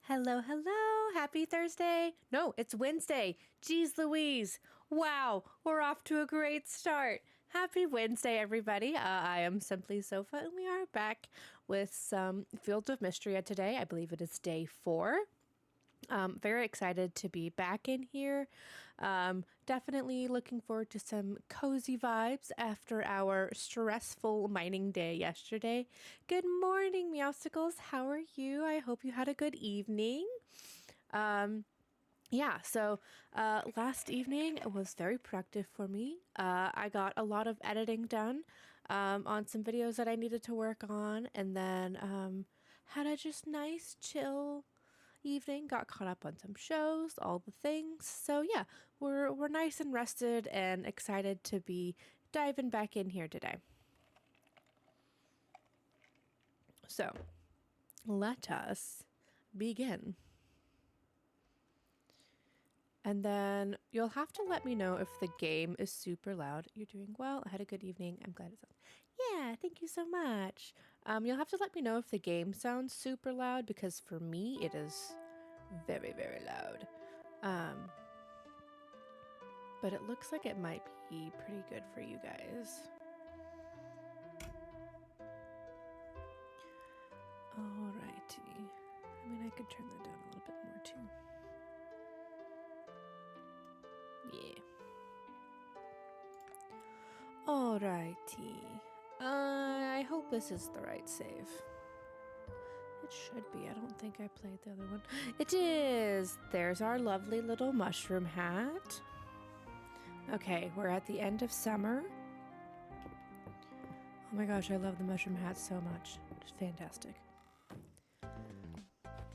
Hello, hello. Happy Thursday. No, it's Wednesday. Jeez Louise. Wow, we're off to a great start. Happy Wednesday, everybody. I am Simply Sofa, and we are back with some Fields of Mistria today. I believe it is day 4. Very excited to be back in here. Definitely looking forward to some cozy vibes after our stressful mining day yesterday. Good morning, Meowsicles. How are you? I hope you had a good evening. So last evening was very productive for me. I got a lot of editing done on some videos that I needed to work on, and then had a just nice chill evening, got caught up on some shows, all the things. So yeah, we're nice and rested and excited to be diving back in here today. So let us begin. And then you'll have to let me know if the game is super loud. You're doing well. I had a good evening. I'm glad it's on. Yeah, thank you so much. You'll have to let me know if the game sounds super loud, because for me it is very, very loud. But it looks like it might be pretty good for you guys. Alrighty. I mean, I could turn that down a little bit more too. Yeah. Alrighty. I hope this is the right save. It should be. I don't think I played the other one. It is! There's our lovely little mushroom hat. Okay, we're at the end of summer. Oh my gosh, I love the mushroom hat so much. It's fantastic.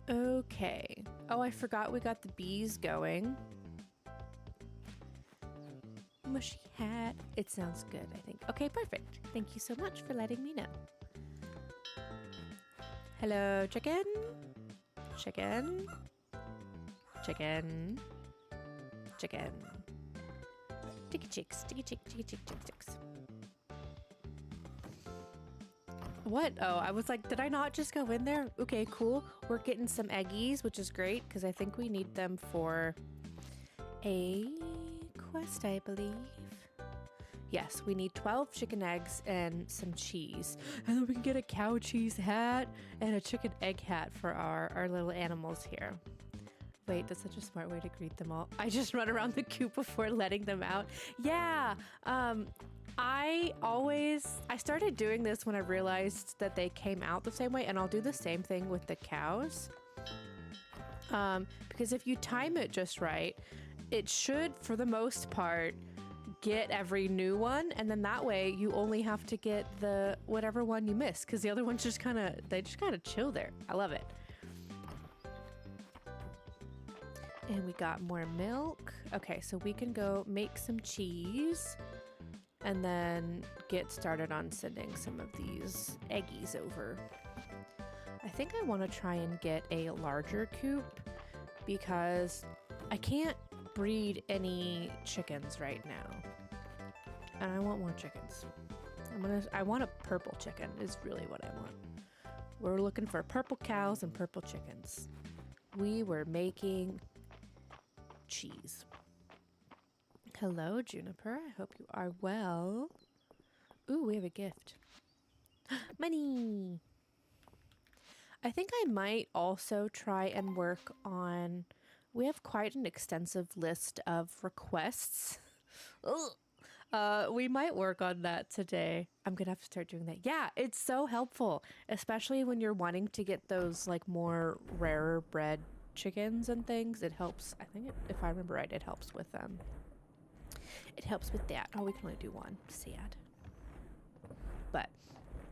Okay. Oh, I forgot we got the bees going. Mushy hat. It sounds good, I think. Okay, perfect. Thank you so much for letting me know. Hello, chicken. Chicken. Chicken. Chicken. Ticky chicks, ticky chick, ticky chick, ticky chicks. What? Oh, I was like, did I not just go in there? Okay, cool. We're getting some eggies, which is great, because I think we need them for a quest, I believe. Yes, we need 12 chicken eggs and some cheese. And then we can get a cow cheese hat and a chicken egg hat for our little animals here. Wait, that's such a smart way to greet them all. I just run around the coop before letting them out. Yeah, I started doing this when I realized that they came out the same way, and I'll do the same thing with the cows. Because if you time it just right, it should, for the most part, get every new one, and then that way you only have to get the whatever one you miss, because the other ones just kind of chill there. I love it. And we got more milk. Okay, so we can go make some cheese and then get started on sending some of these eggies over. I think I want to try and get a larger coop because I can't breed any chickens right now. And I want more chickens. I want a purple chicken is really what I want. We're looking for purple cows and purple chickens. We were making cheese. Hello, Juniper. I hope you are well. Ooh, we have a gift. Money! I think I might also try and work on... We have quite an extensive list of requests. We might work on that today. I'm gonna have to start doing that. Yeah, it's so helpful, especially when you're wanting to get those like more rarer bred chickens and things. It helps. I think if I remember right, it helps with them. It helps with that. Oh, we can only do one. Sad. But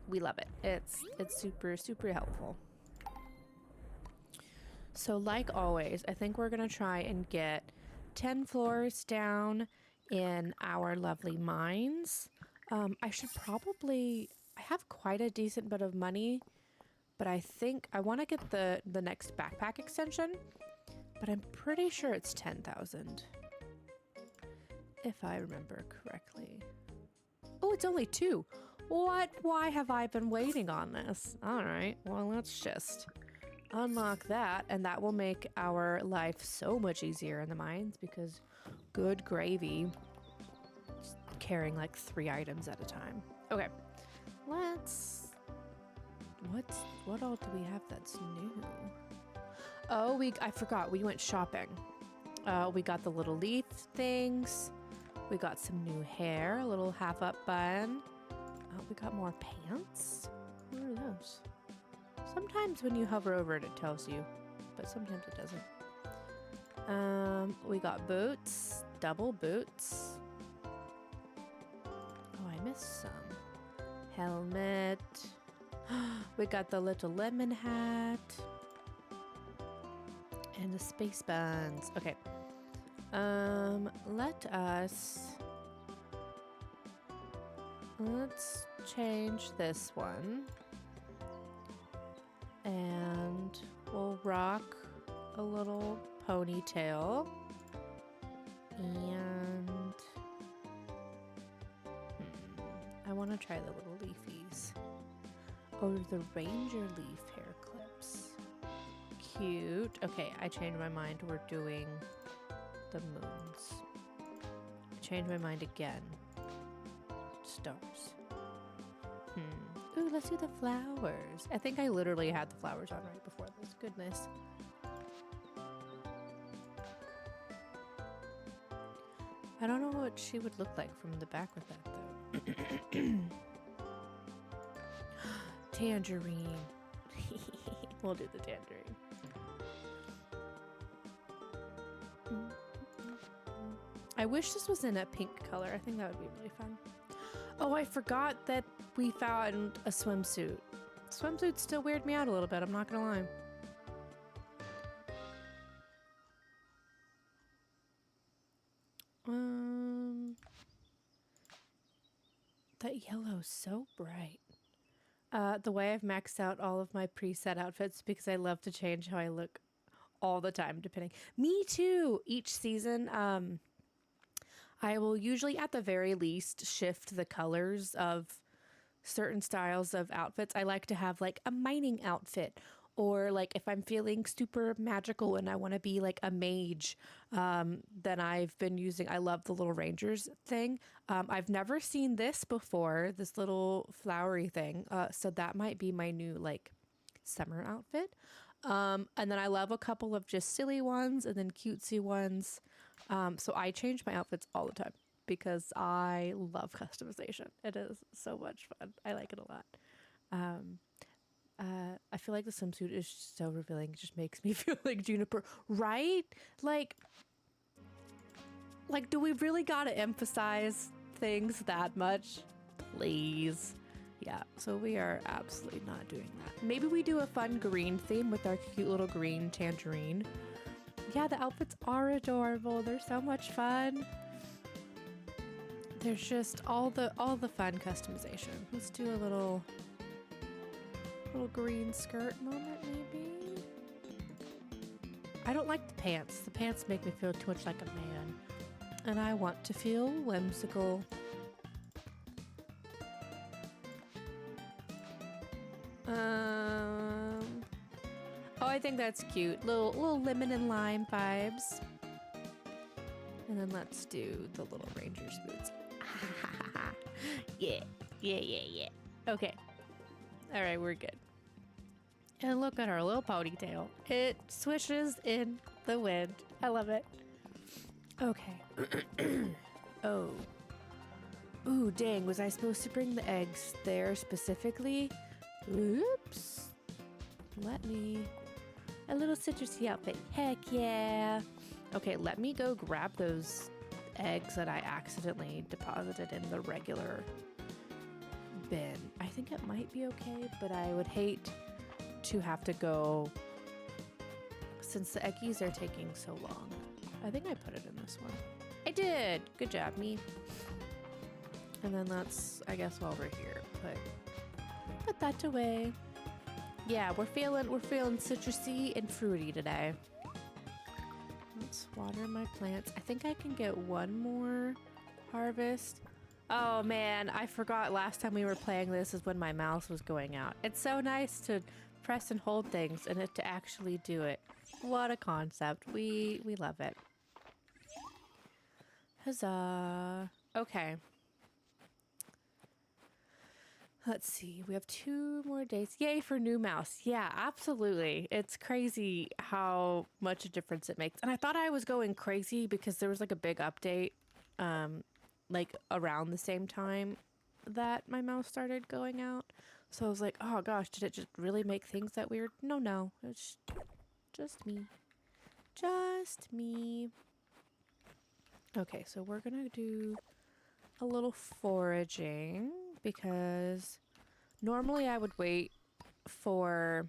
we love it. It's super, super helpful. So like always, I think we're going to try and get 10 floors down in our lovely mines. I have quite a decent bit of money, but I think I want to get the next backpack extension, but I'm pretty sure it's 10,000. If I remember correctly. Oh, it's only 2. What? Why have I been waiting on this? All right, well, let's just unlock that, and that will make our life so much easier in the mines because good gravy. Just carrying like 3 items at a time. Okay, let's... What all do we have that's new? Oh, I forgot. We went shopping. We got the little leaf things. We got some new hair, a little half-up bun. We got more pants. What are those? Sometimes when you hover over it, it tells you, but sometimes it doesn't. We got boots, double boots. Oh, I missed some. Helmet. We got the little lemon hat. And the space buns. Okay. Let's change this one. And we'll rock a little ponytail. And I want to try the little leafies. Oh, the ranger leaf hair clips. Cute. Okay, I changed my mind. We're doing the moons. I changed my mind again. Stars. Ooh, let's do the flowers. I think I literally had the flowers on right before this. Goodness. I don't know what she would look like from the back with that, though. Tangerine. We'll do the tangerine. I wish this was in a pink color. I think that would be really fun. Oh, I forgot that we found a swimsuit. Swimsuits still weird me out a little bit, I'm not gonna lie. That yellow's so bright. The way I've maxed out all of my preset outfits because I love to change how I look all the time, depending. Me too! Each season, I will usually, at the very least, shift the colors of certain styles of outfits. I like to have like a mining outfit, or like if I'm feeling super magical and I want to be like a mage, then I've been using, I love the little rangers thing. I've never seen this before, this little flowery thing. So that might be my new like summer outfit. And then I love a couple of just silly ones and then cutesy ones. So I change my outfits all the time because I love customization. It is so much fun. I like it a lot. I feel like the swimsuit is so revealing. It just makes me feel like Juniper, right? Like, do we really gotta emphasize things that much? Please. Yeah, so we are absolutely not doing that. Maybe we do a fun green theme with our cute little green tangerine. Yeah, the outfits are adorable. They're so much fun. There's just all the fun customization. Let's do a little green skirt moment, maybe. I don't like the pants. The pants make me feel too much like a man, and I want to feel whimsical. Oh, I think that's cute. Little lemon and lime vibes. And then let's do the little ranger's boots. Yeah. Okay. All right, we're good. And look at our little ponytail. It swishes in the wind. I love it. Okay. Oh. Ooh, dang. Was I supposed to bring the eggs there specifically? Oops. Let me... A little citrusy outfit. Heck yeah. Okay, let me go grab those eggs that I accidentally deposited in the regular bin. I think it might be okay, but I would hate to have to go since the eggies are taking so long. I think I put it in this one. I did! Good job, me. And then let's, I guess while we're here, put that away. Yeah, we're feeling citrusy and fruity today. Let's water my plants. I think I can get one more harvest. Oh man, I forgot last time we were playing this is when my mouse was going out. It's so nice to press and hold things and it to actually do it. What a concept. We love it. Huzzah. Okay. Let's see. We have 2 more days. Yay for new mouse. Yeah, absolutely. It's crazy how much a difference it makes. And I thought I was going crazy because there was like a big update like around the same time that my mouse started going out. So I was like, oh gosh, did it just really make things that weird? No. It's just me. Just me. Okay, so we're gonna do a little foraging because normally I would wait for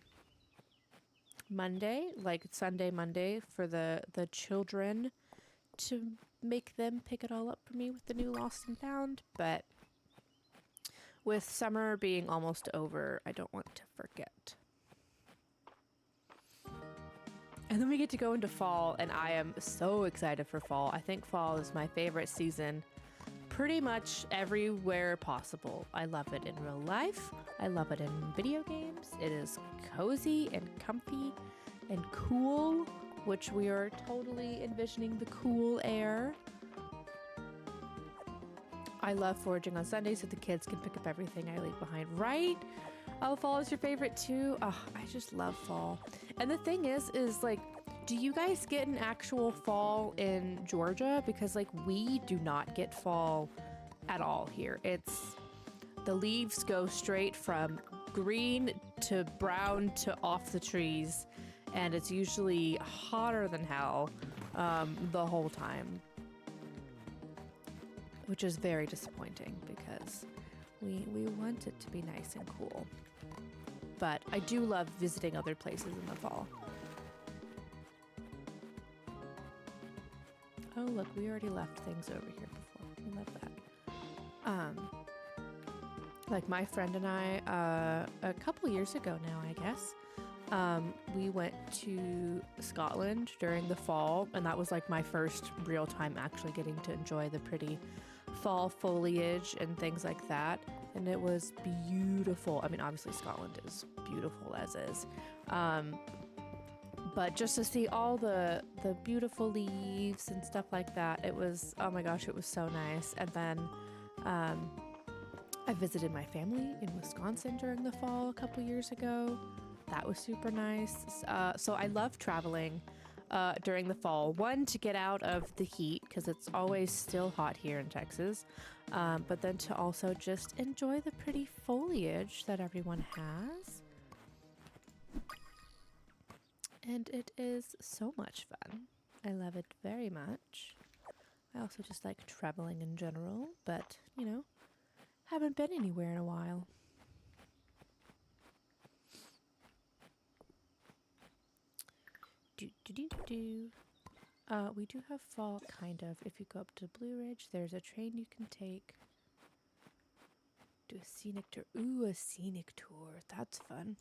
Monday, like Sunday, Monday, for the children to make them pick it all up for me with the new Lost and Found, but with summer being almost over, I don't want to forget. And then we get to go into fall, and I am so excited for fall. I think fall is my favorite season pretty much everywhere possible. I love it in real life. I love it in video games. It is cozy and comfy and cool, which we are totally envisioning the cool air. I love foraging on Sundays so the kids can pick up everything I leave behind, right? Oh, fall is your favorite too? Oh, I just love fall. And the thing is like, do you guys get an actual fall in Georgia? Because like we do not get fall at all here. It's the leaves go straight from green to brown to off the trees. And it's usually hotter than hell the whole time. Which is very disappointing because we want it to be nice and cool. But I do love visiting other places in the fall. Oh, look, we already left things over here before. We love that. Like my friend and I, a couple years ago now, I guess, we went to Scotland during the fall, and that was like my first real time actually getting to enjoy the pretty fall foliage and things like that. And it was beautiful. I mean, obviously Scotland is beautiful as is. But just to see all the beautiful leaves and stuff like that, it was, oh my gosh, it was so nice. And then I visited my family in Wisconsin during the fall a couple years ago. That was super nice. So I love traveling during the fall. One, to get out of the heat because it's always still hot here in Texas. But then to also just enjoy the pretty foliage that everyone has. And it is so much fun. I love it very much. I also just like traveling in general, but, you know, haven't been anywhere in a while. We do have fall, kind of. If you go up to Blue Ridge, there's a train you can take. Do a scenic tour. Ooh, a scenic tour. That's fun.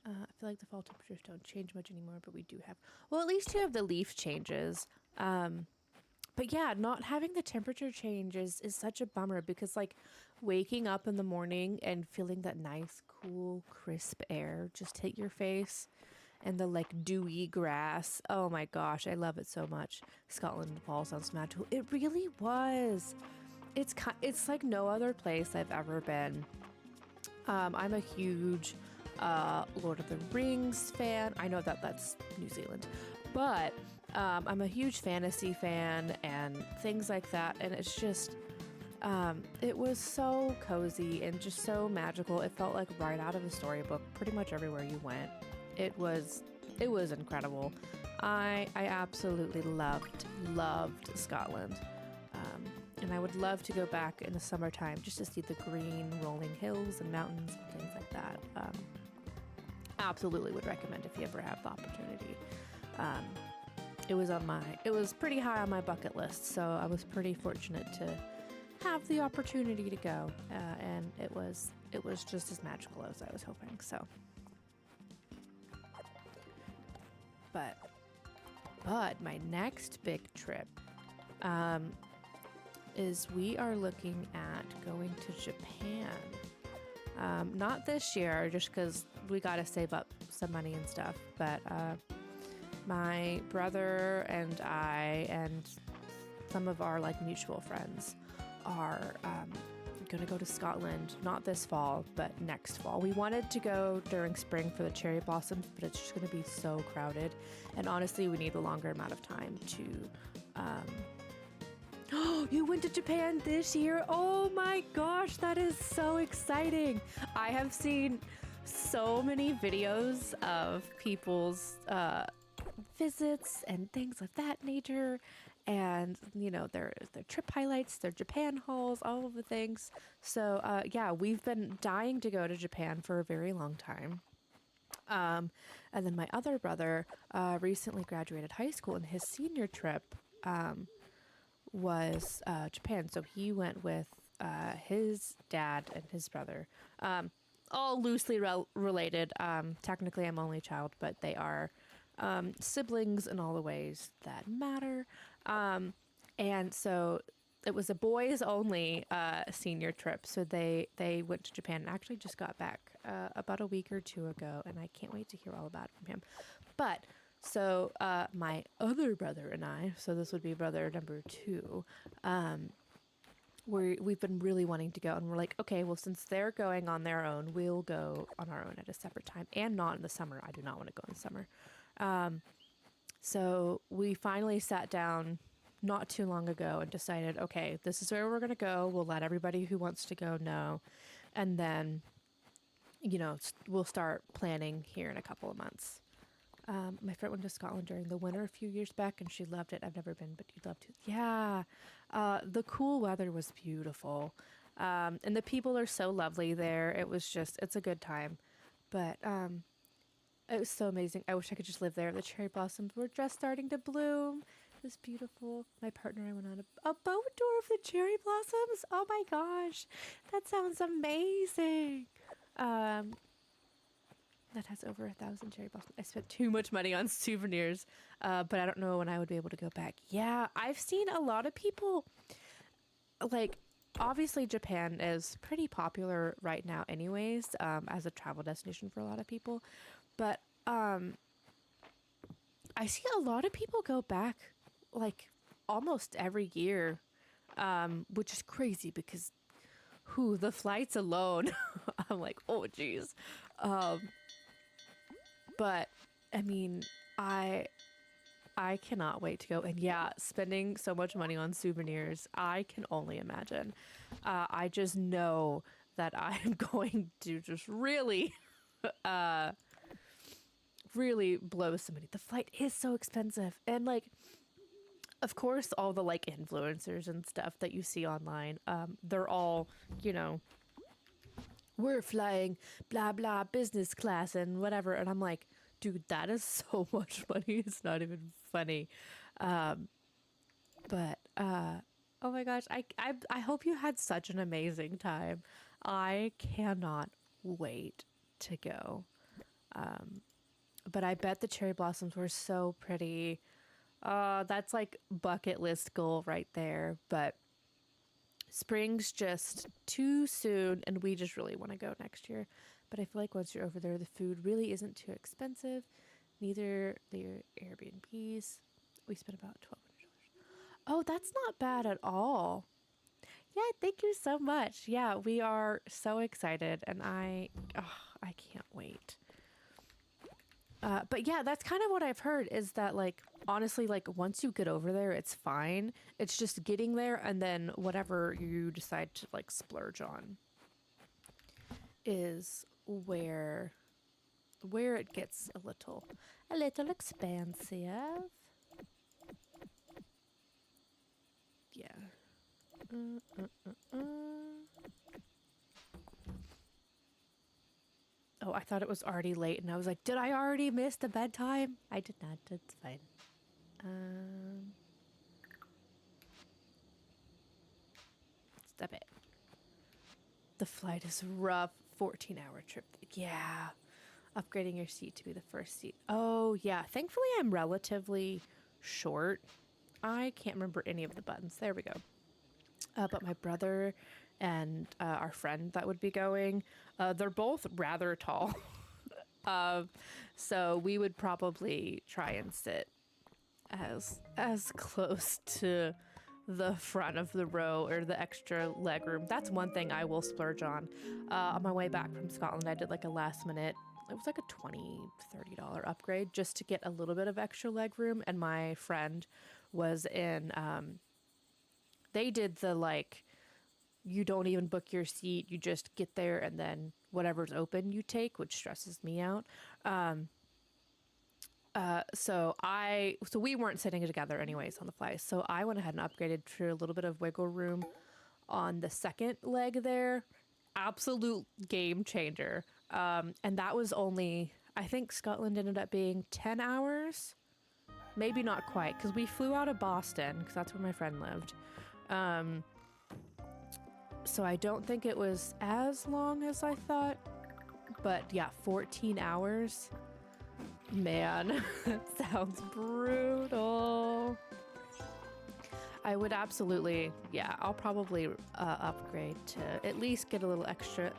I feel like the fall temperatures don't change much anymore, but we do have... Well, at least you have the leaf changes. But yeah, not having the temperature changes is such a bummer because, like, waking up in the morning and feeling that nice, cool, crisp air just hit your face and the, like, dewy grass. Oh my gosh, I love it so much. Scotland in the fall sounds magical. It really was. It's like no other place I've ever been. I'm a huge... Lord of the Rings fan. I know that that's New Zealand, but I'm a huge fantasy fan and things like that, and it's just it was so cozy and just so magical. It felt like right out of a storybook pretty much everywhere you went. It was incredible. I absolutely loved Scotland, and I would love to go back in the summertime just to see the green rolling hills and mountains and things like that. Absolutely would recommend if you ever have the opportunity. It was pretty high on my bucket list, so I was pretty fortunate to have the opportunity to go, and it was just as magical as I was hoping. So, but my next big trip is we are looking at going to Japan. Not this year, just because we got to save up some money and stuff. But my brother and I and some of our like mutual friends are going to go to Scotland, not this fall, but next fall. We wanted to go during spring for the cherry blossoms, but it's just going to be so crowded. And honestly, we need a longer amount of time to... Oh, you went to Japan this year? Oh my gosh, that is so exciting. I have seen so many videos of people's visits and things of that nature, and you know, their trip highlights, their Japan hauls, all of the things. So yeah, we've been dying to go to Japan for a very long time. And then my other brother recently graduated high school, and his senior trip was Japan. So he went with his dad and his brother, all loosely related. Technically, I'm only a child, but they are siblings in all the ways that matter. And so it was a boys only senior trip. So they went to Japan and actually just got back about a week or two ago. And I can't wait to hear all about it from him. But so my other brother and I, so this would be brother number 2, we've been really wanting to go. And we're like, okay, well, since they're going on their own, we'll go on our own at a separate time, and not in the summer. I do not want to go in the summer. So we finally sat down not too long ago and decided, okay, this is where we're going to go. We'll let everybody who wants to go know. And then, you know, we'll start planning here in a couple of months. My friend went to Scotland during the winter a few years back, and she loved it. I've never been, but you'd love to. Yeah. The cool weather was beautiful. And the people are so lovely there. It was just, it's a good time. But it was so amazing. I wish I could just live there. The cherry blossoms were just starting to bloom. It was beautiful. My partner and I went on a boat tour of the cherry blossoms. Oh my gosh. That sounds amazing. That has over 1,000 cherry blossoms. I spent too much money on souvenirs, but I don't know when I would be able to go back. Yeah, I've seen a lot of people, like, obviously Japan is pretty popular right now anyways, as a travel destination for a lot of people. But I see a lot of people go back, like, almost every year, which is crazy because, the flights alone, I'm like, oh, geez. But I mean, I cannot wait to go. And yeah, spending so much money on souvenirs, I can only imagine. I just know that I'm going to just really, really blow somebody. The flight is so expensive. And like, of course, all the like influencers and stuff that you see online, they're all, you know, we're flying blah blah business class and whatever, and I'm like, dude, that is so much money, it's not even funny. But oh my gosh, I hope you had such an amazing time. I cannot wait to go. But I bet the cherry blossoms were so pretty. That's like bucket list goal right there. But spring's just too soon, and we just really want to go next year. But I feel like once you're over there, the food really isn't too expensive. Neither the Airbnbs. We spent about $1,200. Oh, that's not bad at all. Yeah, thank you so much. Yeah, we are so excited, and I can't wait. But yeah, that's kind of what I've heard, is that, like, honestly, like, once you get over there, it's fine. It's just getting there, and then whatever you decide to, like, splurge on is where it gets a little expansive. Yeah. Oh, I thought it was already late, and I was like, did I already miss the bedtime? I did not. It's fine. Stop it. The flight is rough. 14-hour trip. Yeah. Upgrading your seat to be the first seat. Oh, yeah. Thankfully, I'm relatively short. I can't remember any of the buttons. There we go. But my brother and our friend that would be going. They're both rather tall. So we would probably try and sit as close to the front of the row or the extra leg room. That's one thing I will splurge on. On my way back from Scotland, I did like a last minute, it was like a $20-$30 upgrade just to get a little bit of extra leg room. And my friend was in, they did the like, you don't even book your seat, you just get there and then whatever's open you take, which stresses me out. So we weren't sitting together anyways on the fly. So I went ahead and upgraded for a little bit of wiggle room on the second leg there. Absolute game changer. And that was only, I think Scotland ended up being 10 hours. Maybe not quite, because we flew out of Boston, because that's where my friend lived. So I don't think it was as long as I thought. But yeah, 14 hours. Man, that sounds brutal. I would absolutely, yeah, I'll probably upgrade to at least get a little extra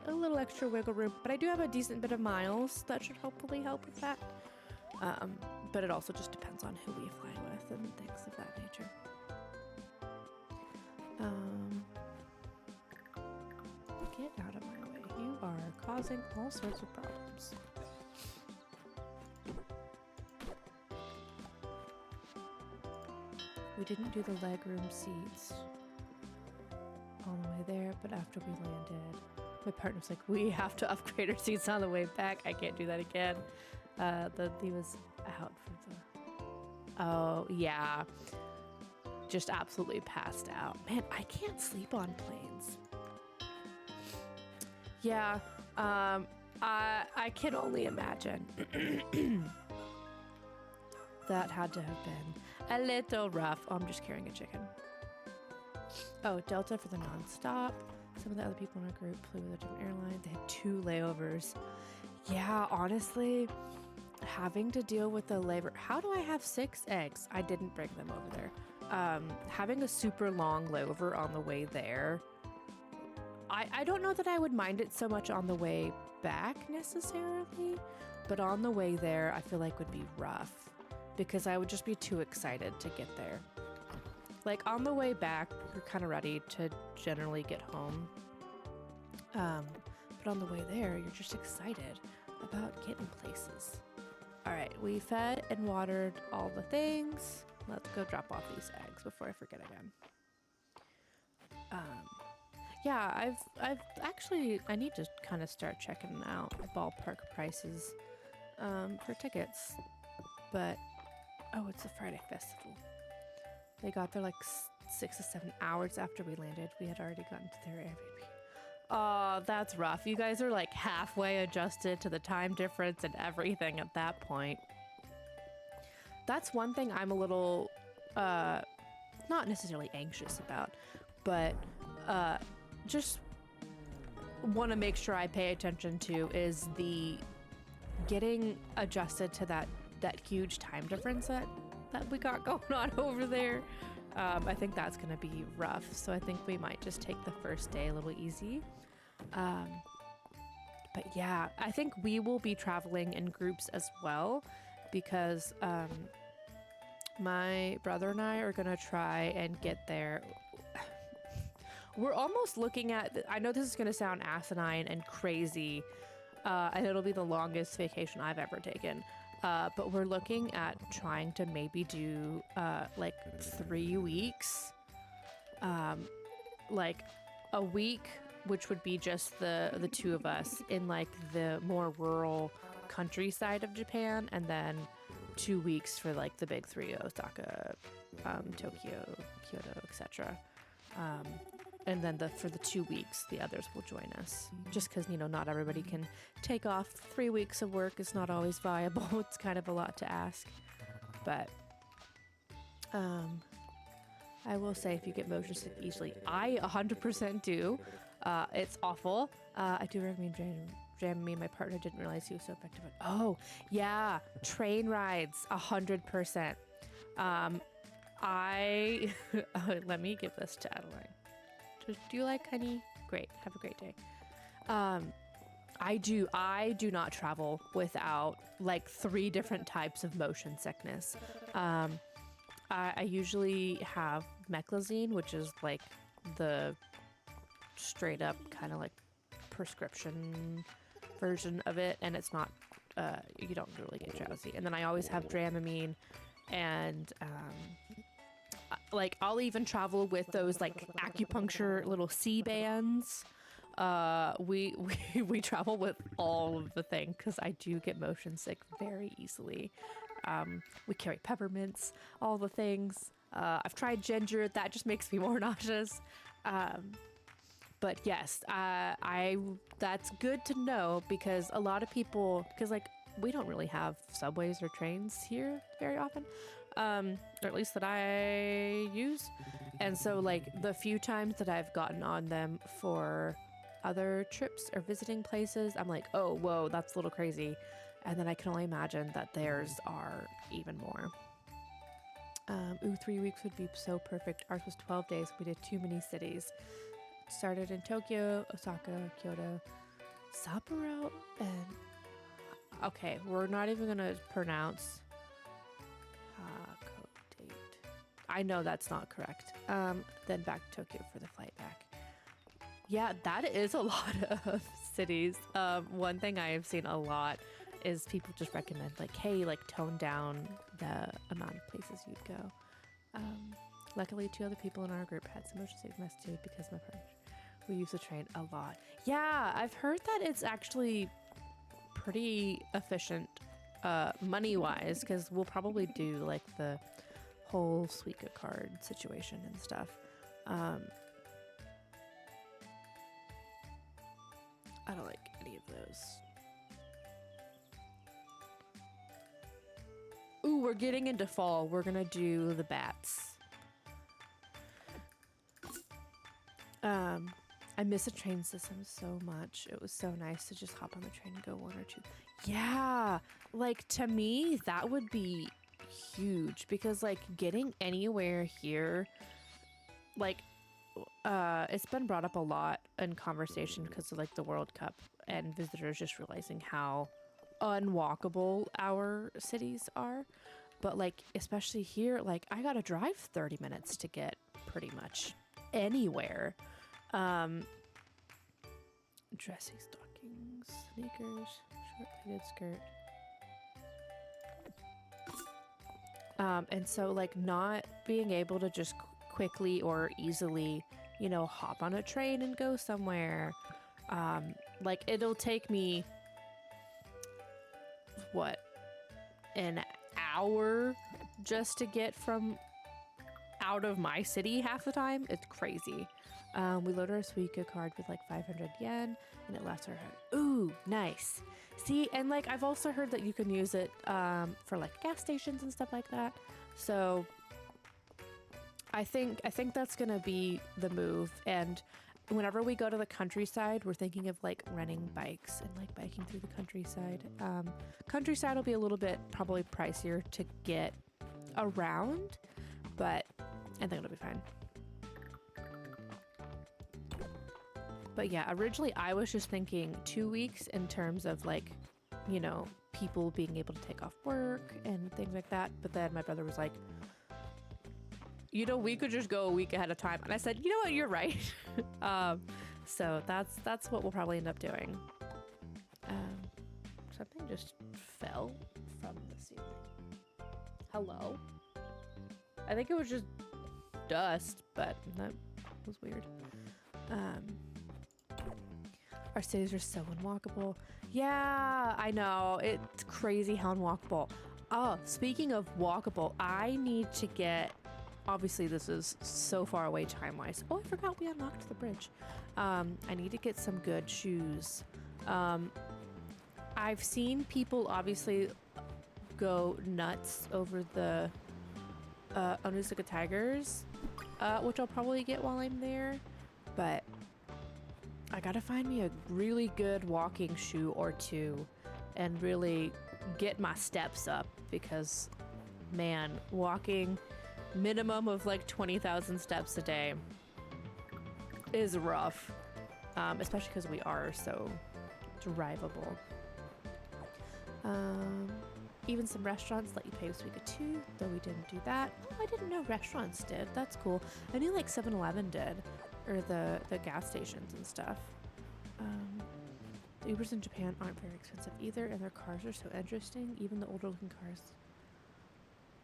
wiggle room. But I do have a decent bit of miles that should hopefully help with that. But it also just depends on who we fly with and things of that nature. Get out of my way. You are causing all sorts of problems. We didn't do the legroom seats on the way there, but after we landed, my partner's like, we have to upgrade our seats on the way back. I can't do that again. He was out for the... Oh, yeah. Just absolutely passed out. Man, I can't sleep on planes. Yeah, I can only imagine. That had to have been a little rough. Oh, I'm just carrying a chicken. Oh, Delta for the non-stop. Some of the other people in our group flew with a different airline. They had 2 layovers. Yeah, honestly, having to deal with the layover. How do I have 6 eggs? I didn't bring them over there. Having a super long layover on the way there. I don't know that I would mind it so much on the way back necessarily, but on the way there, I feel like would be rough because I would just be too excited to get there. Like on the way back, you're kind of ready to generally get home. But on the way there, you're just excited about getting places. All right, we fed and watered all the things. Let's go drop off these eggs before I forget again. Yeah, I've actually, I need to kind of start checking out ballpark prices for tickets. But, oh, it's a Friday festival. They got there like 6 to 7 hours after we landed. We had already gotten to their Airbnb. Oh, that's rough. You guys are like halfway adjusted to the time difference and everything at that point. That's one thing I'm a little, not necessarily anxious about, but just want to make sure I pay attention to is the getting adjusted to that huge time difference that we got going on over there. I think that's going to be rough. So I think we might just take the first day a little easy. But yeah, I think we will be traveling in groups as well because my brother and I are going to try and get there. We're almost looking at, I know this is going to sound asinine and crazy, and it'll be the longest vacation I've ever taken. But we're looking at trying to maybe do like 3 weeks, like a week, which would be just the 2 of us in like the more rural countryside of Japan, and then 2 weeks for like the big 3: Osaka, Tokyo, Kyoto, etc. And then for the 2 weeks, the others will join us. Just because, you know, not everybody can take off 3 weeks of work. It's not always viable. It's kind of a lot to ask. But I will say if you get motion sick easily, I 100% do. It's awful. I do recommend Jamie. My partner didn't realize he was so effective. Oh, yeah. Train rides, 100%. Let me give this to Adeline. Do you like honey? Great. Have a great day. I do not travel without like 3 different types of motion sickness. I usually have meclizine, which is like the straight up kind of like prescription version of it, and it's not you don't really get drowsy. And then I always have Dramamine, and like I'll even travel with those like acupuncture little C bands. We travel with all of the thing because I do get motion sick very easily. We carry peppermints, all the things. I've tried ginger, that just makes me more nauseous. But yes, that's good to know because a lot of people, because like we don't really have subways or trains here very often, or at least that I use. And so like the few times that I've gotten on them for other trips or visiting places, I'm like, oh, whoa, that's a little crazy. And then I can only imagine that theirs are even more. 3 weeks would be so perfect. Ours was 12 days. We did too many cities. Started in Tokyo, Osaka, Kyoto, Sapporo, and okay, we're not even gonna pronounce date. I know that's not correct. Then back to Tokyo for the flight back. Yeah, that is a lot of cities. One thing I have seen a lot is people just recommend like, hey, like tone down the amount of places you'd go. Luckily, 2 other people in our group had some motion sickness too because my partner. We use the train a lot. Yeah, I've heard that it's actually pretty efficient money-wise because we'll probably do like the whole Suica card situation and stuff. I don't like any of those. Ooh, we're getting into fall. We're gonna do the bats. I miss a train system so much. It was so nice to just hop on the train and go 1 or 2. Yeah, like to me, that would be huge because like getting anywhere here, like it's been brought up a lot in conversation because of like the World Cup and visitors just realizing how unwalkable our cities are. But like, especially here, like I gotta drive 30 minutes to get pretty much anywhere. Dressy stockings, sneakers, short pleated skirt. And so like not being able to just quickly or easily, you know, hop on a train and go somewhere. Like it'll take me what, an hour just to get from out of my city half the time. It's crazy. We load our Suica card with like 500 yen and it lasts our ooh, nice. See, and like I've also heard that you can use it for like gas stations and stuff like that. So I think that's gonna be the move. And whenever we go to the countryside, we're thinking of like renting bikes and like biking through the countryside. Countryside will be a little bit probably pricier to get around, but I think it'll be fine. But yeah, originally I was just thinking 2 weeks in terms of like, you know, people being able to take off work and things like that. But then my brother was like, you know, we could just go a week ahead of time. And I said, you know what, you're right. So that's what we'll probably end up doing. Something just fell from the ceiling. Hello? I think it was just dust, but that was weird. Our cities are so unwalkable. Yeah, I know. It's crazy how unwalkable. Oh, speaking of walkable, I need to get... Obviously, this is so far away time-wise. Oh, I forgot we unlocked the bridge. I need to get some good shoes. I've seen people obviously go nuts over the Onitsuka Tigers, which I'll probably get while I'm there. But I gotta find me a really good walking shoe or 2 and really get my steps up because, man, walking minimum of like 20,000 steps a day is rough, especially because we are so drivable. Even some restaurants let you pay with Suica too, though we didn't do that. Oh, I didn't know restaurants did. That's cool. I knew like 7-Eleven did, or the gas stations and stuff. The Ubers in Japan aren't very expensive either, and their cars are so interesting. Even the older looking cars,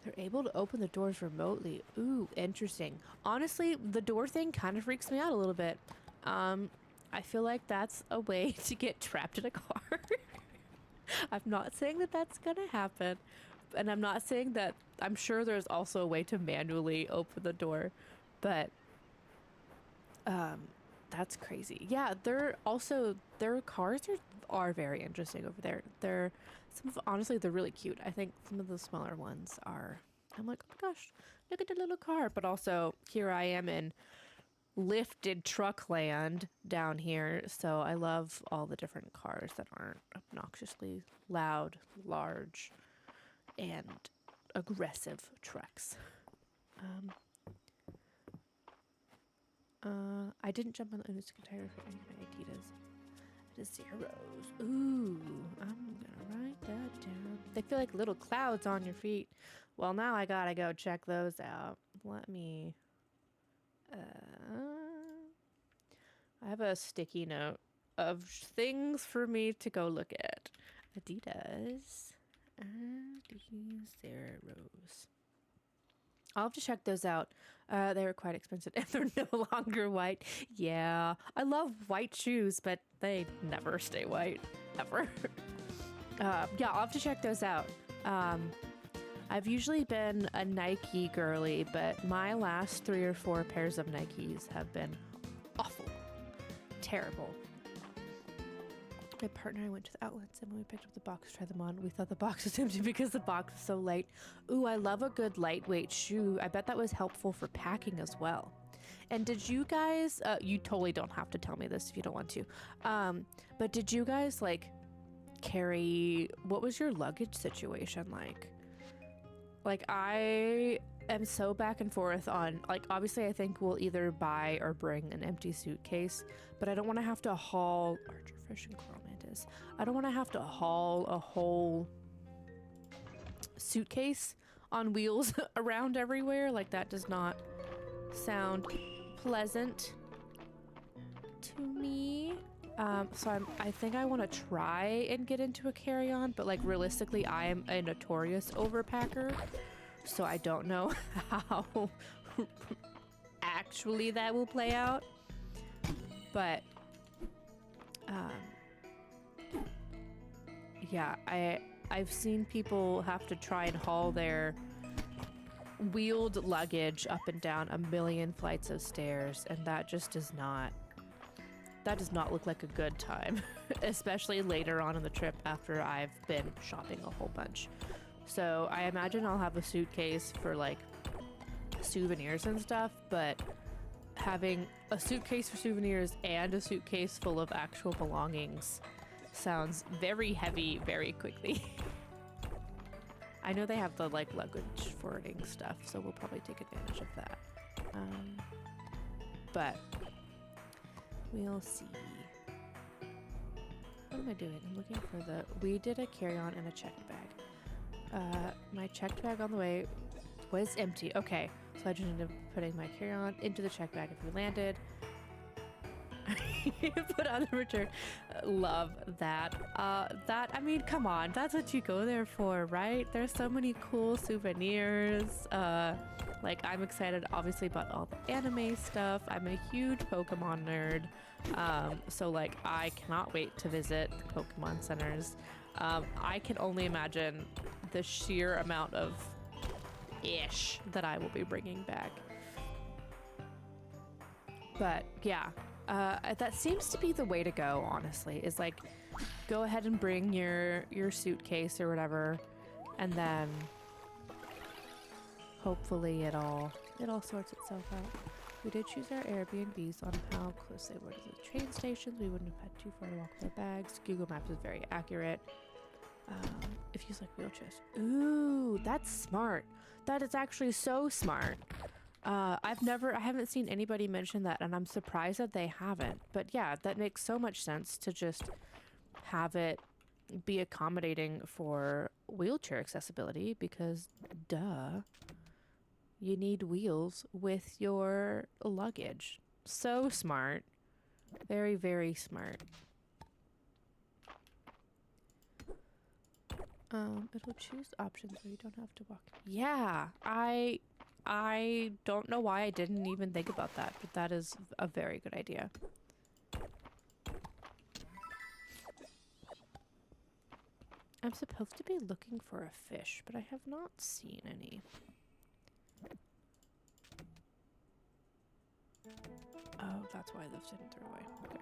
they're able to open the doors remotely. Ooh, interesting. Honestly, the door thing kind of freaks me out a little bit. I feel like that's a way to get trapped in a car. I'm not saying that that's gonna happen, and I'm not saying that. I'm sure there's also a way to manually open the door, but that's crazy. Yeah, their cars are very interesting over there. Honestly, they're really cute. I think some of the smaller ones are. I'm like, oh my gosh, look at the little car. But also, here I am in lifted truck land down here, so I love all the different cars that aren't obnoxiously loud, large, and aggressive trucks. I didn't jump on the Unistic tire for any of my Adidas. It is zeros. Ooh, I'm gonna write that down. They feel like little clouds on your feet. Well, now I gotta go check those out. Let me I have a sticky note of things for me to go look at. Adidas zeros. I'll have to check those out. They were quite expensive and they're no longer white. Yeah, I love white shoes, but they never stay white, ever. Yeah, I'll have to check those out. I've usually been a Nike girly, but my last 3 or 4 pairs of Nikes have been awful. Terrible. My partner and I went to the outlets, and when we picked up the box to try them on, we thought the box was empty because the box was so light. Ooh, I love a good lightweight shoe. I bet that was helpful for packing as well. And did you guys, you totally don't have to tell me this if you don't want to, but did you guys like carry, what was your luggage situation like? Like, I am so back and forth on, like, obviously I think we'll either buy or bring an empty suitcase, but I don't want to have to haul, archerfish and coral mantis, I don't want to have to haul a whole suitcase on wheels around everywhere. Like, that does not sound pleasant to me. So I think I want to try and get into a carry-on, but like realistically, I am a notorious overpacker, so I don't know how actually that will play out. But yeah, I've seen people have to try and haul their wheeled luggage up and down a million flights of stairs, and that just does not look like a good time, especially later on in the trip after I've been shopping a whole bunch. So I imagine I'll have a suitcase for like souvenirs and stuff, but having a suitcase for souvenirs and a suitcase full of actual belongings sounds very heavy very quickly. I know they have the like luggage forwarding stuff, so we'll probably take advantage of that. But we'll see. What am I doing? I'm looking for we did a carry-on and a checked bag. My checked bag on the way was empty. Okay, so I just ended up putting my carry-on into the checked bag if we landed. Put on the return. Love that. I mean, come on, that's what you go there for, right? There's so many cool souvenirs. Like, I'm excited obviously about all the anime stuff. I'm a huge Pokemon nerd. So like, I cannot wait to visit the Pokemon centers. I can only imagine the sheer amount of ish that I will be bringing back. But yeah, that seems to be the way to go, honestly, is like, go ahead and bring your suitcase or whatever, and then hopefully it all sorts itself out. We did choose our Airbnbs on how close they were to the train stations. We wouldn't have had too far to walk with our bags. Google Maps is very accurate. If you use like wheelchairs. Ooh, that's smart. That is actually so smart. I haven't seen anybody mention that, and I'm surprised that they haven't. But yeah, that makes so much sense to just have it be accommodating for wheelchair accessibility because, duh, you need wheels with your luggage. So smart. Very, very smart. It'll choose options where you don't have to walk. Yeah, I don't know why I didn't even think about that, but that is a very good idea. I'm supposed to be looking for a fish, but I have not seen any. Oh, that's why those didn't throw away. Okay.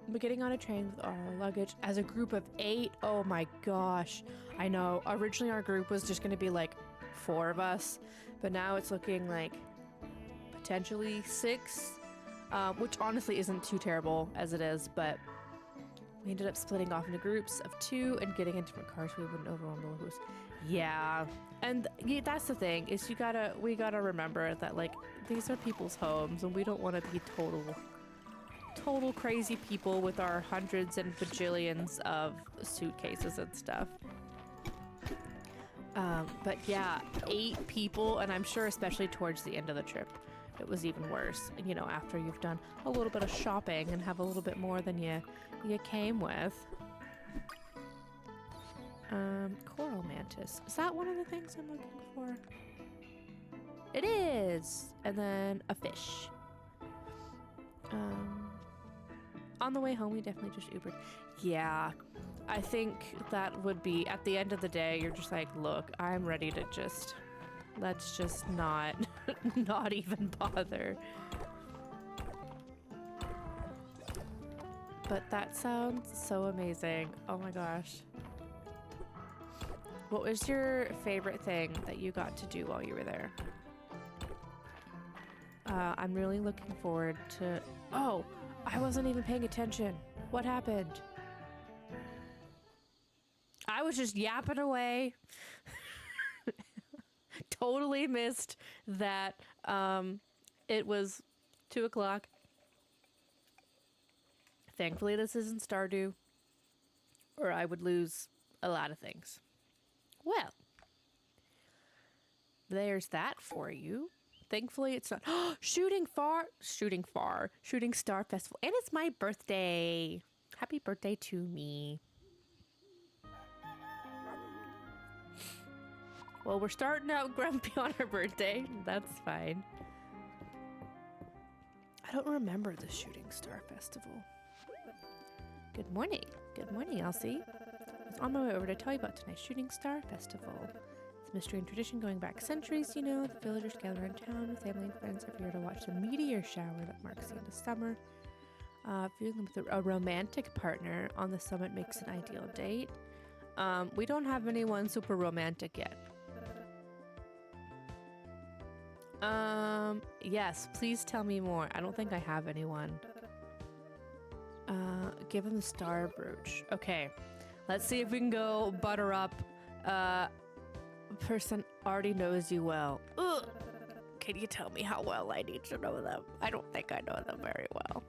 We're getting on a train with our luggage as a group of 8. Oh my gosh. I know. Originally our group was just going to be like 4 of us, but now it's looking like potentially 6, which honestly isn't too terrible as it is, but we ended up splitting off into groups of 2 and getting in different cars so we wouldn't overwhelm the locals. Yeah. And yeah, that's the thing is we gotta remember that like these are people's homes and we don't want to be total crazy people with our hundreds and bajillions of suitcases and stuff. But yeah, 8 people, and I'm sure especially towards the end of the trip, it was even worse. You know, after you've done a little bit of shopping and have a little bit more than you came with. Coral mantis. Is that one of the things I'm looking for? It is! And then a fish. On the way home, we definitely just Ubered. Yeah, I think that would be, at the end of the day, you're just like, look, I'm ready to just, let's just not, not even bother. But that sounds so amazing. Oh my gosh. What was your favorite thing that you got to do while you were there? I'm really looking forward to, oh, I wasn't even paying attention. What happened? I was just yapping away. Totally missed that it was 2 o'clock. Thankfully, this isn't Stardew, or I would lose a lot of things. Well, there's that for you. Thankfully, it's not Shooting Star Festival, and it's my birthday. Happy birthday to me. Well, we're starting out grumpy on our birthday. That's fine. I don't remember the Shooting Star Festival. Good morning. Good morning, Elsie. I was on my way over to tell you about tonight's Shooting Star Festival. It's a mystery and tradition going back centuries, you know. The villagers gather in town with family and friends every year to watch the meteor shower that marks the end of summer. Viewing them with a romantic partner on the summit makes an ideal date. We don't have anyone super romantic yet. Yes, please tell me more. I don't think I have anyone. Give him the star brooch. Okay, let's see if we can go butter up. Person already knows you well. Ugh. Can you tell me how well I need to know them? I don't think I know them very well.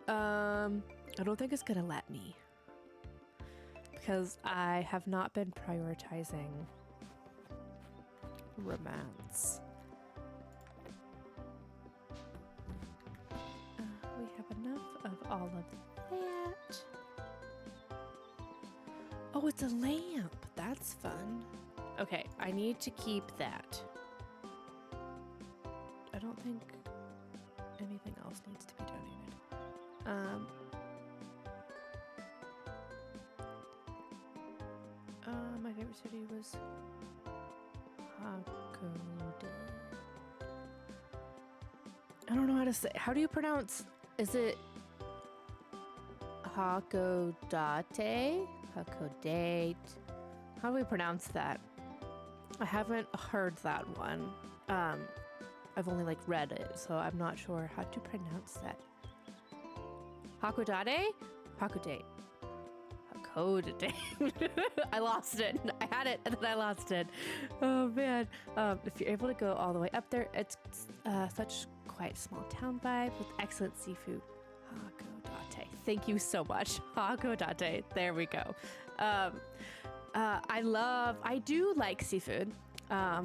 I don't think it's gonna let me. Because I have not been prioritizing romance. We have enough of all of that. Oh, it's a lamp. That's fun. Okay, I need to keep that. I don't think anything else needs to be donated. My favorite city was Hakodate. I don't know how to say. How do you pronounce? Is it Hakodate? Hakodate. How do we pronounce that? I haven't heard that one. I've only like read it, so I'm not sure how to pronounce that. Hakodate? Hakodate. code name. I lost it. I had it and then I lost it. Oh man. If you're able to go all the way up there, it's such quite a small town vibe with excellent seafood. Hakodate. Thank you so much. Hakodate. There we go. I do like seafood. I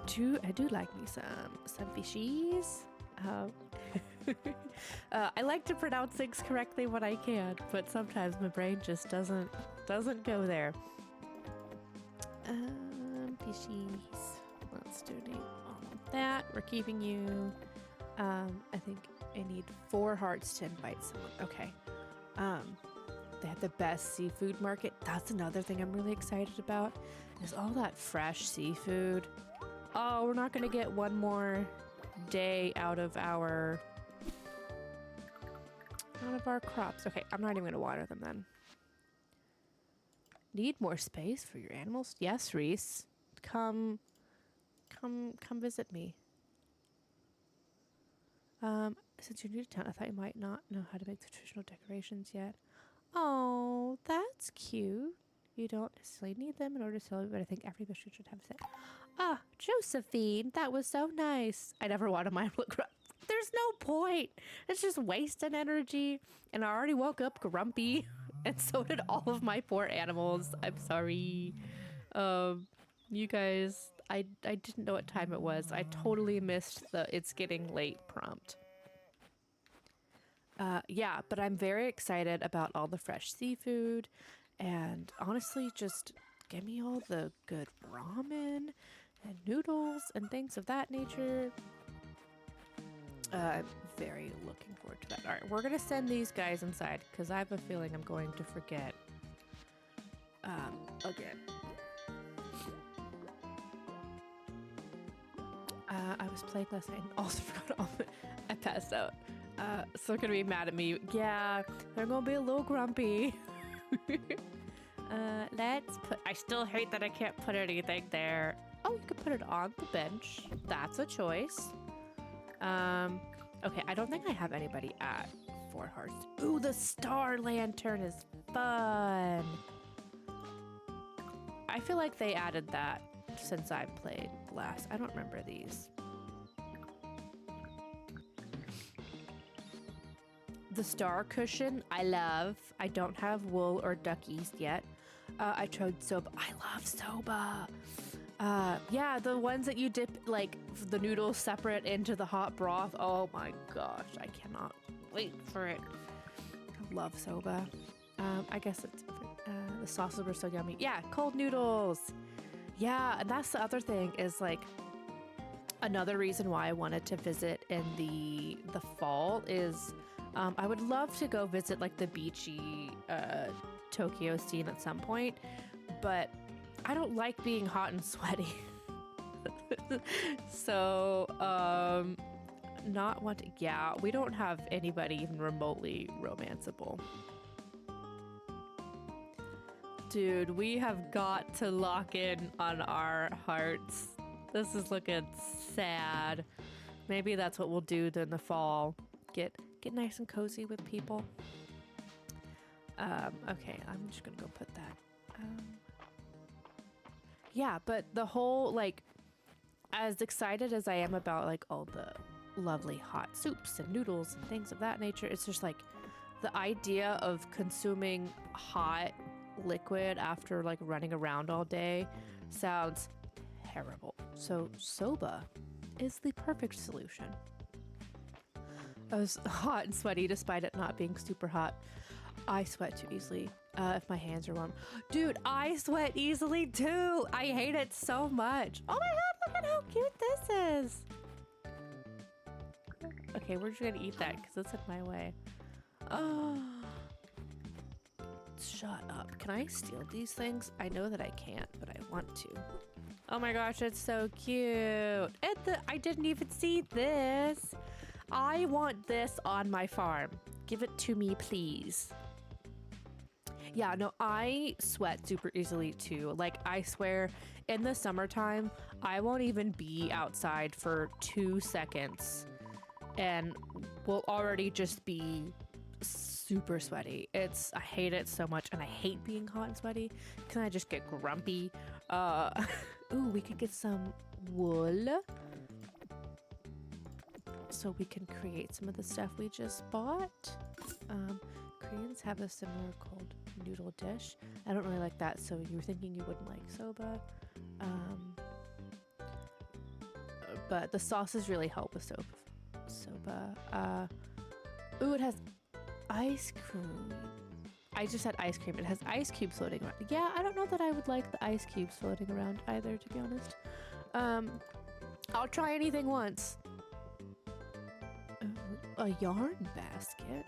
do like me some fishies. I like to pronounce things correctly when I can, but sometimes my brain just doesn't go there. Fishies. Let's donate all of that. We're keeping you. I think I need 4 hearts to invite someone. Okay. They have the best seafood market. That's another thing I'm really excited about. Is all that fresh seafood. Oh, we're not gonna get one more day out of our crops. Okay, I'm not even gonna water them then. Need more space for your animals? Yes, Reese. Come visit me. Since you're new to town, I thought you might not know how to make the traditional decorations yet. Oh, that's cute. You don't necessarily need them in order to celebrate, but I think every bishop should have a set. Ah, Josephine, that was so nice. I never wanted mine to look grumpy. There's no point. It's just wasting energy. And I already woke up grumpy. And so did all of my poor animals. I'm sorry. You guys, I didn't know what time it was. I totally missed the it's getting late prompt. Yeah, but I'm very excited about all the fresh seafood. And honestly, just give me all the good ramen and noodles and things of that nature. I'm very looking forward to that. All right, we're going to send these guys inside because I have a feeling I'm going to forget again. I was playing last night and also forgot all of it. I passed out. So they're going to be mad at me. Yeah, they're going to be a little grumpy. Let's put... I still hate that I can't put anything there. Oh, you could put it on the bench. That's a choice. Okay, I don't think I have anybody at 4 hearts. Ooh, the star lantern is fun. I feel like they added that since I played last. I don't remember these. The star cushion, I love. I don't have wool or duckies yet. I tried soba. I love soba. Yeah, the ones that you dip like the noodles separate into the hot broth. Oh my gosh, I cannot wait for it. I love soba. I guess it's the sauces were so yummy. Yeah, cold noodles. Yeah, and that's the other thing is like another reason why I wanted to visit in the fall is I would love to go visit like the beachy Tokyo scene at some point, but I don't like being hot and sweaty. So, not wanting, yeah, we don't have anybody even remotely romanceable. Dude, we have got to lock in on our hearts. This is looking sad. Maybe that's what we'll do in the fall. Get nice and cozy with people. Okay, I'm just gonna go put that. Yeah, but the whole, like, as excited as I am about, like, all the lovely hot soups and noodles and things of that nature, it's just, like, the idea of consuming hot liquid after, like, running around all day sounds terrible. So, soba is the perfect solution. I was hot and sweaty despite it not being super hot. I sweat too easily if my hands are warm. Dude, I sweat easily too. I hate it so much. Oh my god, look at how cute this is. Okay, we're just gonna eat that because it's in my way. Oh, shut up. Can I steal these things? I know that I can't, but I want to. Oh my gosh, it's so cute. I didn't even see this. I want this on my farm. Give it to me, please. Yeah, no, I sweat super easily too. Like, I swear, in the summertime, I won't even be outside for 2 seconds and will already just be super sweaty. I hate it so much, and I hate being hot and sweaty. Can I just get grumpy? Ooh, we could get some wool so we can create some of the stuff we just bought. Koreans have a similar cold noodle dish. I don't really like that, so you were thinking you wouldn't like soba. But the sauces really help with soba. Ooh, it has ice cream. I just had ice cream. It has ice cubes floating around. Yeah, I don't know that I would like the ice cubes floating around either, to be honest. I'll try anything once. A yarn basket.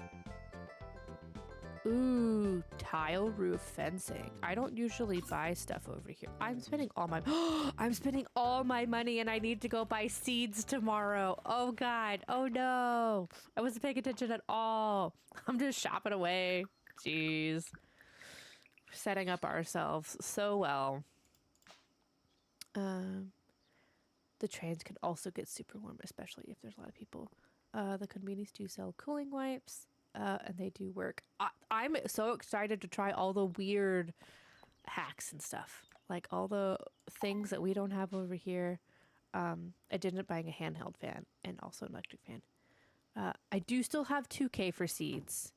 Ooh, tile roof fencing. I don't usually buy stuff over here. I'm spending all my money, and I need to go buy seeds tomorrow. Oh God. Oh no. I wasn't paying attention at all. I'm just shopping away. Jeez. Setting up ourselves so well. The trains could also get super warm, especially if there's a lot of people. The convenience do sell cooling wipes. And they do work. I'm so excited to try all the weird hacks and stuff. Like all the things that we don't have over here. I did end up buying a handheld fan and also an electric fan. I do still have 2K for seeds.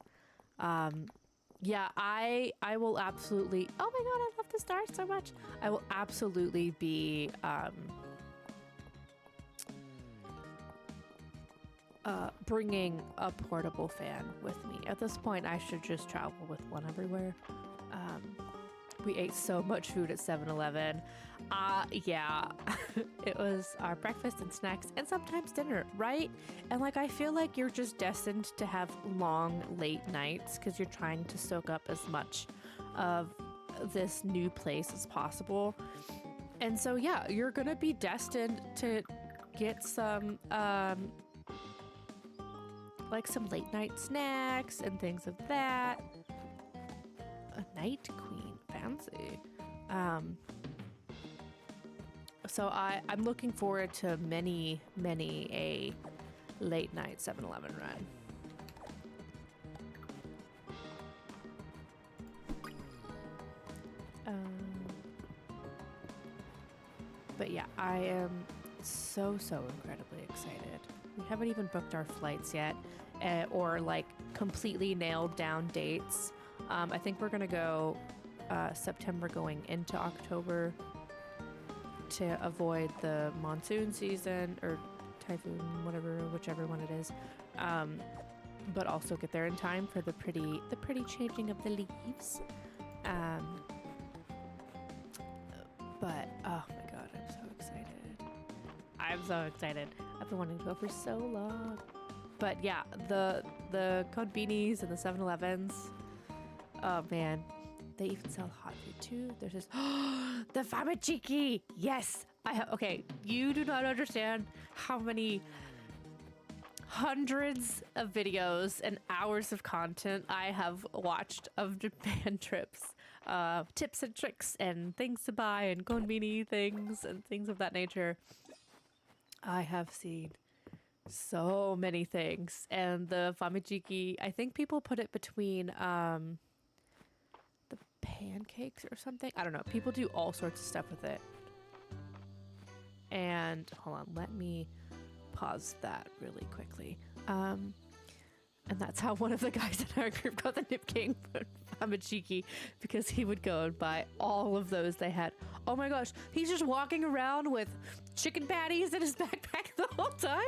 Yeah, I will absolutely... Oh my God, I love the stars so much. I will absolutely be... bringing a portable fan with me. At this point, I should just travel with one everywhere. We ate so much food at 7-Eleven. Yeah, it was our breakfast and snacks and sometimes dinner, right? And like, I feel like you're just destined to have long, late nights because you're trying to soak up as much of this new place as possible. And so, yeah, you're gonna be destined to get some, like some late night snacks and things of that. A night queen, fancy. So I'm looking forward to many a late night 7-Eleven run. But yeah, I am so incredibly excited. We haven't even booked our flights yet, or like completely nailed down dates. I think we're gonna go September going into October to avoid the monsoon season or typhoon, whichever one it is. But also get there in time for the pretty changing of the leaves. But oh my God, I'm so excited. I'm so excited. I've been wanting to go for so long. But yeah, the convenies and the 7-Elevens. Oh man, they even sell hot food too. There's this the famachiki. Yes, okay, you do not understand how many hundreds of videos and hours of content I have watched of Japan trips. Tips and tricks and things to buy and konbini things and things of that nature. I have seen so many things, and the famachiki, I think people put it between the pancakes or something. I don't know. People do all sorts of stuff with it. And hold on, let me pause that really quickly. And that's how one of the guys in our group got the Nip King famachiki, because he would go and buy all of those they had. Oh my gosh, he's just walking around with chicken patties in his backpack the whole time.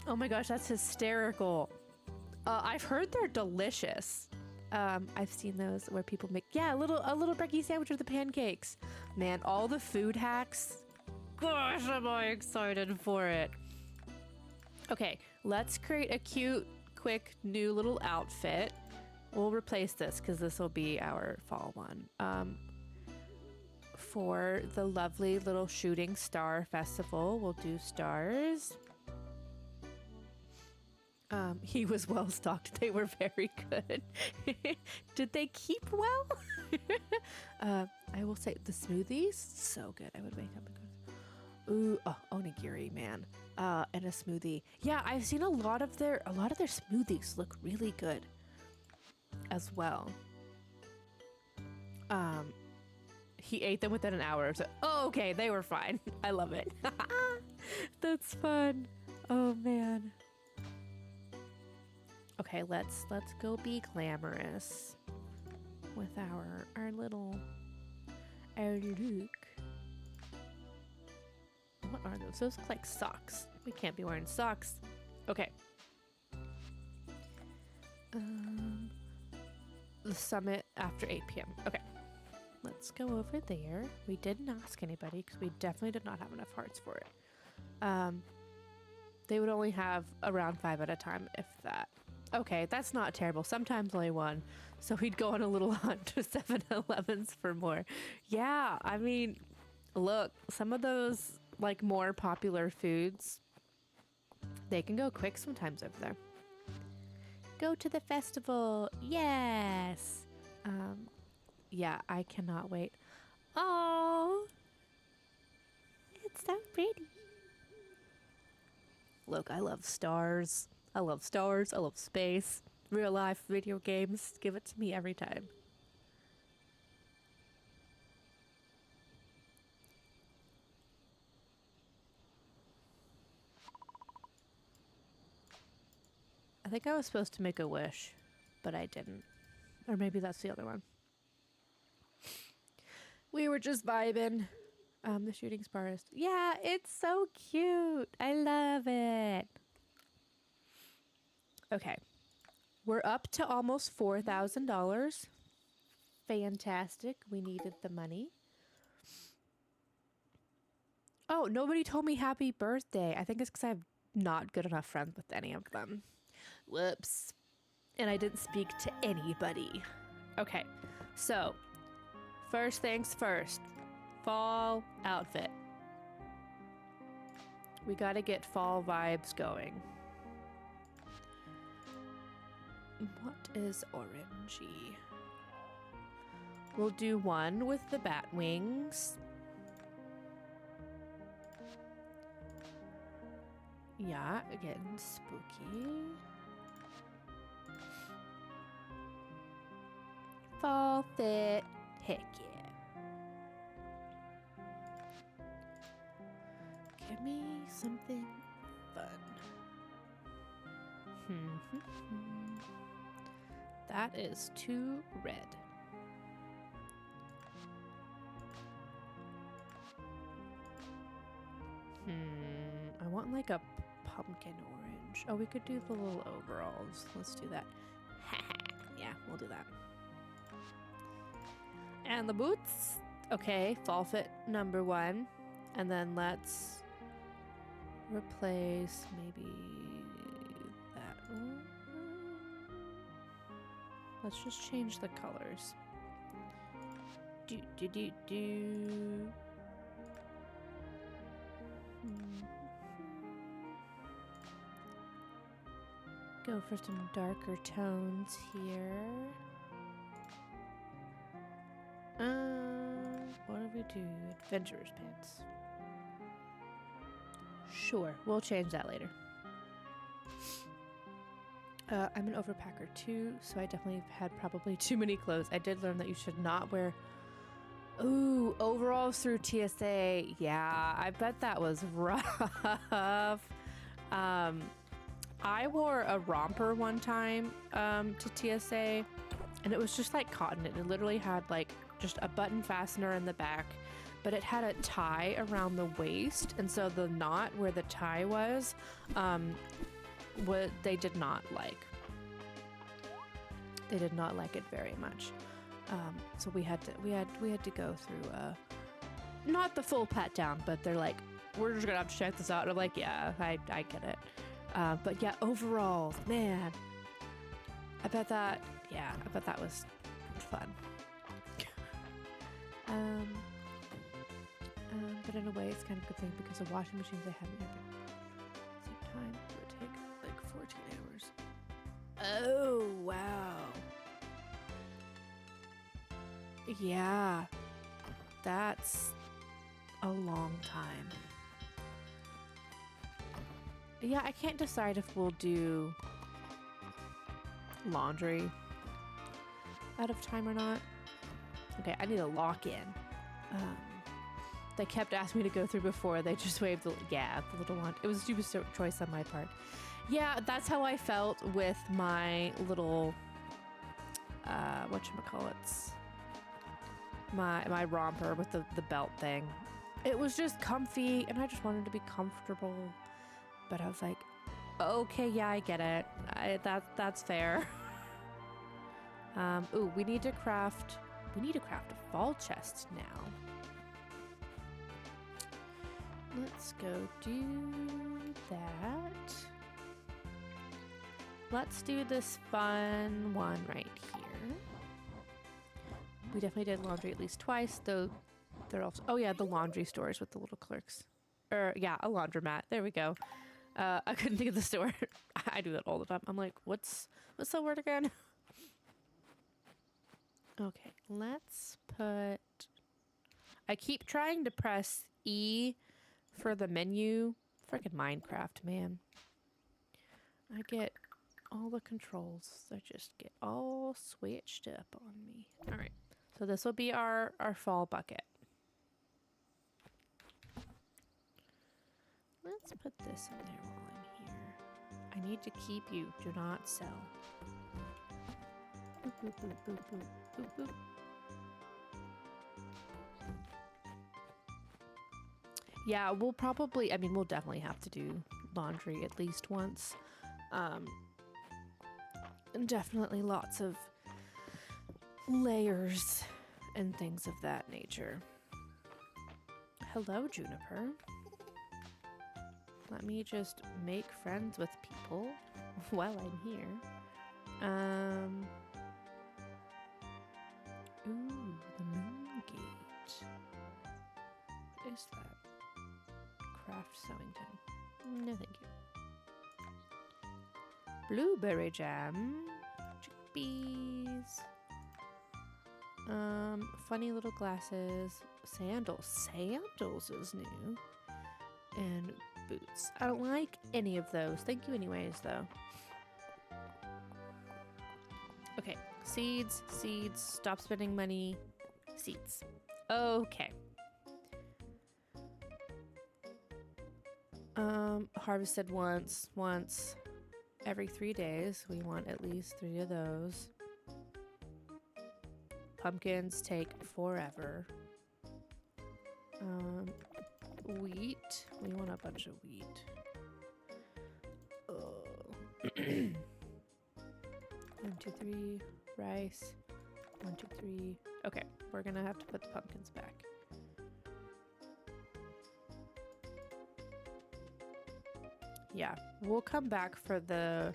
Oh my gosh, that's hysterical. I've heard they're delicious. I've seen those where people make, a little brekkie sandwich with the pancakes. Man, all the food hacks. Gosh, am I excited for it. Okay, let's create a cute, quick, new little outfit. We'll replace this because this will be our fall one. For the lovely little shooting star festival, we'll do stars. He was well stocked. They were very good. Did they keep well? I will say the smoothies, so good. I would wake up and go. Ooh, oh, onigiri, man. And a smoothie. Yeah, I've seen a lot of their smoothies look really good as well. He ate them within an hour. So, oh, okay, they were fine. I love it. That's fun. Oh man. Okay, let's go be glamorous with our little Luke. What are those? Those look like socks. We can't be wearing socks. Okay. The summit after 8 p.m. Okay. Let's go over there. We didn't ask anybody because we definitely did not have enough hearts for it. They would only have around 5 at a time, if that. Okay, that's not terrible. Sometimes only 1. So we'd go on a little hunt to 7-Elevens for more. Yeah, I mean, look, some of those like more popular foods, they can go quick sometimes over there. Go to the festival. Yes. Yeah, I cannot wait. Oh, it's so pretty. Look, I love stars. I love stars. I love space. Real life video games. Give it to me every time. I think I was supposed to make a wish, but I didn't. Or maybe that's the other one. We were just vibing. The shooting sparist. Yeah, it's so cute. I love it. Okay. We're up to almost $4,000. Fantastic. We needed the money. Oh, nobody told me happy birthday. I think it's because I'm not good enough friends with any of them. Whoops. And I didn't speak to anybody. Okay, so first things first. Fall outfit. We gotta get fall vibes going. What is orangey? We'll do one with the bat wings. Yeah, getting spooky. Fall fit. Heck yeah. Give me something fun. That is too red. I want like a pumpkin orange. Oh, we could do the little overalls. Let's do that. Yeah, we'll do that. And the boots. Okay, fall fit number 1. And then let's replace maybe that one. Let's just change the colors. Go for some darker tones here. What do we do? Adventurer's pants. Sure, we'll change that later. I'm an overpacker too, so I definitely had probably too many clothes. I did learn that you should not wear overalls through TSA. Yeah, I bet that was rough. I wore a romper one time to TSA, and it was just like cotton. It literally had like just a button fastener in the back, but it had a tie around the waist, and so the knot where the tie was, what they did not like. They did not like it very much. So we had to go through not the full pat down, but they're like, we're just gonna have to check this out. And I'm like, yeah, I get it. But yeah, overall, man, I bet that was fun. But in a way, it's kind of a good thing because the washing machines I haven't had at the same time would take like 14 hours. Oh, wow. Yeah, that's a long time. Yeah, I can't decide if we'll do laundry out of time or not. Okay, I need to lock in. They kept asking me to go through before. They just waved the little one. It was a stupid choice on my part. Yeah, that's how I felt with my little, whatchamacallits, my romper with the belt thing. It was just comfy, and I just wanted to be comfortable. But I was like, okay, yeah, I get it. That's fair. Ooh, we need to craft a fall chest now. Let's go do that. Let's do this fun one right here. We definitely did laundry at least twice, though they're also, oh yeah, the laundry stores with the little clerks. Yeah, a laundromat. There we go. I couldn't think of the store. I do that all the time. I'm like, what's the word again? Okay, let's put... I keep trying to press E for the menu. Freaking Minecraft, man. I get all the controls. They just get all switched up on me. All right, so this will be our fall bucket. Let's put this in there while I'm here. I need to keep you. Do not sell. Boop, boop, boop, boop, boop, boop, boop. Yeah, we'll definitely have to do laundry at least once. And definitely lots of layers and things of that nature. Hello, Juniper. Let me just make friends with people while I'm here. Ooh, the moon gate. What is that? Craft Sewington. No, thank you. Blueberry jam. Chickpeas. Funny little glasses. Sandals. Sandals is new. And boots. I don't like any of those. Thank you anyways, though. Okay. Seeds. Stop spending money. Seeds. Okay. Harvested once every 3 days. We want at least 3 of those. Pumpkins take forever. Wheat. We want a bunch of wheat. 1, 2, 3. Rice. 1, 2, 3. Okay, we're gonna have to put the pumpkins back. Yeah, we'll come back for the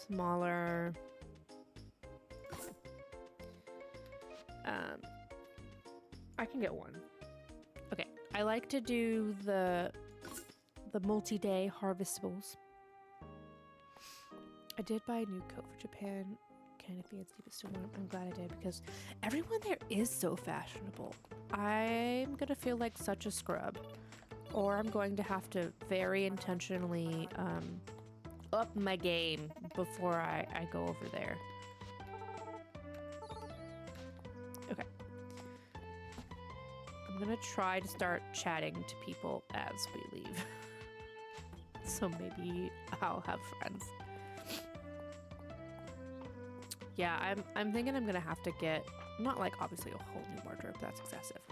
smaller I can get one. Okay, I like to do the multi-day harvestables. I did buy a new coat for Japan. Kind of fancy, but still I'm glad I did because everyone there is so fashionable. I'm gonna feel like such a scrub. Or I'm going to have to very intentionally up my game before I go over there. Okay. I'm gonna try to start chatting to people as we leave. So maybe I'll have friends. Yeah, I'm thinking I'm gonna have to get, not like obviously a whole new wardrobe, that's excessive.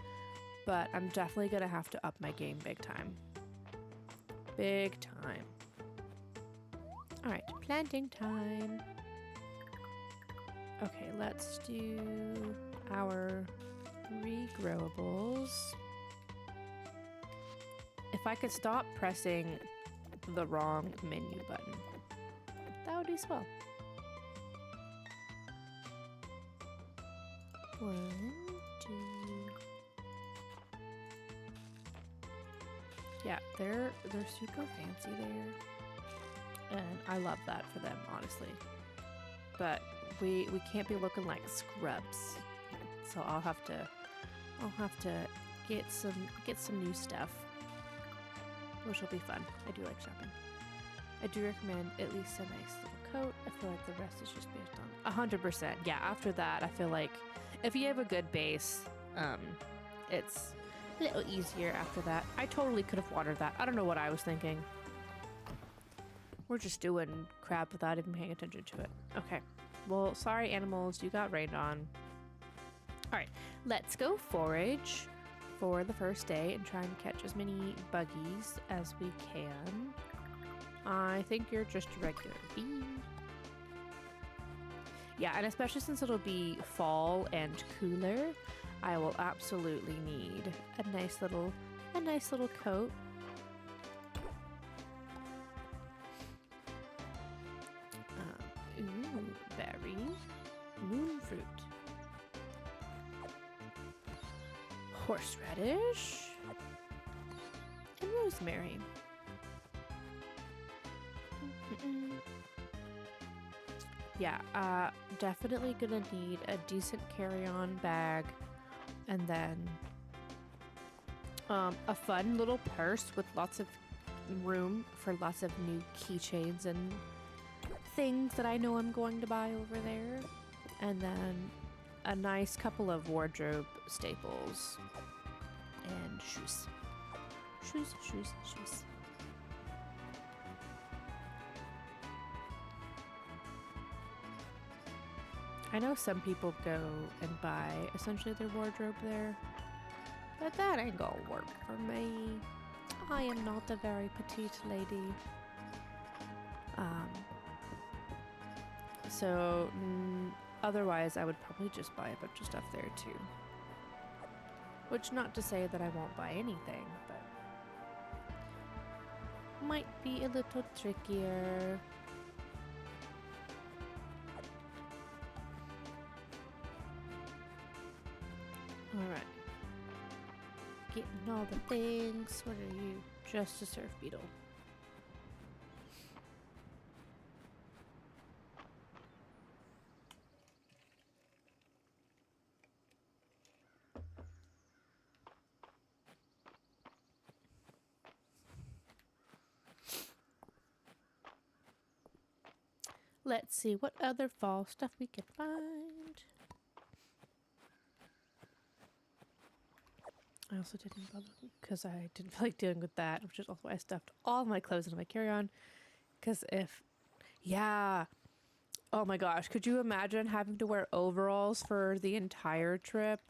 But I'm definitely gonna have to up my game big time. Big time. All right, planting time. Okay, let's do our regrowables. If I could stop pressing the wrong menu button, that would do swell. 1, 2. Yeah, they're super fancy there, and I love that for them, honestly. But we can't be looking like scrubs, so I'll have to get some new stuff. which will be fun. I do like shopping. I do recommend at least a nice little coat. I feel like the rest is just based on 100%. Yeah, after that, I feel like if you have a good base, it's a little easier after that. I totally could have watered that. I don't know what I was thinking. We're just doing crap without even paying attention to it. Okay. Well, sorry, animals. You got rained on. All right. Let's go forage for the first day and try and catch as many buggies as we can. I think you're just a regular bee. Yeah, and especially since it'll be fall and cooler, I will absolutely need a nice little coat. Ooh, berry, moon fruit, horseradish, and rosemary. Yeah, definitely gonna need a decent carry-on bag, and then a fun little purse with lots of room for lots of new keychains and things that I know I'm going to buy over there, and then a nice couple of wardrobe staples and shoes. I know some people go and buy essentially their wardrobe there, but that ain't gonna work for me. I am not a very petite lady. So otherwise I would probably just buy a bunch of stuff there too. Which, not to say that I won't buy anything, but might be a little trickier. Alright. Getting all the things. What are you? Just a surf beetle. Let's see what other fall stuff we can find. I also didn't bother because I didn't feel like dealing with that, which is also why I stuffed all my clothes into my carry-on. Because yeah. Oh my gosh, could you imagine having to wear overalls for the entire trip?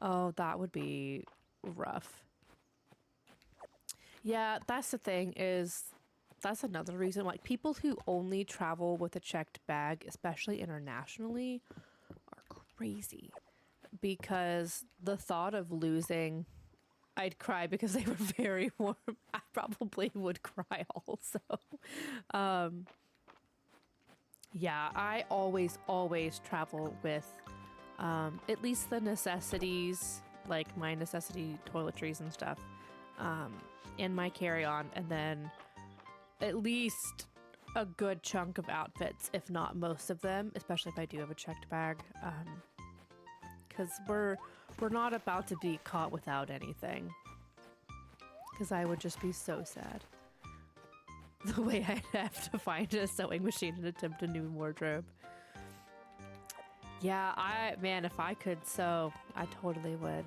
Oh, that would be rough. Yeah, that's the thing that's another reason, like, people who only travel with a checked bag, especially internationally, are crazy. Because the thought of losing, I'd cry because they were very warm. I probably would cry also. Yeah, I always travel with at least the necessities, like my necessity toiletries and stuff, in my carry-on, and then at least a good chunk of outfits, if not most of them, especially if I do have a checked bag. Because we're not about to be caught without anything. Because I would just be so sad. The way I'd have to find a sewing machine and attempt a new wardrobe. Yeah, man, if I could sew, I totally would.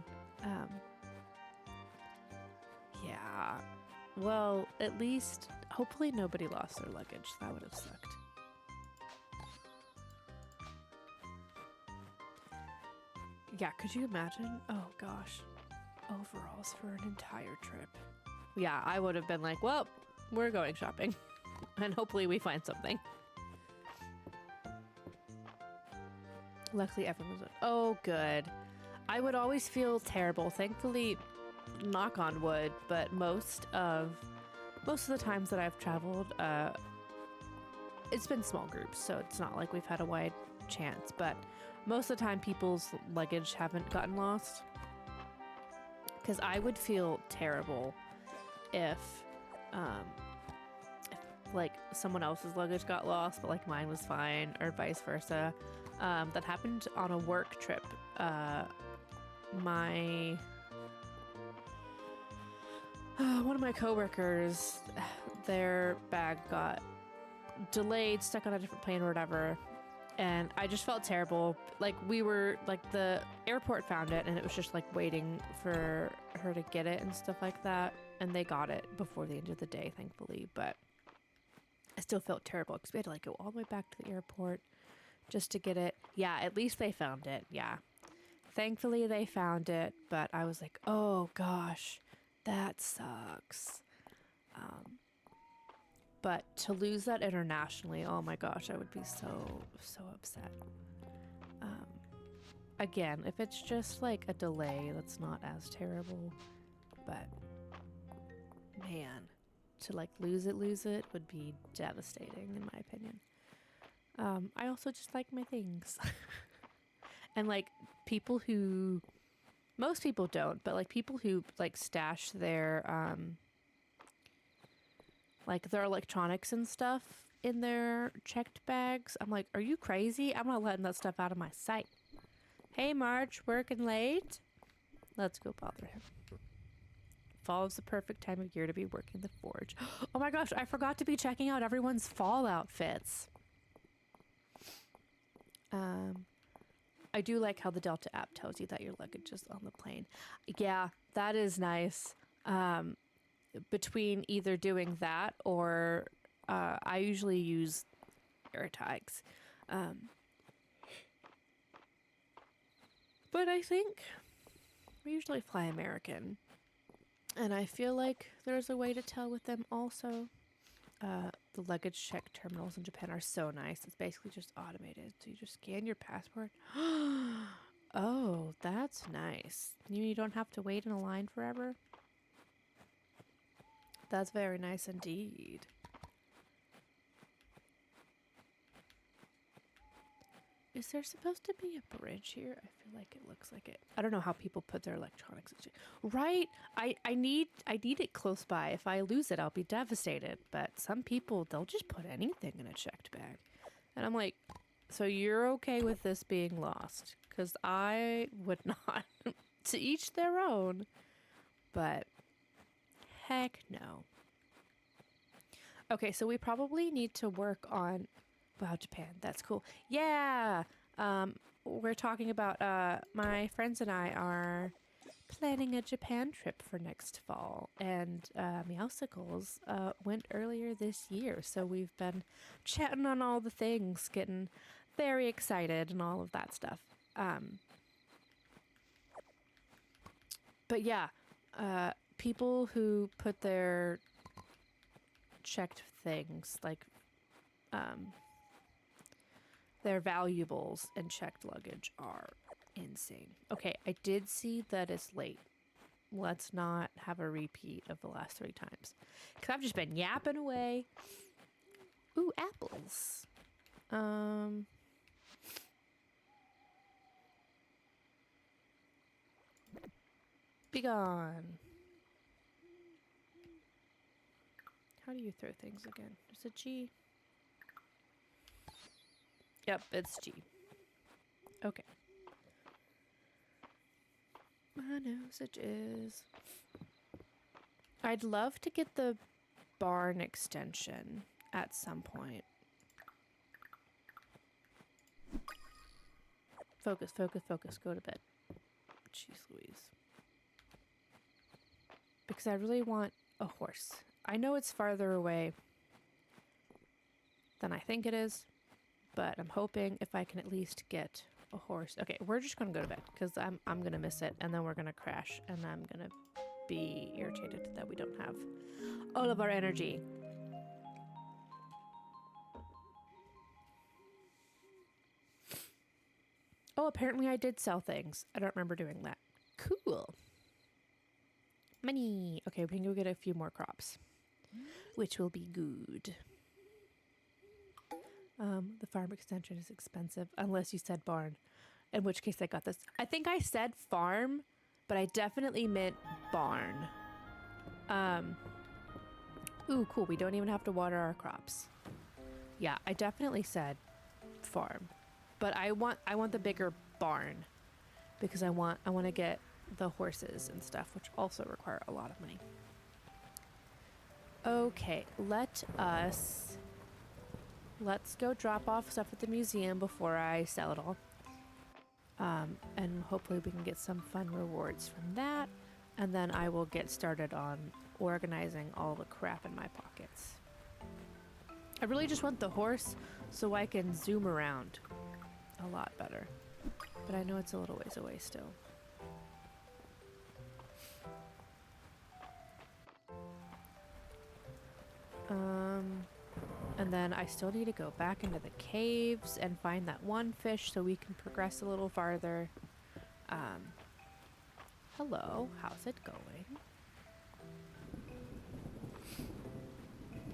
Yeah. Well, at least, hopefully nobody lost their luggage. That would have sucked. Yeah, could you imagine? Oh gosh. Overalls for an entire trip. Yeah, I would have been like, well, we're going shopping. And hopefully we find something. Luckily everyone was oh, good. I would always feel terrible. Thankfully, knock on wood, but most of the times that I've traveled, it's been small groups, so it's not like we've had a wide chance, but most of the time people's luggage haven't gotten lost. Because I would feel terrible if like someone else's luggage got lost, but like mine was fine, or vice versa. That happened on a work trip. One of my coworkers, their bag got delayed, stuck on a different plane or whatever, and I just felt terrible. Like, we were, like, the airport found it, and it was just, like, waiting for her to get it and stuff like that, and they got it before the end of the day, thankfully, but I still felt terrible because we had to, like, go all the way back to the airport just to get it. Yeah, at least they found it, yeah. Thankfully, they found it, but I was like, oh, gosh, that sucks. But to lose that internationally, oh my gosh, I would be so upset. Again, if it's just like a delay, that's not as terrible. But man, to like lose it would be devastating in my opinion. I also just like my things. And like people who, most people don't, but like people who like stash their like their electronics and stuff in their checked bags. I'm like, are you crazy? I'm not letting that stuff out of my sight. Hey, March, working late? Let's go bother him. Fall is the perfect time of year to be working the forge. Oh my gosh, I forgot to be checking out everyone's fall outfits. I do like how the Delta app tells you that your luggage is on the plane. Yeah, that is nice. Between either doing that or I usually use AirTags. But I think we usually fly American. And I feel like there's a way to tell with them also. The luggage check terminals in Japan are so nice. It's basically just automated. So you just scan your passport. Oh, that's nice. You don't have to wait in a line forever? That's very nice indeed. Is there supposed to be a bridge here? I feel like it looks like it. I don't know how people put their electronics in. Right. I need it close by. If I lose it, I'll be devastated. But some people, they'll just put anything in a checked bag. And I'm like, so you're okay with this being lost? Because I would not. To each their own. But heck no. Okay, so we probably need to work on... Wow, Japan. That's cool. Yeah. We're talking about my friends and I are planning a Japan trip for next fall, and Meowsicles went earlier this year, so we've been chatting on all the things, getting very excited and all of that stuff. But yeah, people who put their checked things like their valuables and checked luggage are insane. Okay, I did see that it's late. Let's not have a repeat of the last 3 times. Because I've just been yapping away. Ooh, apples. Be gone. How do you throw things again? Is it G? Yep, it's G. Okay. My nose itches. I'd love to get the barn extension at some point. Focus, focus, focus. Go to bed. Jeez Louise. Because I really want a horse. I know it's farther away than I think it is, but I'm hoping if I can at least get a horse. Okay, we're just gonna go to bed because I'm gonna miss it, and then we're gonna crash, and I'm gonna be irritated that we don't have all of our energy. Oh, apparently I did sell things. I don't remember doing that. Cool. Money. Okay, we can go get a few more crops, which will be good. The farm extension is expensive, unless you said barn, in which case I got this. I think I said farm, but I definitely meant barn. Ooh, cool. We don't even have to water our crops. Yeah, I definitely said farm, but I want the bigger barn because I want to get the horses and stuff, which also require a lot of money. Okay, let's go drop off stuff at the museum before I sell it all. And hopefully we can get some fun rewards from that. And then I will get started on organizing all the crap in my pockets. I really just want the horse so I can zoom around a lot better. But I know it's a little ways away still. And then I still need to go back into the caves and find that one fish so we can progress a little farther. Hello, how's it going?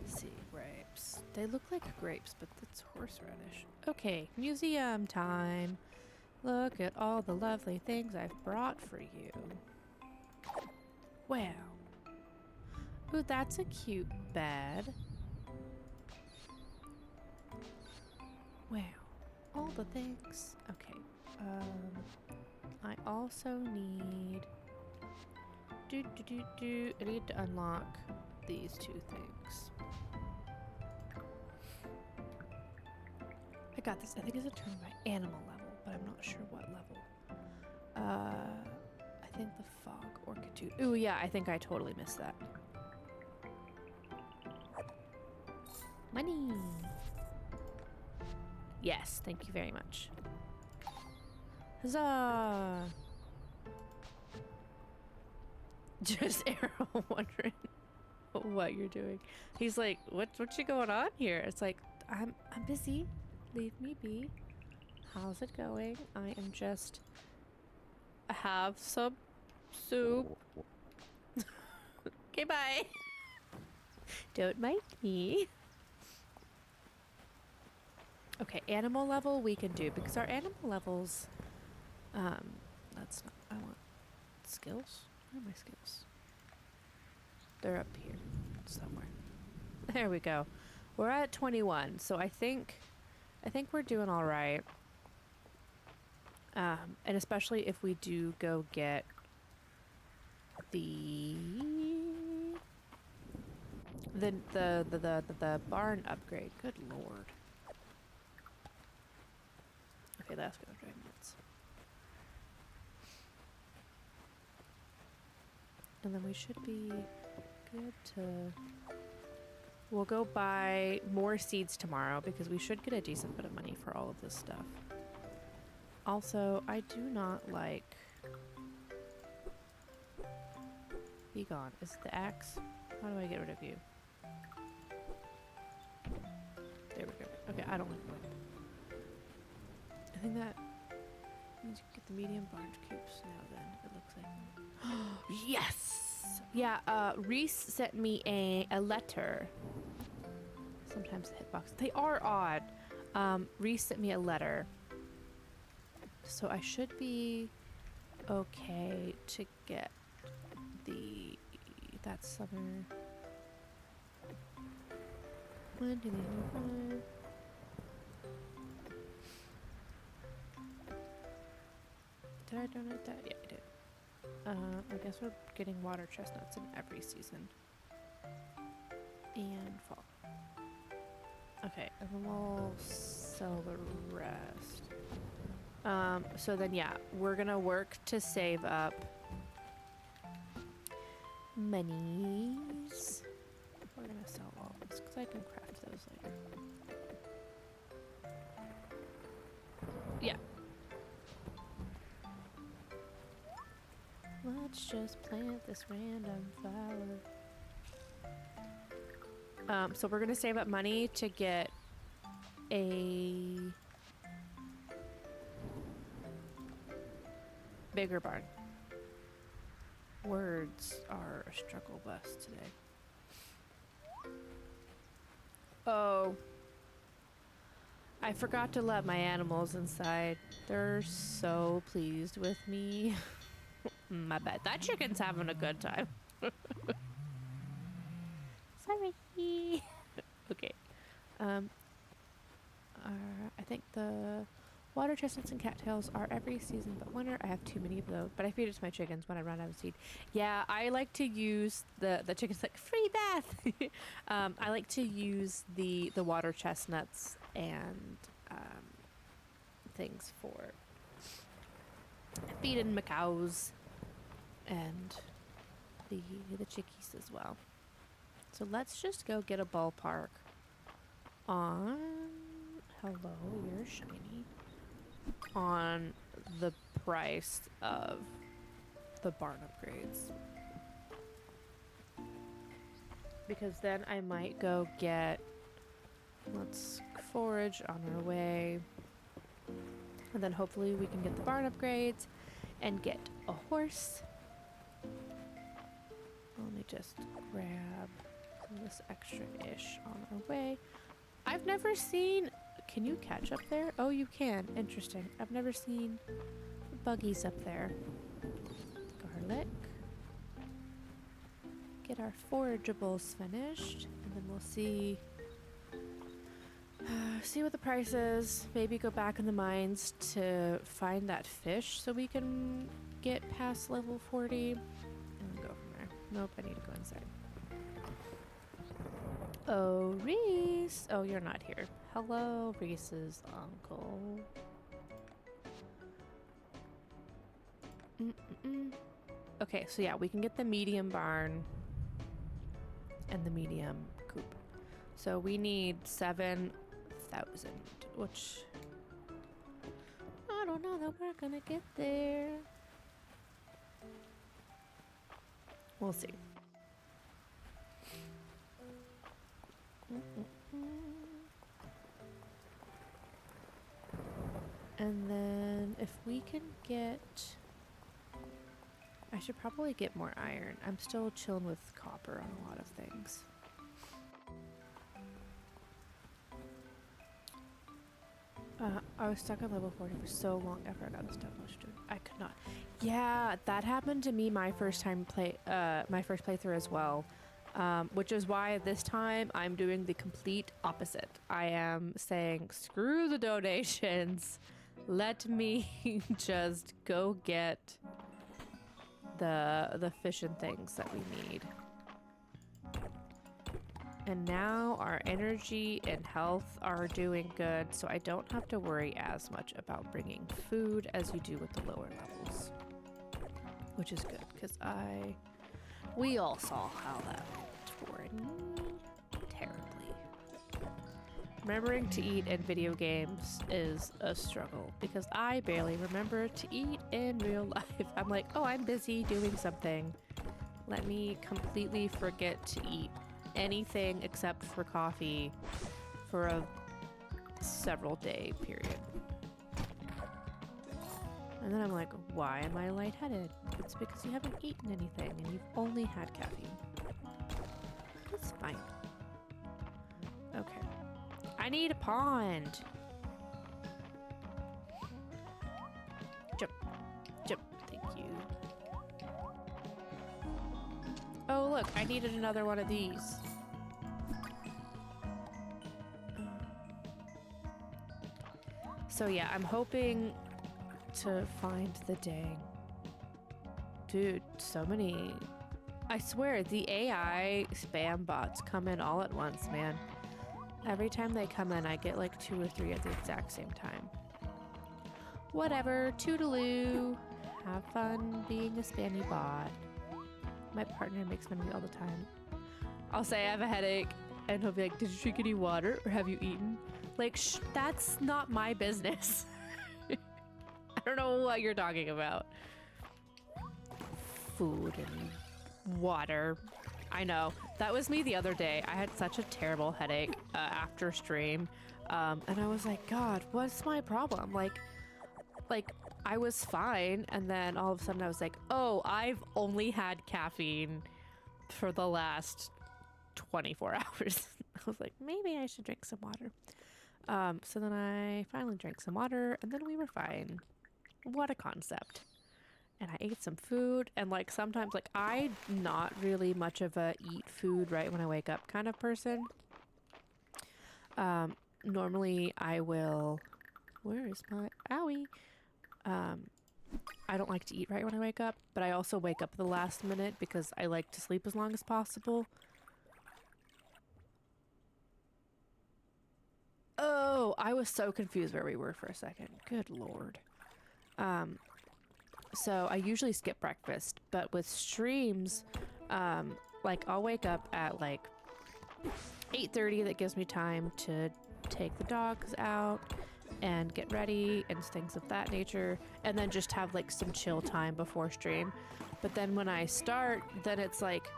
Let's see, grapes. They look like grapes, but it's horseradish. Okay, museum time. Look at all the lovely things I've brought for you. Wow. Ooh, that's a cute bed. Wow. All the things. Okay. I also need... I need to unlock these two things. I got this. I think it's determined by animal level, but I'm not sure what level. I think the fog orchid. Ooh, yeah, I think I totally missed that. Money! Yes, thank you very much. Huzzah! Just Arrow wondering what you're doing. He's like, what you going on here? It's like, I'm busy. Leave me be. How's it going? I am just have some soup. Okay, bye. Don't mind me. Okay, animal level we can do because our animal levels that's not I want skills. Where are my skills? They're up here somewhere. There we go. We're at 21, so I think we're doing all right. And especially if we do go get the barn upgrade. Good lord. Okay, that's gonna drive me nuts. And then we should be good to... We'll go buy more seeds tomorrow because we should get a decent bit of money for all of this stuff. Also, I do not like... Be gone. Is it the axe? How do I get rid of you? There we go. Okay, I don't like that. I think that means you can get the medium barn cubes now then, it looks like. Yes! Yeah, Reese sent me a letter. Sometimes the hitbox. They are odd. Reese sent me a letter. So I should be okay to get that summer. When do we move on? Did I donate that? Yeah, I did. I guess we're getting water chestnuts in every season. And fall. Okay, and then we'll sell the rest. So then yeah, we're gonna work to save up monies. We're gonna sell all this because I can craft those later. Yeah. Let's just plant this random flower. So we're gonna save up money to get a bigger barn. Words are a struggle bus today. Oh. I forgot to let my animals inside. They're so pleased with me. My bad. That chicken's having a good time. Sorry. Okay. I think the Water chestnuts and cattails are every season but winter. I have too many of those, but I feed it to my chickens when I run out of seed. Yeah, I like to use the chickens like free bath. I like to use the water chestnuts and things for feeding my cows and the chickies as well. So let's just go get a ballpark on hello, you're shiny. On the price of the barn upgrades. Because then I might go get, let's forage on our way. And then hopefully we can get the barn upgrades and get a horse. Let me just grab this extra-ish on our way. I've never seen... Can you catch up there? Oh, you can. Interesting. I've never seen buggies up there. Garlic. Get our forageables finished. And then we'll see... see what the price is. Maybe go back in the mines to find that fish so we can get past level 40. And go from there. Nope, I need to go inside. Oh, Reese! Oh, you're not here. Hello, Reese's uncle. Okay, so yeah, we can get the medium barn and the medium coop. So we need 7,000, which I don't know that we're gonna get there. We'll see. And then if we can get... I should probably get more iron. I'm still chilling with copper on a lot of things. I was stuck on level 40 for so long after I got this established. I could not. Yeah, that happened to me my first playthrough as well. Which is why this time I'm doing the complete opposite. I am saying, screw the donations. Let me just go get the fish and things that we need. And now our energy and health are doing good, so I don't have to worry as much about bringing food as you do with the lower levels. Which is good, because we all saw how that went for me terribly. Remembering to eat in video games is a struggle because I barely remember to eat in real life. I'm like, oh, I'm busy doing something. Let me completely forget to eat anything except for coffee for a several day period. And then I'm like, why am I lightheaded? It's because you haven't eaten anything and you've only had caffeine. It's fine. Okay. I need a pond. Jump. Jump. Thank you. Oh, look. I needed another one of these. So yeah, I'm hoping to find the dang. Dude, so many. I swear, the AI spam bots come in all at once, man. Every time they come in, I get like 2 or 3 at the exact same time. Whatever, toodaloo. Have fun being a spammy bot. My partner makes fun of me all the time. I'll say I have a headache, and he'll be like, did you drink any water, or have you eaten? Like, that's not my business. I don't know what you're talking about. Food and water. I know. That was me the other day. I had such a terrible headache after stream. And I was like, God, what's my problem? Like, I was fine. And then all of a sudden I was like, oh, I've only had caffeine for the last 24 hours. I was like, maybe I should drink some water. So then I finally drank some water and then we were fine. What a concept. And I ate some food, and like sometimes, like I'm not really much of a eat food right when I wake up kind of person. Normally I will, where is my, Owie. I don't like to eat right when I wake up, but I also wake up at the last minute because I like to sleep as long as possible. Oh, I was so confused where we were for a second. Good lord. So I usually skip breakfast, but with streams, like I'll wake up at like 8:30. That gives me time to take the dogs out and get ready and things of that nature, and then just have like some chill time before stream. But then when I start, then it's like,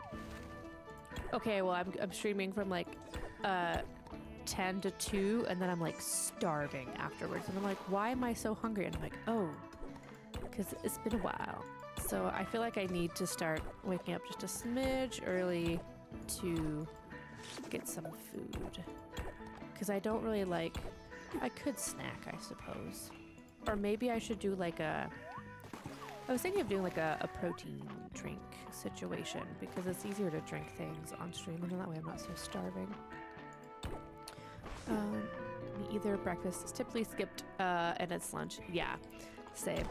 okay, well I'm streaming from like 10 to 2, and then I'm like starving afterwards, and I'm like, why am I so hungry? And I'm like, oh, because it's been a while. So I feel like I need to start waking up just a smidge early to get some food, because I don't really like, I could snack, I suppose, or maybe I should do like I was thinking of doing like a protein drink situation, because it's easier to drink things on stream, and that way I'm not so starving. Either breakfast is typically skipped, and it's lunch. Yeah, same.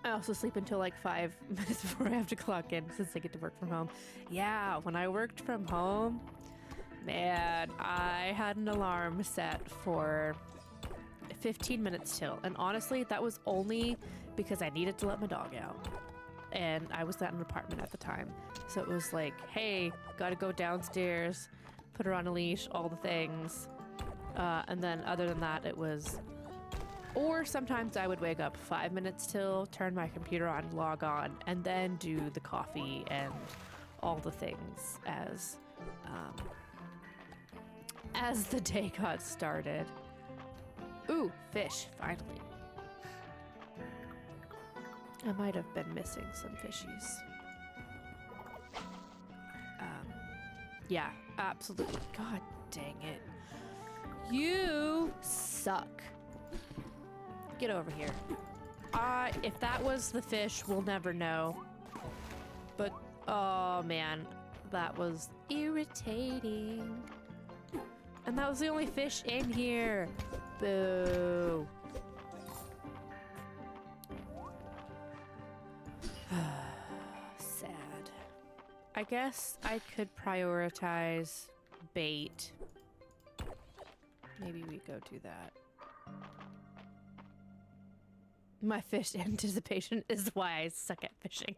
I also sleep until like 5 minutes before I have to clock in, since I get to work from home. Yeah, when I worked from home, man, I had an alarm set for 15 minutes till. And honestly, that was only because I needed to let my dog out. And I was at an apartment at the time. So it was like, hey, gotta go downstairs, put her on a leash, all the things. And then other than that, it was... Or sometimes I would wake up 5 minutes till, turn my computer on, log on, and then do the coffee and all the things as the day got started. Ooh, fish, finally. I might have been missing some fishies. Yeah, absolutely. God dang it. You suck. Get over here. If that was the fish, we'll never know. But, oh man, that was irritating. And that was the only fish in here. Boo. Sad. I guess I could prioritize bait. Maybe we go do that. My fish anticipation is why I suck at fishing.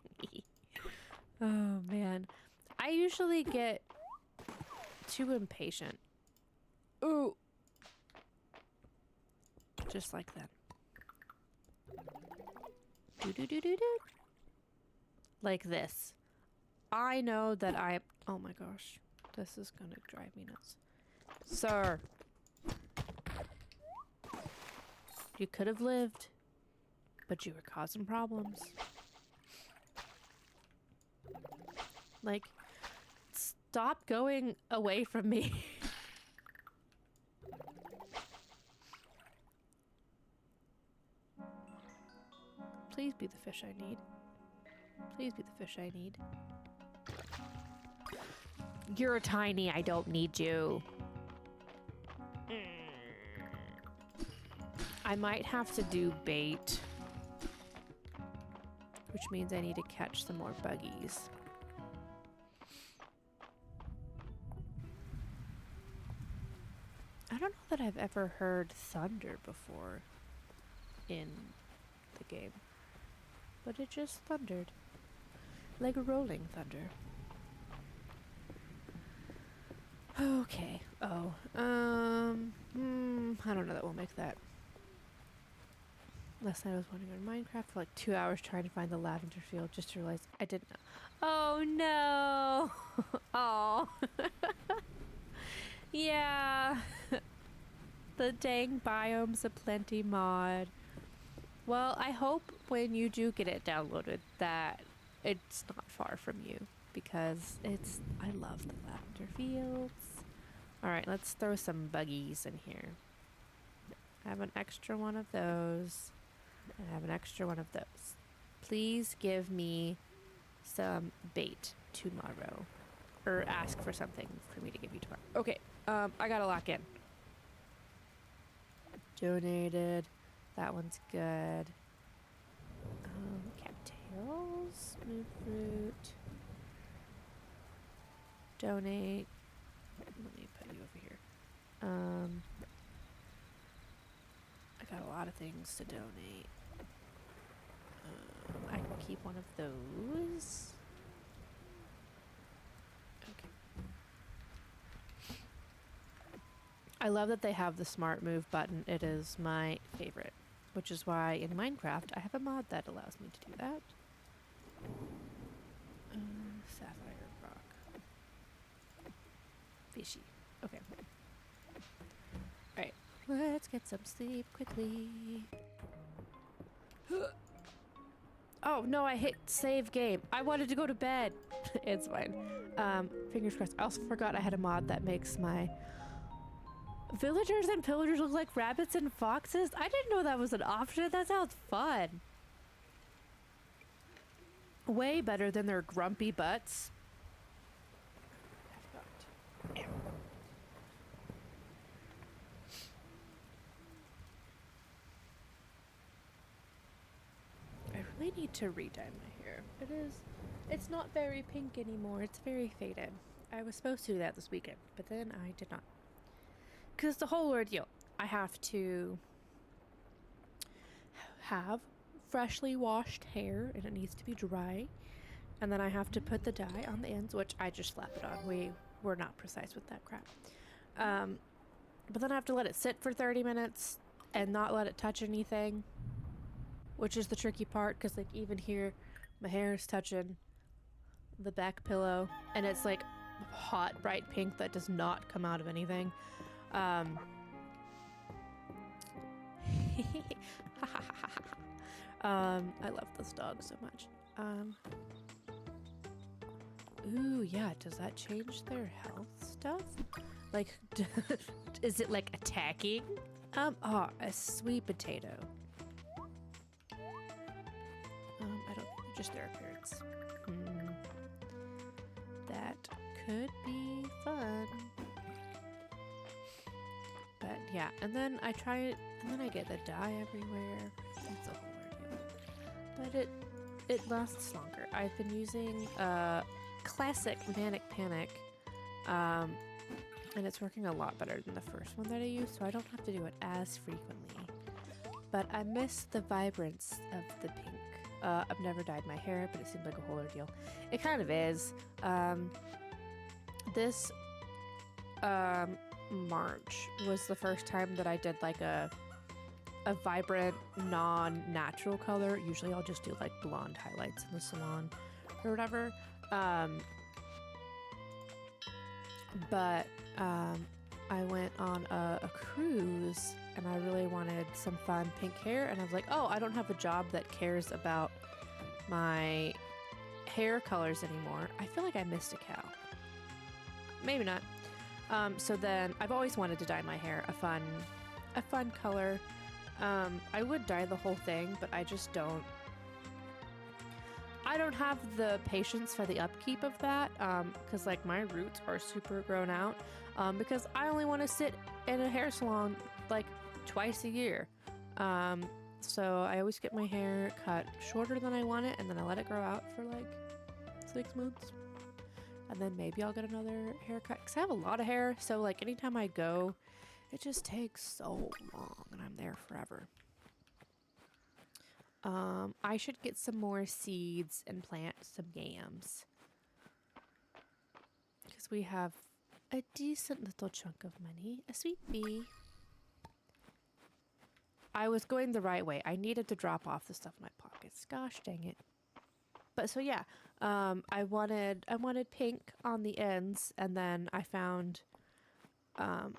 Oh man. I usually get too impatient. Ooh. Just like that. Do-do-do-do-do. Like this. I know that oh my gosh. This is gonna drive me nuts. Sir. You could have lived, but you were causing problems. Like, stop going away from me. Please be the fish I need. Please be the fish I need. You're tiny, I don't need you. I might have to do bait, which means I need to catch some more buggies. I don't know that I've ever heard thunder before in the game, but it just thundered. Like rolling thunder. Okay. Oh. I don't know that we'll make that. Last night I was wandering around Minecraft for like 2 hours trying to find the lavender field, just to realize I didn't know. Oh no! Oh. Yeah. The dang Biomes Aplenty mod. Well, I hope when you do get it downloaded that it's not far from you, because I love the lavender fields. Alright, let's throw some buggies in here. I have an extra one of those. And I have an extra one of those. Please give me some bait tomorrow. Or ask for something for me to give you tomorrow. Okay, I gotta lock in. Donated. That one's good. Cattails. Smooth fruit. Donate. Let me put you over here. I got a lot of things to donate. I can keep one of those. Okay. I love that they have the smart move button. It is my favorite, which is why in Minecraft I have a mod that allows me to do that. Sapphire rock. Fishy. Okay. Alright. Let's get some sleep quickly. Oh no, I hit save game. I wanted to go to bed. It's fine. Fingers crossed. I also forgot I had a mod that makes my villagers and pillagers look like rabbits and foxes. I didn't know that was an option. That sounds fun. Way better than their grumpy butts. I really need to re-dye my hair. It's not very pink anymore. It's very faded. I was supposed to do that this weekend, but then I did not. Because the whole ordeal, I have to have freshly washed hair and it needs to be dry. And then I have to put the dye on the ends, which I just slap it on. We were not precise with that crap. But then I have to let it sit for 30 minutes and not let it touch anything, which is the tricky part, because like even here, my hair is touching the back pillow and it's like hot, bright pink that does not come out of anything. I love this dog so much. Ooh, yeah, does that change their health stuff? Like, is it like attacking? A sweet potato. I don't think just their appearance. That could be fun. But yeah, and then I try it, and then I get the dye everywhere. It's a whole ordeal. But it lasts longer. I've been using classic Manic Panic, and it's working a lot better than the first one that I used, so I don't have to do it as frequently. But I miss the vibrance of the pink. I've never dyed my hair, but it seemed like a whole ordeal. It kind of is. This March was the first time that I did like a vibrant, non-natural color. Usually I'll just do like blonde highlights in the salon or whatever. But I went on a cruise and I really wanted some fun pink hair, and I was like, oh, I don't have a job that cares about my hair colors anymore. I feel like I missed a cow. Maybe not. So then I've always wanted to dye my hair a fun color. I would dye the whole thing, but I just don't. I don't have the patience for the upkeep of that, because like my roots are super grown out, because I only want to sit in a hair salon like twice a year. So I always get my hair cut shorter than I want it, and then I let it grow out for like 6 months. And then maybe I'll get another haircut, because I have a lot of hair, so like anytime I go, it just takes so long and I'm there forever. I should get some more seeds and plant some yams, because we have a decent little chunk of money. A sweet bee. I was going the right way. I needed to drop off the stuff in my pockets. Gosh dang it. But so yeah, I wanted pink on the ends, and then I found a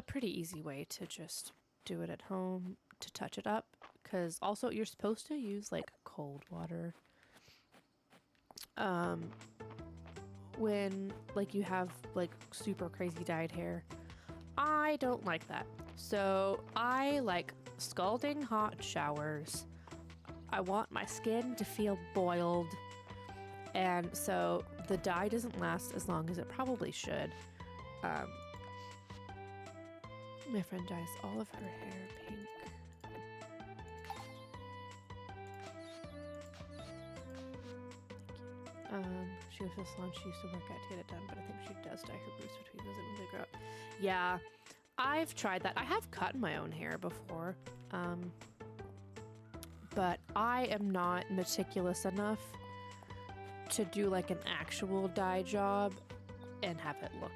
pretty easy way to just do it at home to touch it up, because also you're supposed to use like cold water when like you have like super crazy dyed hair. I don't like that, so I like scalding hot showers. I want my skin to feel boiled, and so the dye doesn't last as long as it probably should. My friend dyes all of her hair pink. She was a salon she used to work at to get it done, but I think she does dye her roots between those when they grow up. Yeah, I've tried that. I have cut my own hair before, but I am not meticulous enough to do like an actual dye job and have it look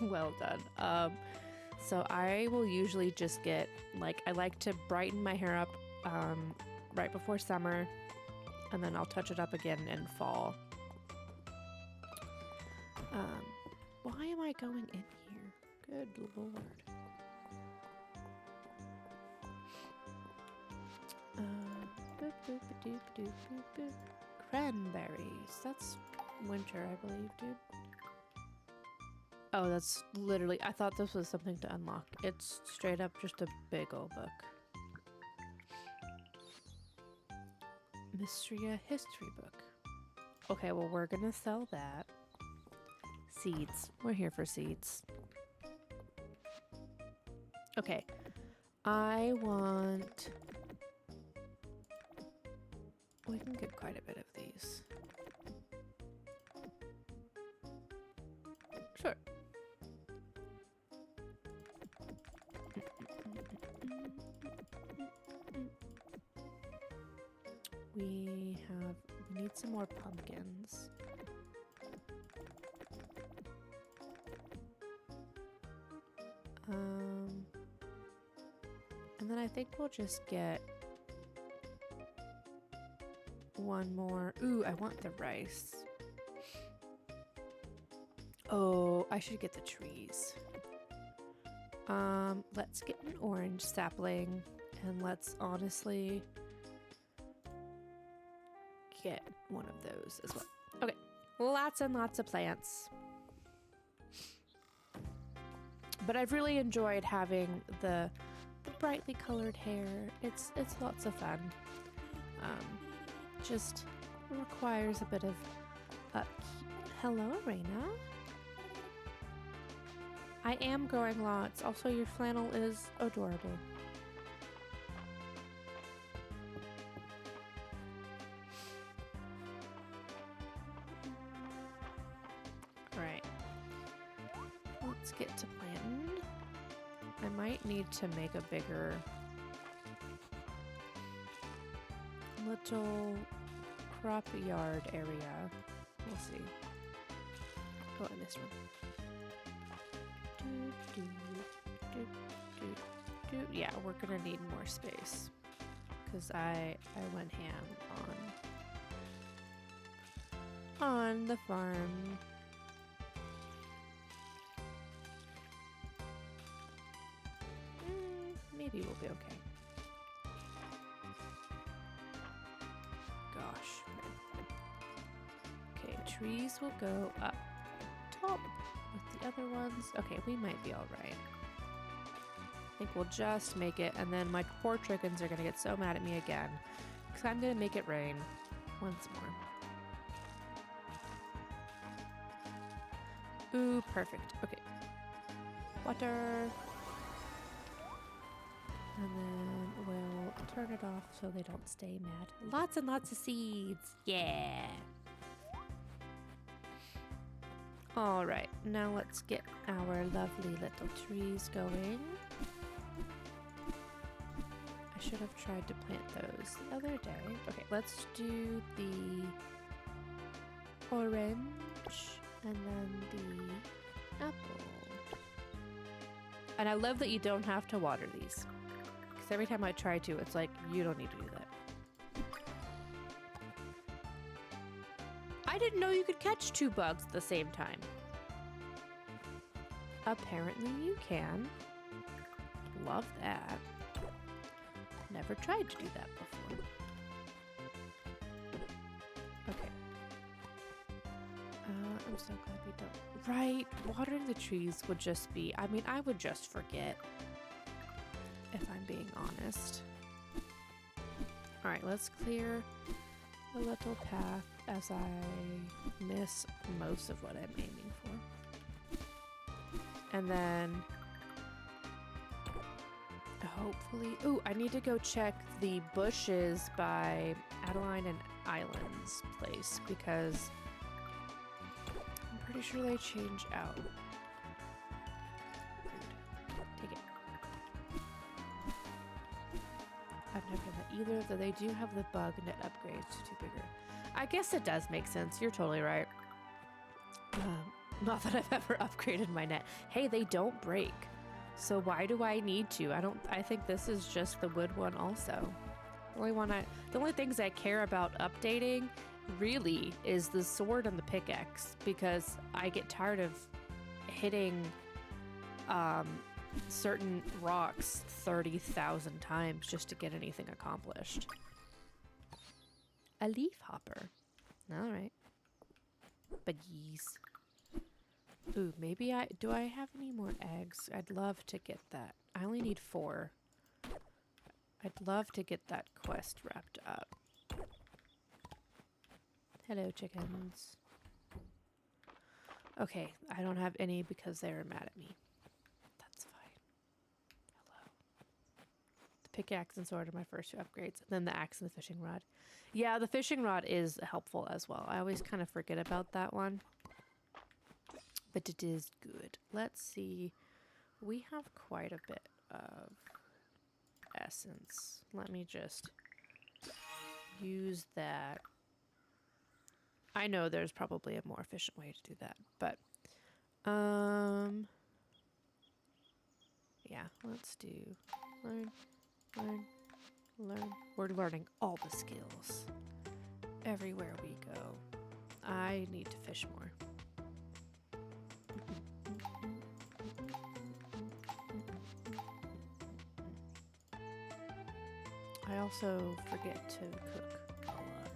well done. So I will usually just get, like, I like to brighten my hair up right before summer, and then I'll touch it up again in fall. Why am I going in here? Good Lord. Cranberries. That's winter, I believe, dude. Oh, that's literally, I thought this was something to unlock. It's straight up just a big old book. Mistria history book. Okay, well, we're gonna sell that. Seeds. We're here for seeds. Okay. I want... We can get quite a bit of these. Sure. We need some more pumpkins. And then I think we'll just get one more. Ooh, I want the rice. Oh, I should get the trees. Let's get an orange sapling, and let's honestly get one of those as well. Okay, lots and lots of plants. But I've really enjoyed having the brightly colored hair. It's lots of fun. Just requires a bit of upkeep. Hello, Arena. I am growing lots. Also, your flannel is adorable. Alright. Let's get to planting. I might need to make a bigger little crop yard area. We'll see. Oh, I missed one. Yeah, we're gonna need more space because I went ham on the farm. Maybe we'll be okay. Gosh. Okay, trees will go up top with the other ones. Okay, we might be all right. I think we'll just make it, and then my poor chickens are gonna get so mad at me again because I'm gonna make it rain once more. Ooh, perfect. Okay. Water. And then we'll turn it off so they don't stay mad. Lots and lots of seeds. Yeah. All right, now let's get our lovely little trees going. I should have tried to plant those the other day. Okay, let's do the orange and then the apple. And I love that you don't have to water these. Because every time I try to, it's like, you don't need to do that. I didn't know you could catch 2 bugs at the same time. Apparently you can. Love that. Never tried to do that before. Okay. I'm so glad we don't. Right, watering the trees would just be, I mean, I would just forget. If I'm being honest. Alright, let's clear a little path as I miss most of what I'm aiming for. And then hopefully... Ooh, I need to go check the bushes by Adeline and Island's place because I'm pretty sure they change out. Take it. I've never done that either, though they do have the bug net upgrades to bigger. I guess it does make sense. You're totally right. Not that I've ever upgraded my net. Hey, they don't break. So why do I need to? I think this is just the wood one also. The only things I care about updating really is the sword and the pickaxe because I get tired of hitting certain rocks 30,000 times just to get anything accomplished. A leaf hopper. All right. Buggies. Ooh, maybe do I have any more eggs? I'd love to get that. I only need 4. I'd love to get that quest wrapped up. Hello, chickens. Okay, I don't have any because they were mad at me. That's fine. Hello. The pickaxe and sword are my first 2 upgrades. Then the axe and the fishing rod. Yeah, the fishing rod is helpful as well. I always kind of forget about that one. But it is good. Let's see. We have quite a bit of essence. Let me just use that. I know there's probably a more efficient way to do that, but yeah, let's do learn. We're learning all the skills everywhere we go. I need to fish more. I also forget to cook a lot.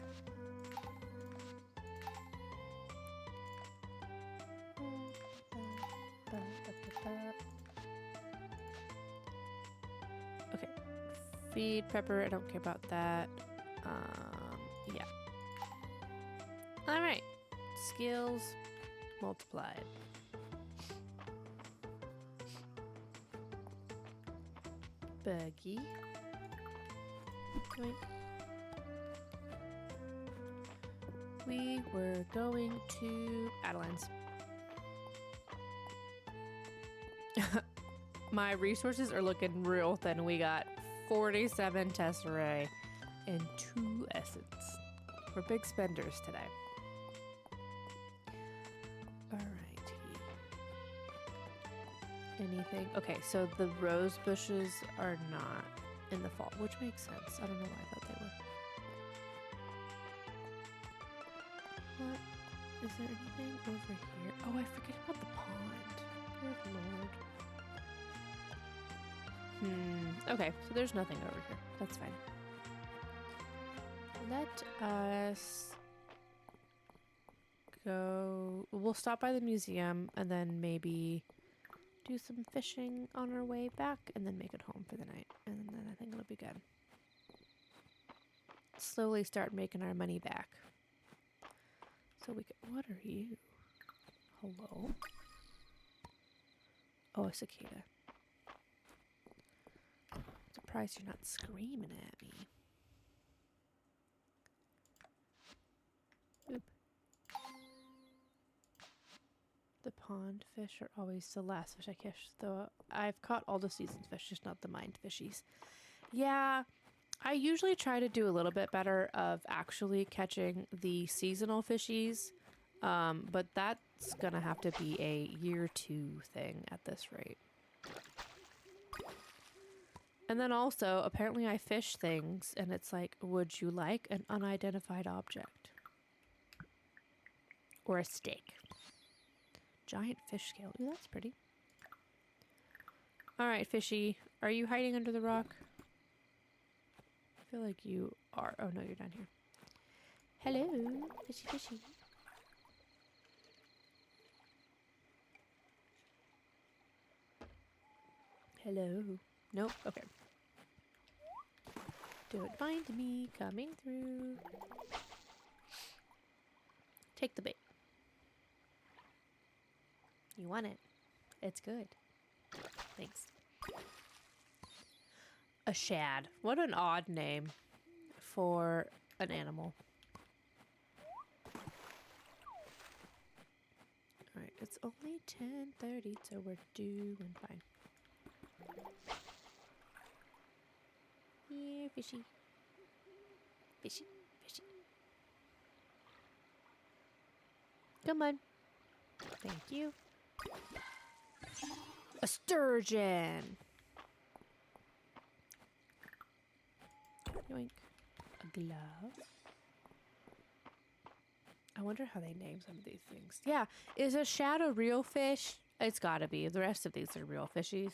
Okay. Feed pepper, I don't care about that. Yeah. Alright. Skills multiplied. Buggy. We were going to Adeline's. My resources are looking real thin. We got 47 tesserae and 2 essence. We're big spenders today. Alrighty. Anything? Okay, so the rose bushes are not in the fall, which makes sense. I don't know why I thought they were. What? Is there anything over here? Oh, I forget about the pond. Good lord. Okay, so there's nothing over here. That's fine. Let us go. We'll stop by the museum and then maybe do some fishing on our way back and then make it home for the night. And then I think it'll be good. Slowly start making our money back. So we can, what are you? Hello? Oh, a cicada. Surprised you're not screaming at me. Oop. The pond fish are always the last fish I catch, though I've caught all the season's fish, just not the mined fishies. Yeah, I usually try to do a little bit better of actually catching the seasonal fishies, but that's gonna have to be a year 2 thing at this rate. And then also, apparently I fish things, and it's like, would you like an unidentified object? Or a steak? Giant fish scale. Ooh, that's pretty. Alright, fishy. Are you hiding under the rock? I feel like you are. Oh, no, you're down here. Hello, fishy, fishy. Hello. Nope. Okay. Don't mind me coming through. Take the bait. You want it. It's good. Thanks. A shad. What an odd name for an animal. Alright, it's only 10:30, so we're doing fine. Here, fishy. Fishy, fishy. Come on. Thank you. A sturgeon. Yoink. A glove. I wonder how they name some of these things. Yeah, is a shad a real fish? It's gotta be. The rest of these are real fishies.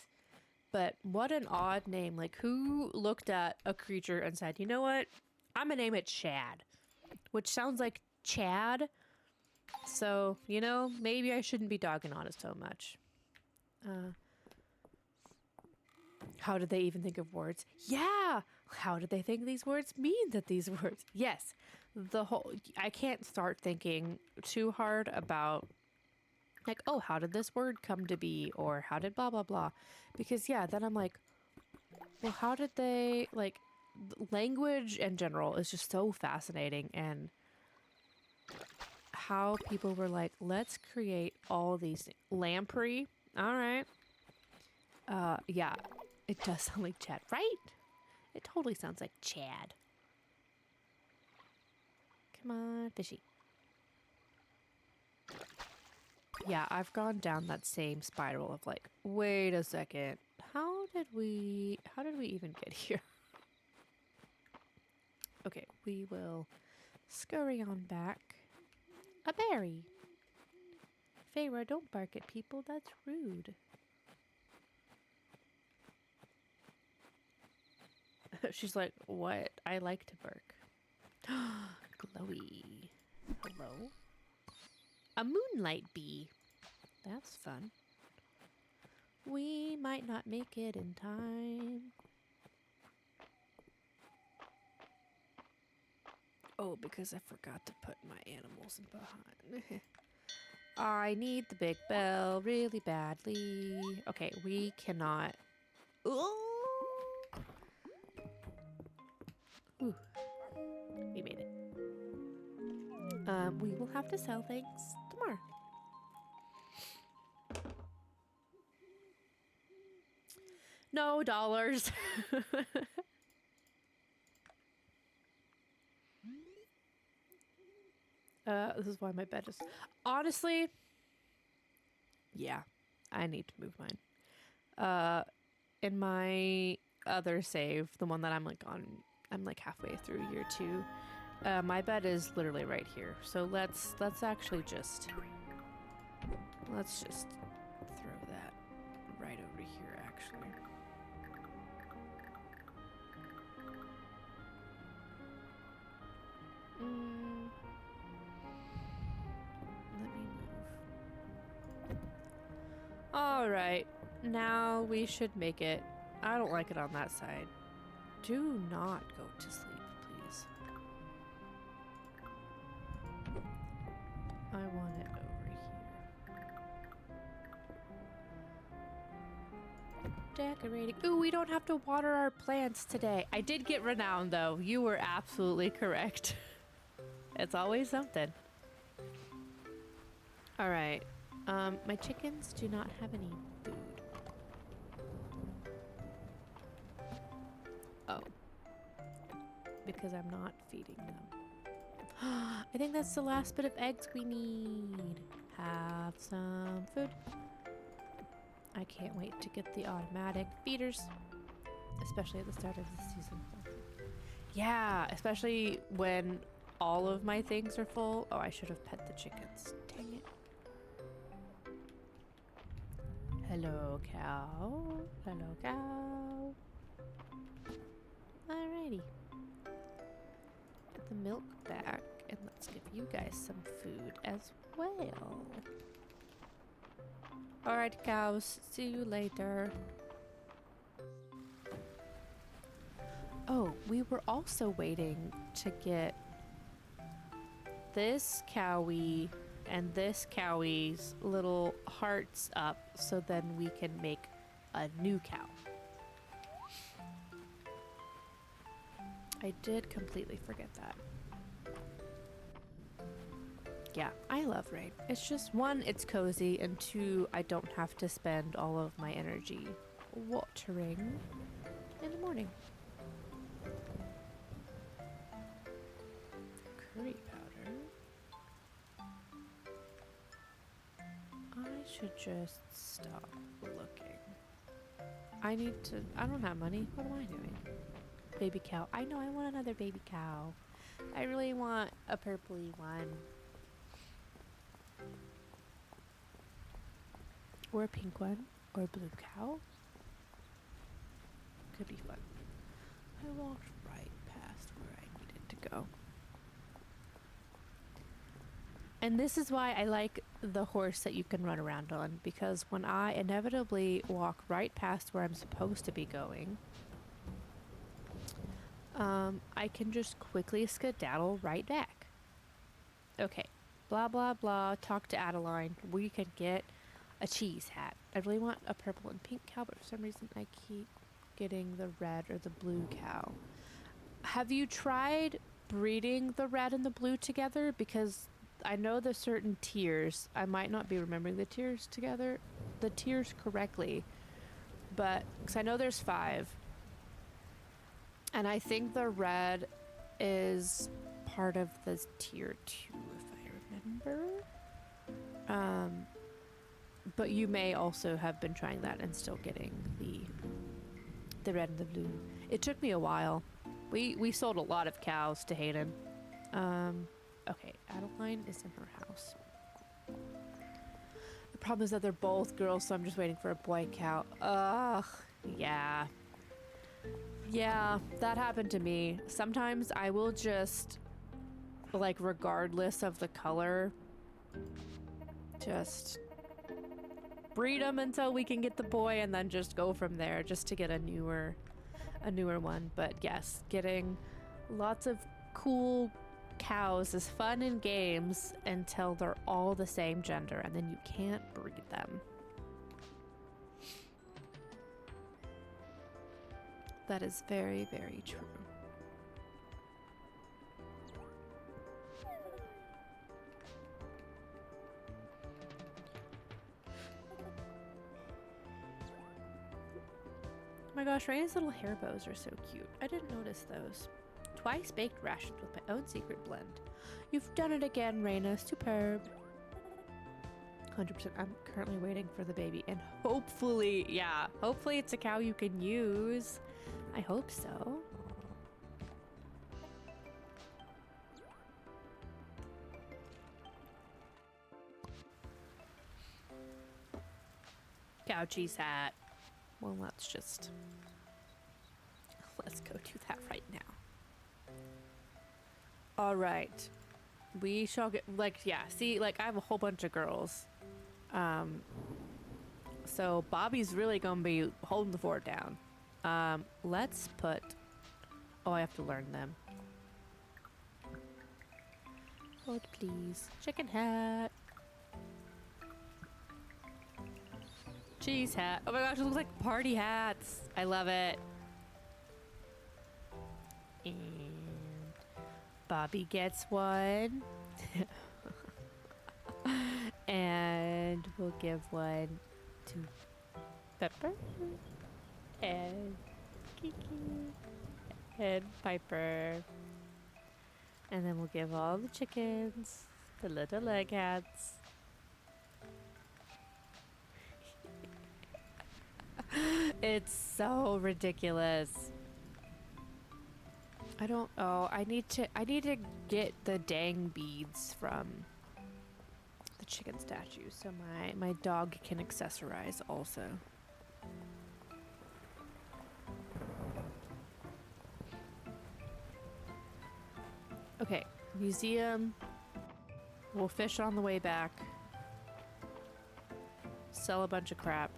But what an odd name. Like, who looked at a creature and said, you know what? I'm gonna name it Shad. Which sounds like Chad. So, you know, maybe I shouldn't be dogging on it so much. How did they even think of words? Yeah! How did they think these words mean that these words? Yes. I can't start thinking too hard about, like, oh, how did this word come to be? Or how did blah, blah, blah. Because, yeah, then I'm like, well, how did they, like, language in general is just so fascinating. And how people were like, let's create all these lamprey. All right. Yeah, it does sound like Chad, right? It totally sounds like Chad. Come on, fishy. Yeah, I've gone down that same spiral of like, wait a second. How did we even get here? Okay, we will scurry on back. A berry. Feyre, don't bark at people. That's rude. She's like, what? I like to bark. Glowy. Hello? A moonlight bee. That's fun. We might not make it in time. Oh, because I forgot to put my animals in behind. I need the big bell really badly. Okay, we cannot. Ooh. Ooh. We made it. We will have to sell things tomorrow. No dollars. This is why my bed is... Honestly, yeah, I need to move mine. In my other save, the one that I'm like on, I'm like halfway through year 2. My bed is literally right here. So let's actually just... Let's just throw that right over here, actually. Let me move. Alright, now we should make it. I don't like it on that side. Do not go to sleep, please. I want it over here. Decorating. Ooh, we don't have to water our plants today. I did get renowned, though. You were absolutely correct. It's always something. Alright. My chickens do not have any food. Oh. Because I'm not feeding them. I think that's the last bit of eggs we need. Have some food. I can't wait to get the automatic feeders. Especially at the start of the season. Yeah, especially when all of my things are full. Oh, I should have pet the chickens. Dang it. Hello, cow. Hello, cow. Alrighty. Get the milk back, and let's give you guys some food as well. Alright, cows. See you later. Oh, we were also waiting to get this cowie and this cowie's little hearts up so then we can make a new cow. I did completely forget that. Yeah, I love rain. It's just, one, it's cozy, and two, I don't have to spend all of my energy watering in the morning. Curry powder. I should just stop looking. I don't have money. What am I doing? Baby cow. I know, I want another baby cow. I really want a purpley one. Or a pink one. Or a blue cow. Could be fun. I walked right past where I needed to go. And this is why I like the horse that you can run around on, because when I inevitably walk right past where I'm supposed to be going, I can just quickly skedaddle right back. Okay, blah blah blah, talk to Adeline. We could get a cheese hat. I really want a purple and pink cow, but for some reason I keep getting the red or the blue cow. Have you tried breeding the red and the blue together? Because I know there's certain tiers. I might not be remembering the tiers correctly, but because I know there's 5, and I think the red is part of the tier 2, if I remember. But you may also have been trying that and still getting the red and the blue. It took me a while. We sold a lot of cows to Hayden. Okay, Adeline is in her house. The problem is that they're both girls, so I'm just waiting for a boy cow. Ugh, yeah. Yeah, that happened to me. Sometimes I will just, like, regardless of the color, just breed them until we can get the boy and then just go from there just to get a newer one. But yes, getting lots of cool cows is fun in games until they're all the same gender, and then you can't breed them. That is very, very true. Oh my gosh, Raina's little hair bows are so cute. I didn't notice those. Twice baked rations with my own secret blend. You've done it again, Raina. Superb. 100%. I'm currently waiting for the baby, and hopefully it's a cow you can use. I hope so. Cow cheese hat. Well, let's go do that right now. All right. We shall get, see, I have a whole bunch of girls. So Bobby's really gonna be holding the fort down. Let's put, I have to learn them. Hold please. Chicken hat. Cheese hat. Oh my gosh, it looks like party hats. I love it. And Bobby gets one. And we'll give one to Pepper and Kiki and Piper. And then we'll give all the chickens the little leg hats. It's so ridiculous. I need to get the dang beads from the chicken statue so my dog can accessorize also. Okay, museum. We'll fish on the way back. Sell a bunch of crap.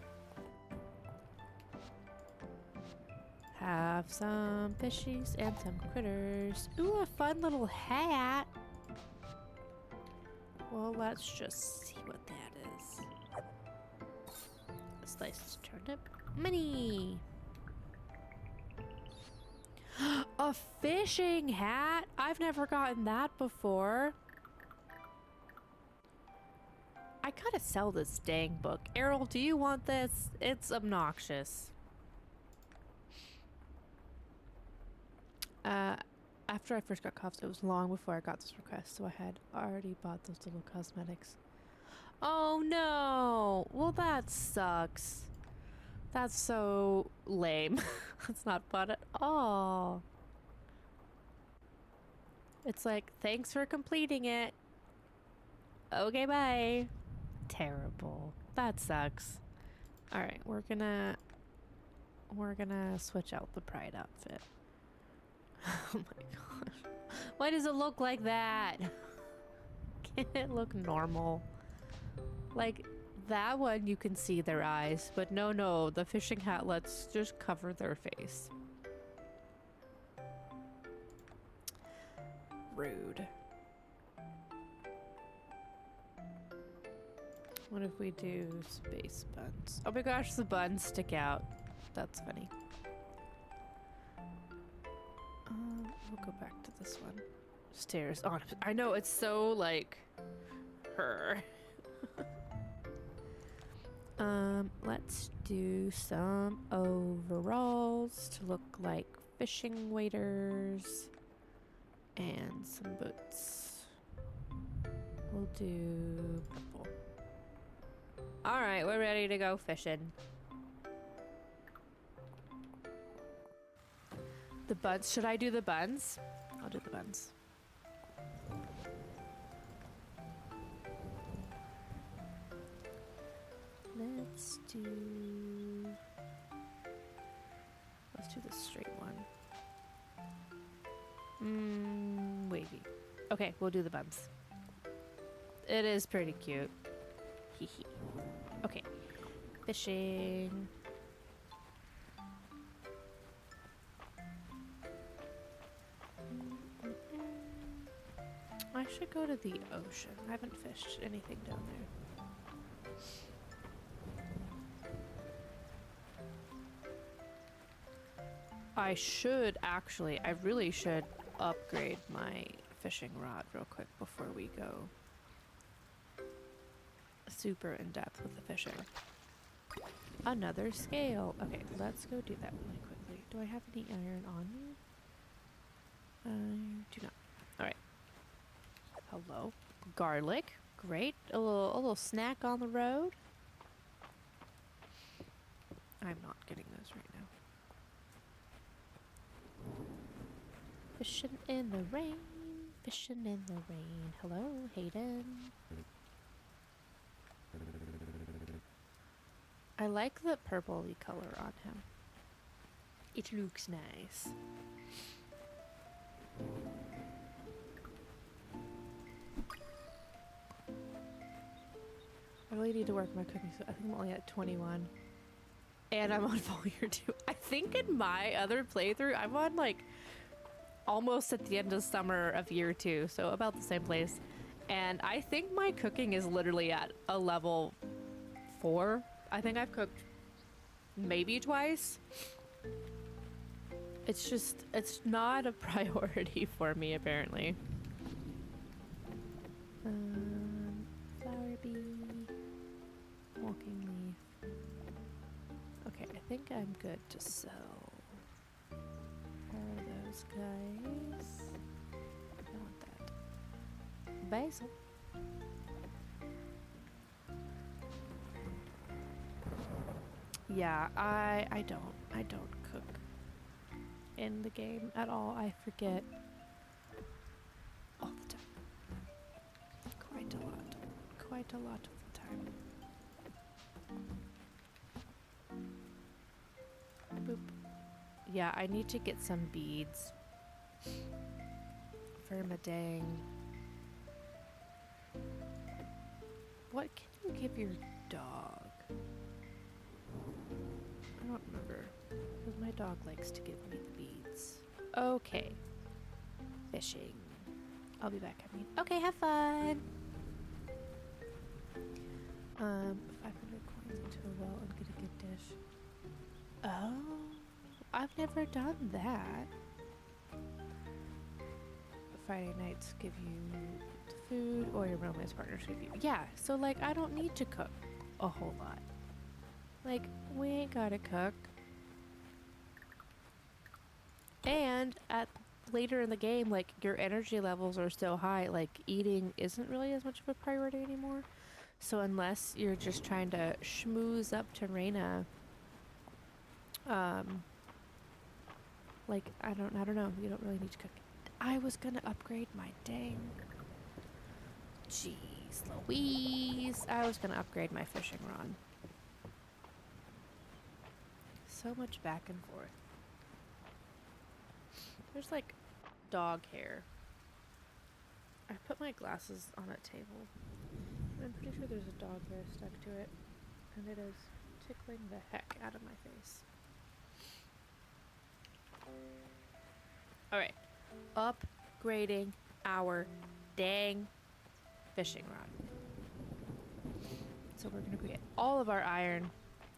Have some fishies and some critters. Ooh, a fun little hat. Well, let's just see what that is. A sliced turnip. Money! A fishing hat? I've never gotten that before. I gotta sell this dang book. Errol, do you want this? It's obnoxious. After I first got cuffs, it was long before I got this request, so I had already bought those little cosmetics. Oh no! Well, that sucks. That's so lame. That's not fun at all. It's like, thanks for completing it. Okay, bye. Terrible. That sucks. Alright, we're gonna switch out the pride outfit. Oh my gosh. Why does it look like that? Can it look normal? Like, that one you can see their eyes, but no, the fishing hat lets just cover their face. Rude. What if we do space buns? Oh my gosh, the buns stick out. That's funny. We'll go back to this one. Stairs. Oh, I know, it's so like her. Let's do some overalls to look like fishing waders and some boots. We'll do purple. All right, we're ready to go fishing. The buns. Should I do the buns? I'll do the buns. Let's do the straight one. Wavy. Okay, we'll do the buns. It is pretty cute. Hee hee. Okay. Fishing. I should go to the ocean. I haven't fished anything down there. I should actually, I really should upgrade my fishing rod real quick before we go super in depth with the fishing. Another scale. Okay, let's go do that really quickly. Do I have any iron on me? I do not. Alright. Hello. Garlic. Great. A little snack on the road. I'm not getting those right now. Fishing in the rain. Fishing in the rain. Hello, Hayden. I like the purpley color on him. It looks nice. I really need to work my cooking, so I think I'm only at 21. And I'm on full year 2. I think in my other playthrough, I'm on like almost at the end of summer of year 2, so about the same place. And I think my cooking is literally at a level 4. I think I've cooked maybe twice. It's just, it's not a priority for me apparently. Flower bee, walking leaf. Okay, I think I'm good to sell. How are those guys? I want that. Basil. Yeah, I don't cook in the game at all. I forget all the time. Quite a lot. Quite a lot of the time. Boop. Yeah, I need to get some beads for my dang. What can you give your dog? I don't remember. Because my dog likes to give me the beads. Okay. Fishing. I'll be back, I mean. Okay, have fun! 500 coins into a well and get a good dish. Oh, I've never done that. Friday nights give you the food, or your romance partners give you. Yeah, so like I don't need to cook a whole lot. Like, we ain't gotta cook. And at later in the game, like your energy levels are so high, like eating isn't really as much of a priority anymore. So unless you're just trying to schmooze up to Reina, like I don't know, you don't really need to cook. I was gonna upgrade my dang. Jeez Louise. I was gonna upgrade my fishing rod. So much back and forth. There's like dog hair. I put my glasses on a table. I'm pretty sure there's a dog hair stuck to it. And it is tickling the heck out of my face. Alright. Upgrading our dang fishing rod. So we're going to get all of our iron.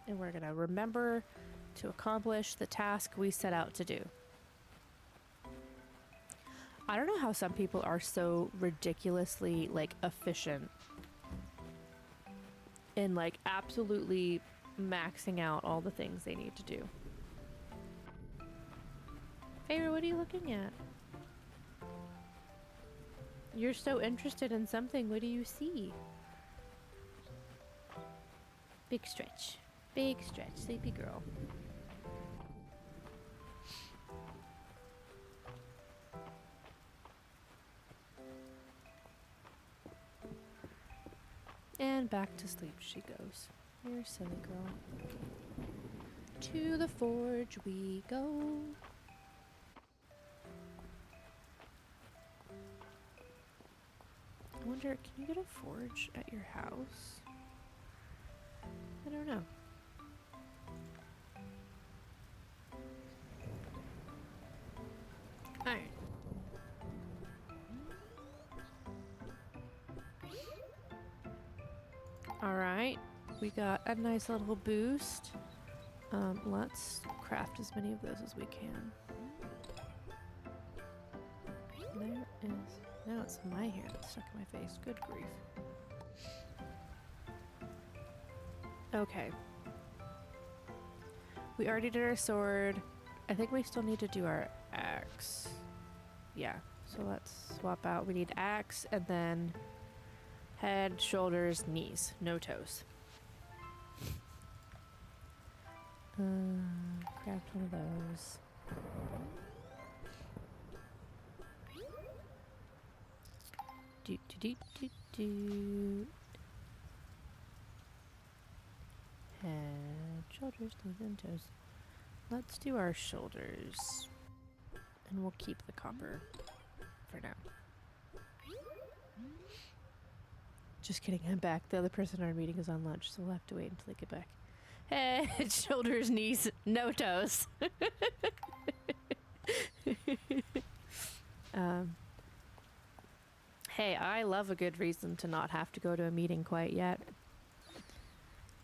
And we're going to remember to accomplish the task we set out to do. I don't know how some people are so ridiculously, like, efficient in, like, absolutely maxing out all the things they need to do. Favor, what are you looking at? You're so interested in something. What do you see? Big stretch. Big stretch. Sleepy girl. And back to sleep she goes. You're a silly girl. To the forge we go. I wonder, can you get a forge at your house? I don't know. Alright. Alright, we got a nice little boost. Let's craft as many of those as we can. There is... Now it's my hair that's stuck in my face. Good grief. Okay. We already did our sword. I think we still need to do our axe. Yeah, so let's swap out. We need axe and then head, shoulders, knees. No toes. Craft one of those. Do do do do do. Head, shoulders, knees, and toes. Let's do our shoulders. And we'll keep the copper for now. Just kidding, I'm back. The other person in our meeting is on lunch, so we'll have to wait until they get back. Head, shoulders, knees, no toes. Hey, I love a good reason to not have to go to a meeting quite yet.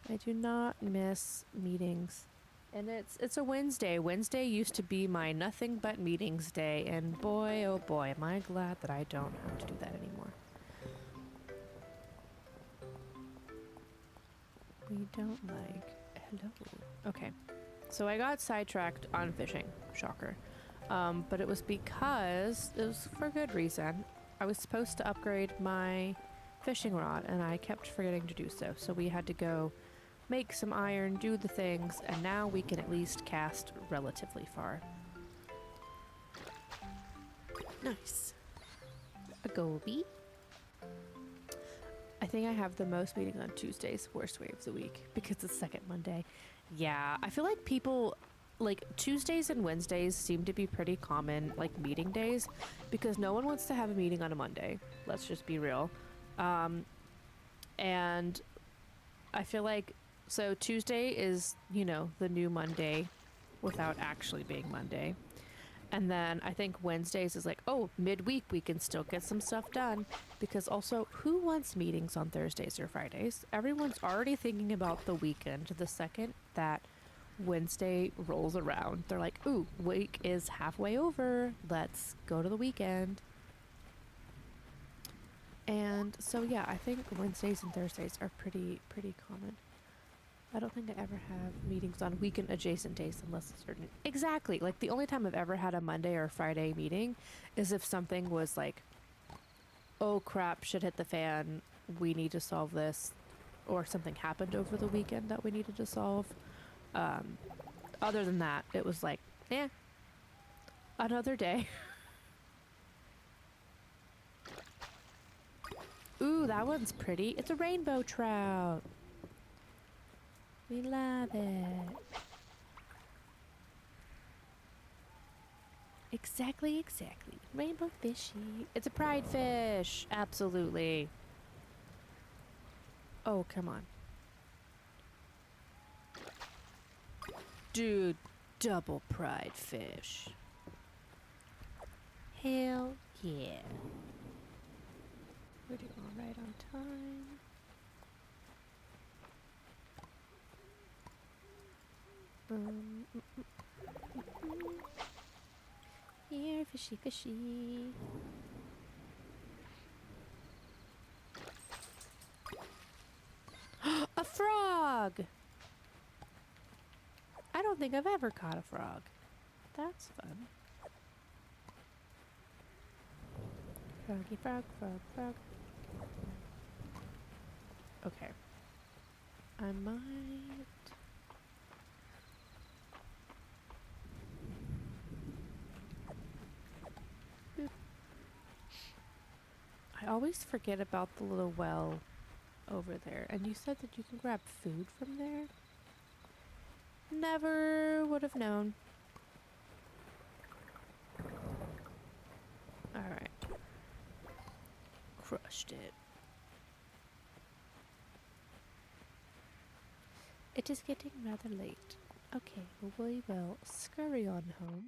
I do not miss meetings. And it's a Wednesday. Wednesday used to be my nothing but meetings day, and boy, oh boy, am I glad that I don't have to do that anymore. We don't like... Hello. Okay. So I got sidetracked on fishing. Shocker. But it was because... It was for good reason. I was supposed to upgrade my fishing rod, and I kept forgetting to do so. So we had to go make some iron, do the things, and now we can at least cast relatively far. Nice. A goby. I think I have the most meetings on Tuesdays, worst way of the week, because it's second Monday. Yeah, I feel like people, like, Tuesdays and Wednesdays seem to be pretty common, like, meeting days, because no one wants to have a meeting on a Monday. Let's just be real. And I feel like, so Tuesday is, you know, the new Monday without actually being Monday. And then I think Wednesdays is like, oh, midweek we can still get some stuff done. Because also, who wants meetings on Thursdays or Fridays? Everyone's already thinking about the weekend the second that Wednesday rolls around. They're like, ooh, week is halfway over. Let's go to the weekend. And so yeah, I think Wednesdays and Thursdays are pretty common. I don't think I ever have meetings on weekend adjacent days unless it's certain. Exactly. Like the only time I've ever had a Monday or Friday meeting is if something was like, oh crap, shit hit the fan, we need to solve this, or something happened over the weekend that we needed to solve. Um, Other than that, it was like, eh, another day. Ooh, that one's pretty. It's a rainbow trout. We love it. Exactly. Rainbow fishy. It's a pride fish. Absolutely. Oh, come on. Dude, double pride fish. Hell yeah. We're doing all right on time. Here, fishy. A frog! I don't think I've ever caught a frog. That's fun. Froggy frog. Okay. I might... Boop. I always forget about the little well over there. And you said that you can grab food from there? Never would have known. Alright. Crushed it. It is getting rather late. Okay, well, we will scurry on home.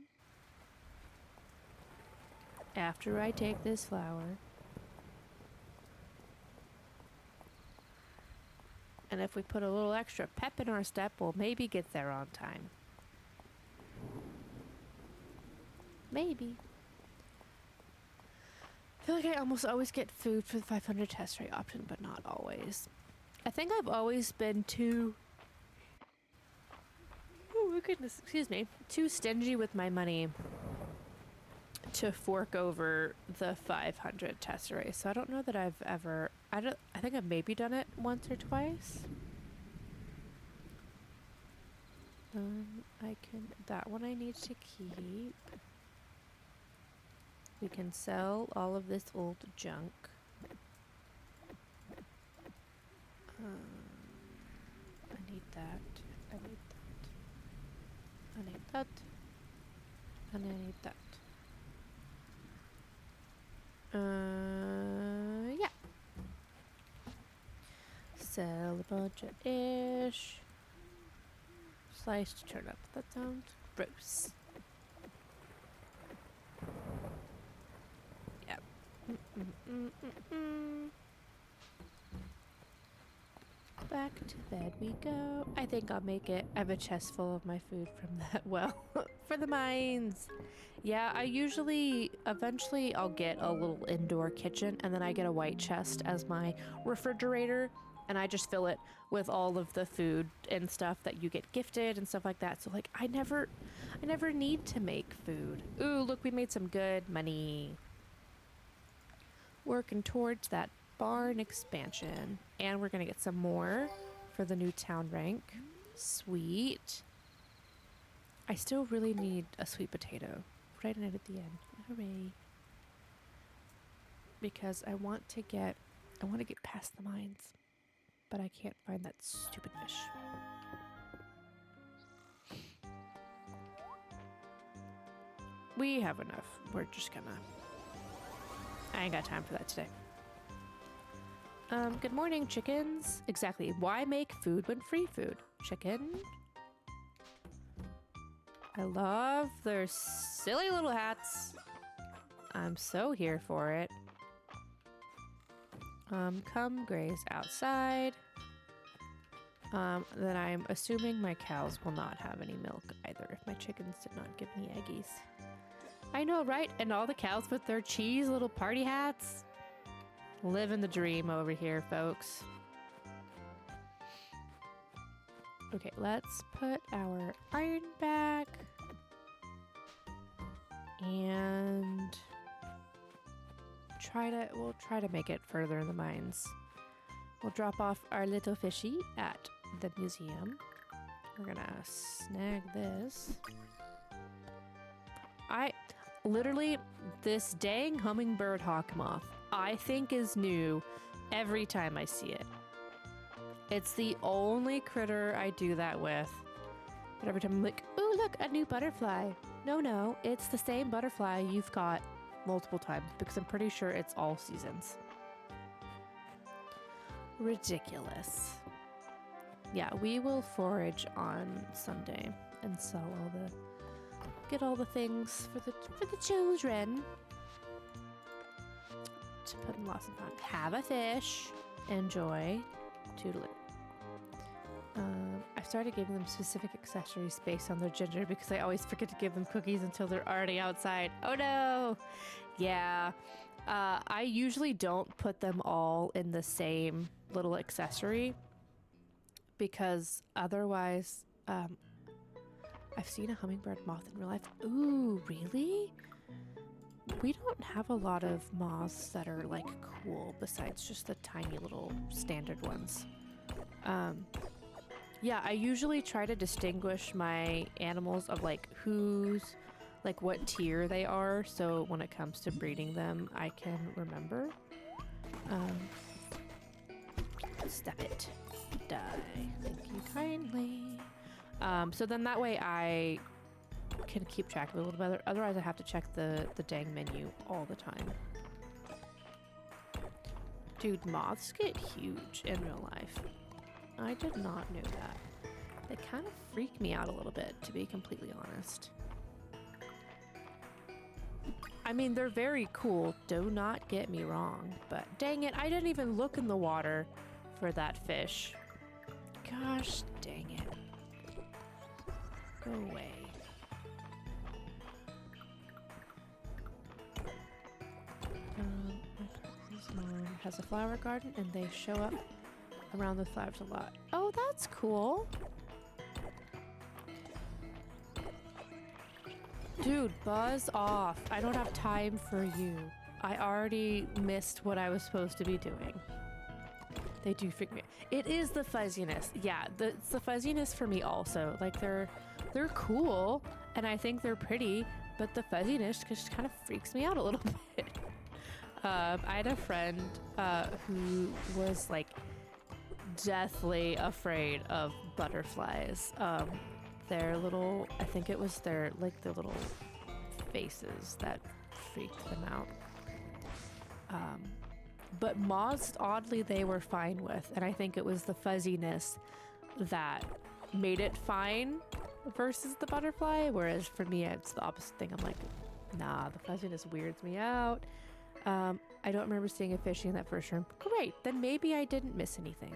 After I take this flower. And if we put a little extra pep in our step, we'll maybe get there on time. Maybe. I feel like I almost always get food for the 500 test rate option, but not always. I think I've always been too... Oh my goodness, excuse me. Too stingy with my money to fork over the 500 test rate. So I don't know that I've ever... I think I've maybe done it once or twice. That one I need to keep. We can sell all of this old junk. I need that. I need that. I need that. And I need that. Yeah. Sell a bunch of ish. Sliced turnip. That sounds gross. Yep. Back to bed we go. I think I'll make it. I have a chest full of my food from that well. For the mines. Yeah, I usually, eventually I'll get a little indoor kitchen and then I get a white chest as my refrigerator and I just fill it with all of the food and stuff that you get gifted and stuff like that. So like I never need to make food. Ooh, look, we made some good money. Working towards that barn expansion. And we're gonna get some more for the new town rank. Sweet. I still really need a sweet potato. Right at the end. Hooray. Because I want to get past the mines. But I can't find that stupid fish. We have enough. We're just gonna... I ain't got time for that today. Good morning, chickens. Exactly. Why make food when free food? Chicken. I love their silly little hats. I'm so here for it. Come graze outside. Then I'm assuming my cows will not have any milk either if my chickens did not give me eggies. I know, right? And all the cows with their cheese little party hats. Living the dream over here, folks. Okay, let's put our iron back. And we'll try to make it further in the mines. We'll drop off our little fishy at the museum. We're gonna snag this. Literally, this dang hummingbird hawk moth, I think is new every time I see it. It's the only critter I do that with. But every time I'm like, ooh, look, a new butterfly. No, it's the same butterfly you've got multiple times because I'm pretty sure it's all seasons. Ridiculous. Yeah, we will forage on Sunday and sell get all the things for the children to put in lots of fun. Have a fish. Enjoy. Toodaloo. I started giving them specific accessories based on their gender because I always forget to give them cookies until they're already outside. Oh no! Yeah. I usually don't put them all in the same little accessory because otherwise, I've seen a hummingbird moth in real life. Ooh, really? We don't have a lot of moths that are like cool besides just the tiny little standard ones. Yeah, I usually try to distinguish my animals of like what tier they are, so when it comes to breeding them, I can remember. Step it. Die. Thank you kindly. So then that way I can keep track of it a little better. Otherwise I have to check the dang menu all the time. Dude, moths get huge in real life. I did not know that. They kind of freak me out a little bit, to be completely honest. I mean, they're very cool, do not get me wrong, but dang it, I didn't even look in the water for that fish. Gosh dang it. Go away. This mom has a flower garden and they show up around the flowers a lot. Oh, that's cool. Dude, buzz off. I don't have time for you. I already missed what I was supposed to be doing. They do freak me. It is the fuzziness. Yeah, it's the fuzziness for me also. Like they're cool and I think they're pretty, but the fuzziness just kind of freaks me out a little bit. I had a friend who was like deathly afraid of butterflies. Their little, I think it was their little faces that freaked them out. But moths, oddly, they were fine with, and I think it was the fuzziness that made it fine versus the butterfly, whereas for me, it's the opposite thing. I'm like, nah, the fuzziness weirds me out. I don't remember seeing a fishy in that first room. Great, then maybe I didn't miss anything.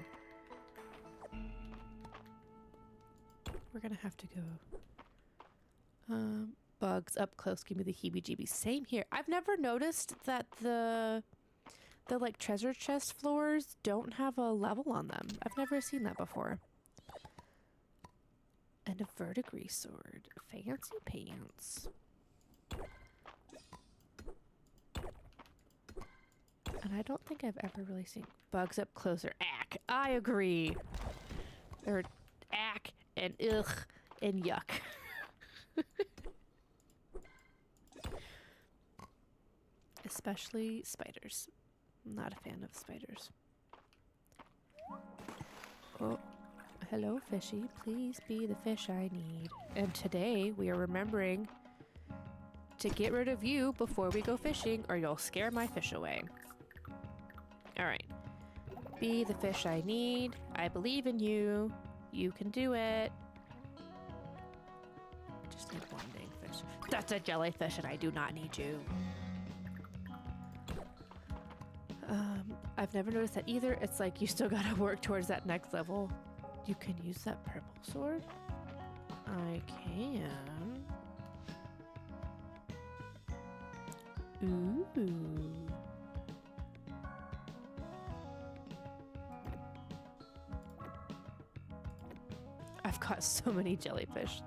We're gonna have to go. Bugs up close give me the heebie-jeebies. Same here. I've never noticed that the like treasure chest floors don't have a level on them. I've never seen that before. And a verdigris sword. Fancy pants. And I don't think I've ever really seen bugs up closer. Ack. I agree. They're ack and ugh and yuck. Especially spiders. I'm not a fan of spiders. Oh, hello fishy. Please be the fish I need. And today we are remembering to get rid of you before we go fishing or you'll scare my fish away. Alright. Be the fish I need. I believe in you. You can do it. I just need one dang fish. That's a jellyfish and I do not need you. I've never noticed that either. It's like you still gotta work towards that next level. You can use that purple sword? I can. Ooh. I've got so many jellyfish.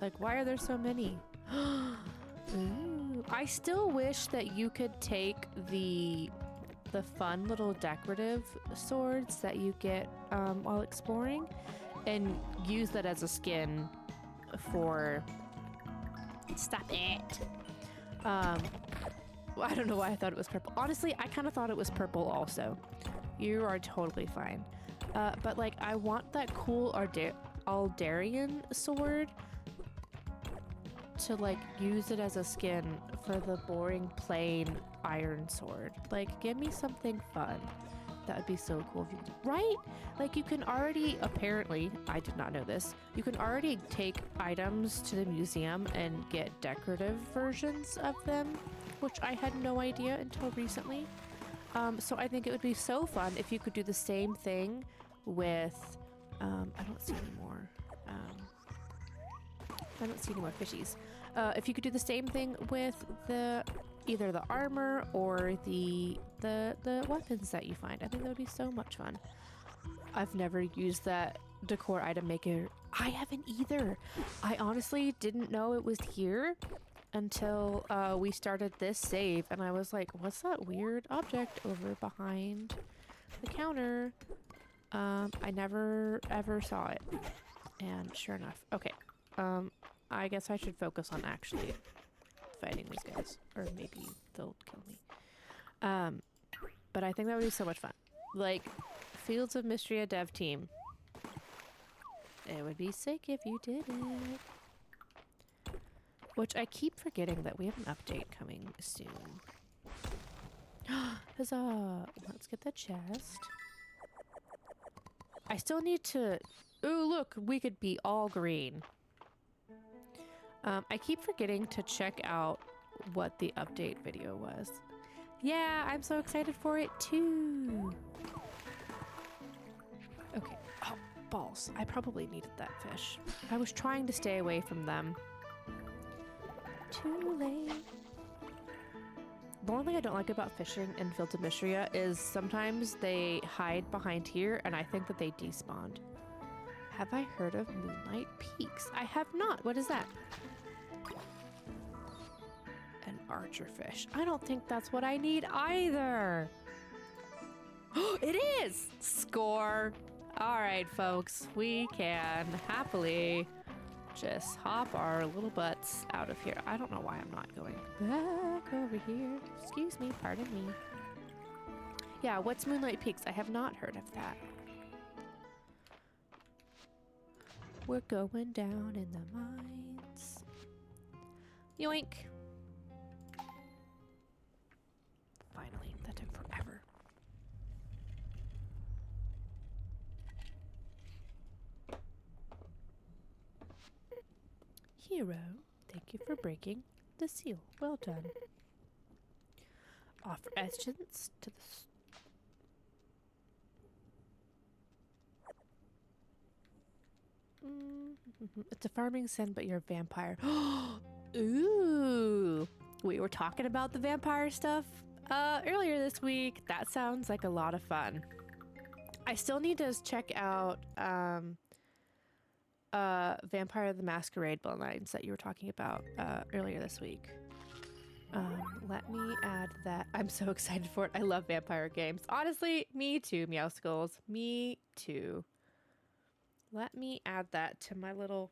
Like, why are there so many? Ooh. I still wish that you could take the fun little decorative swords that you get while exploring and use that as a skin for... Stop it! I don't know why I thought it was purple. Honestly, I kind of thought it was purple also. You are totally fine. But like, I want that cool Aldarian sword to like use it as a skin for the boring plain iron sword. Like, give me something fun. That would be so cool if you could, right? Like, you can already, apparently, I did not know this, you can already take items to the museum and get decorative versions of them, which I had no idea until recently. So I think it would be so fun if you could do the same thing with, I don't see any more. I don't see any more fishies. If you could do the same thing with either the armor or the weapons that you find, I think that would be so much fun. I've never used that decor item maker. I haven't either. I honestly didn't know it was here until we started this save, and I was like, what's that weird object over behind the counter? I never ever saw it, and sure enough. Okay, I guess I should focus on actually fighting these guys, or maybe they'll kill me. But I think that would be so much fun. Like, Fields of Mistria dev team. It would be sick if you did it. Which I keep forgetting that we have an update coming soon. Huzzah! Let's get the chest. I still need to... Ooh, look! We could be all green. I keep forgetting to check out what the update video was. Yeah, I'm so excited for it too! Okay. Oh, balls. I probably needed that fish. I was trying to stay away from them. Too late. The only thing I don't like about fishing in Fields of Mistria is sometimes they hide behind here and I think that they despawned. Have I heard of Moonlight Peaks? I have not. What is that? An archerfish. I don't think that's what I need either. It is! Score! Alright, folks. We can happily just hop our little butts out of here. I don't know why I'm not going back over here. Excuse me. Pardon me. Yeah, what's Moonlight Peaks? I have not heard of that. We're going down in the mines. Yoink. Finally, that took forever. Hero, thank you for breaking the seal. Well done. Offer essence to the... It's a farming sim, but you're a vampire. Ooh! We were talking about the vampire stuff earlier this week. That sounds like a lot of fun. I still need to check out Vampire the Masquerade bloodlines that you were talking about earlier this week. Let me add that. I'm so excited for it. I love vampire games. Honestly, me too, Meow Skulls. Me too. Let me add that to my little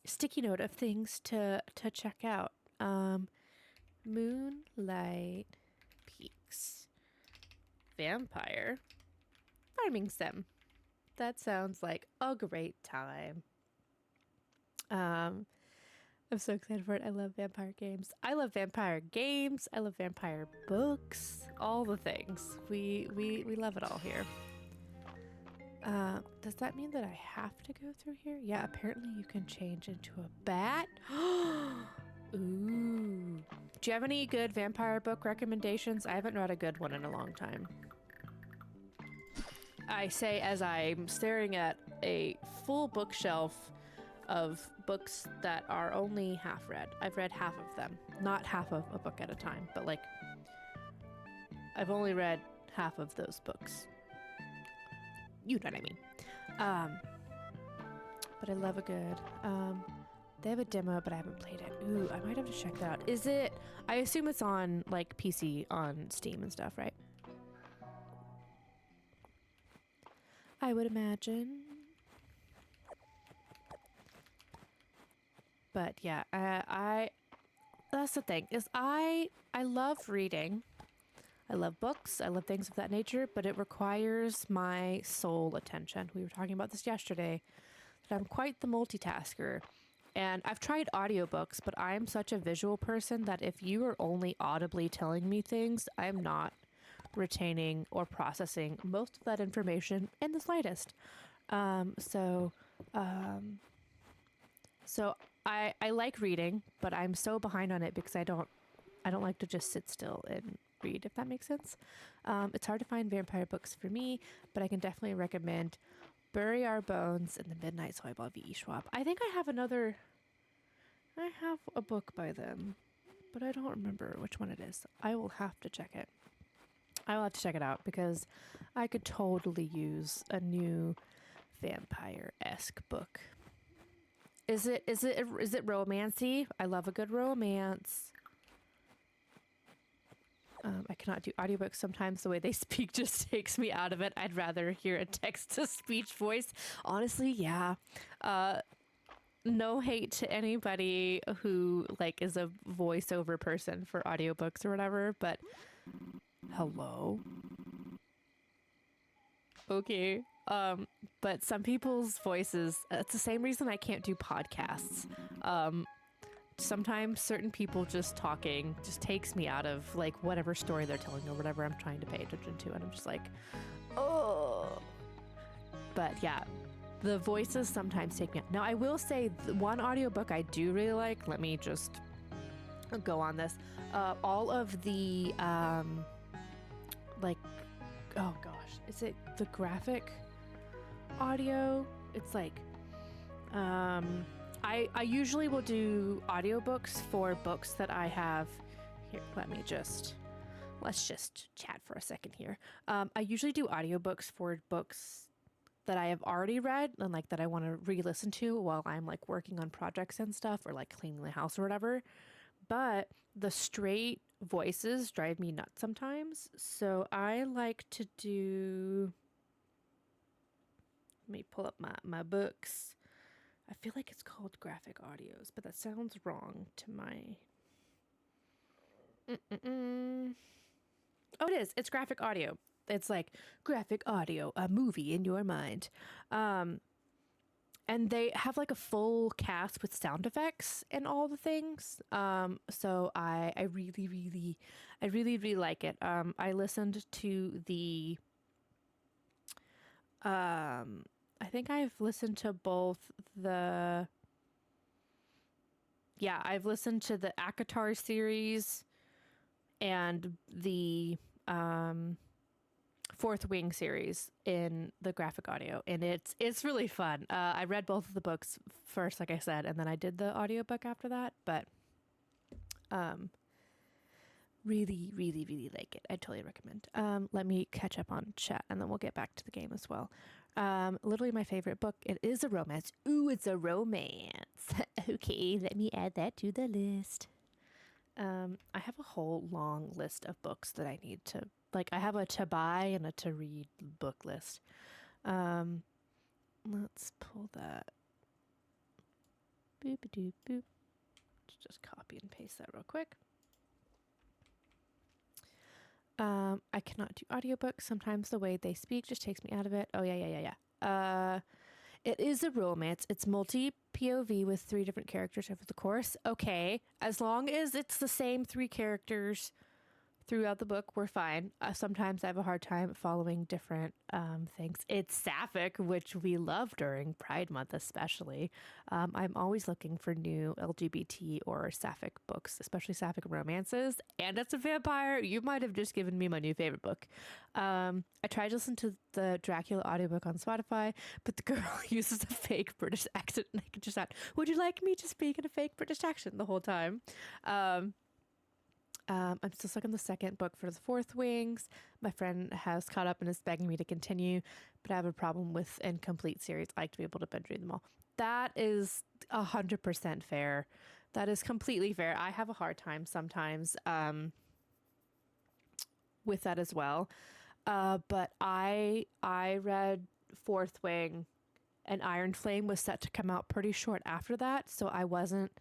sticky note of things to check out. Moonlight Peaks. Vampire. Farming sim. That sounds like a great time. I'm so excited for it. I love vampire games. I love vampire games. I love vampire books. All the things. We love it all here. Does that mean that I have to go through here? Yeah, apparently you can change into a bat. Ooh. Do you have any good vampire book recommendations? I haven't read a good one in a long time. I say as I'm staring at a full bookshelf of books that are only half read. I've read half of them. Not half of a book at a time, but like I've only read half of those books. You know what I mean. but I love a good. They have a demo, but I haven't played it. Ooh, I might have to check that out. Is it? I assume it's on like PC on Steam and stuff, right? I would imagine. But yeah, I that's the thing is I love reading. I love books. I love things of that nature, but it requires my sole attention. We were talking about this yesterday. That I'm quite the multitasker. And I've tried audiobooks, but I'm such a visual person that if you are only audibly telling me things, I'm not retaining or processing most of that information in the slightest. So I like reading, but I'm so behind on it because I don't like to just sit still and read, if that makes sense. It's hard to find vampire books for me, but I can definitely recommend Bury Our Bones and The Midnight Soyboy V.E. Schwab. I think I have a book by them, but I don't remember which one it is. I will have to check it. I will have to check it out because I could totally use a new vampire-esque book. Is it romancy? I love a good romance. I cannot do audiobooks sometimes. The way they speak just takes me out of it. I'd rather hear a text-to-speech voice. Honestly, yeah. No hate to anybody who like is a voiceover person for audiobooks or whatever, but hello. Okay. But some people's voices, it's the same reason I can't do podcasts. Sometimes certain people just talking just takes me out of like whatever story they're telling or whatever I'm trying to pay attention to, and I'm just like, oh. But yeah, the voices sometimes take me out. Now I will say one audiobook I do really like, let me just go on this. All of the like, oh gosh, is it the graphic audio? It's like I usually will do audiobooks for books that I have. Here, let's just chat for a second here. I usually do audiobooks for books that I have already read and like that I want to re-listen to while I'm like working on projects and stuff or like cleaning the house or whatever. But the straight voices drive me nuts sometimes. So I like to do, let me pull up my books. I feel like it's called graphic audios, but that sounds wrong to my... Oh, it is. It's graphic audio. It's like graphic audio, a movie in your mind. And they have like a full cast with sound effects and all the things. So I really like it. I listened to the... I think I've listened to both the... Yeah, I've listened to the Akatar series and the Fourth Wing series in the graphic audio, and it's really fun. I read both of the books first, like I said, and then I did the audiobook after that, but really like it. I totally recommend. Let me catch up on chat, and then we'll get back to the game as well. Literally my favorite book. It is a romance. Ooh, it's a romance. Okay, let me add that to the list. I have a whole long list of books that I need to, like, I have a to buy and a to read book list. Let's pull that. Boop-a-doop boop. Just copy and paste that real quick. I cannot do audiobooks. Sometimes the way they speak just takes me out of it. Oh, yeah. It is a romance. It's multi-POV with 3 different characters over the course. Okay. As long as it's the same 3 characters throughout the book, we're fine. Sometimes I have a hard time following different things. It's sapphic, which we love during Pride Month especially. I'm always looking for new LGBT or sapphic books, especially sapphic romances. And it's a vampire. You might have just given me my new favorite book. I tried to listen to the Dracula audiobook on Spotify, but the girl uses a fake British accent, and I could just add, would you like me to speak in a fake British accent the whole time? I'm still stuck on the second book for the Fourth Wings. My friend has caught up and is begging me to continue, but I have a problem with incomplete series. I like to be able to binge read them all. That is 100% fair. That is completely fair. I have a hard time sometimes with that as well. But I read Fourth Wing, and Iron Flame was set to come out pretty short after that, so I wasn't.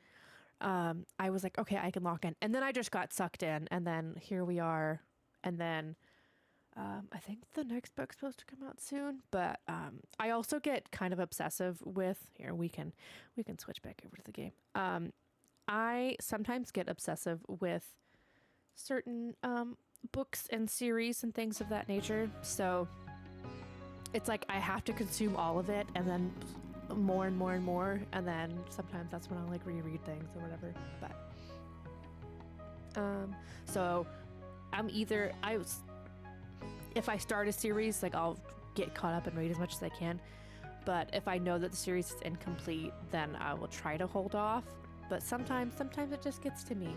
I was like, okay, I can lock in, and then I just got sucked in, and then here we are, and then I think the next book's supposed to come out soon, but I also get kind of obsessive with here. We can switch back over to the game. I sometimes get obsessive with certain books and series and things of that nature. So it's like I have to consume all of it and then more and more and more. And then sometimes that's when I'll like reread things or whatever. But so if I start a series, like I'll get caught up and read as much as I can. But if I know that the series is incomplete, then I will try to hold off. But sometimes it just gets to me.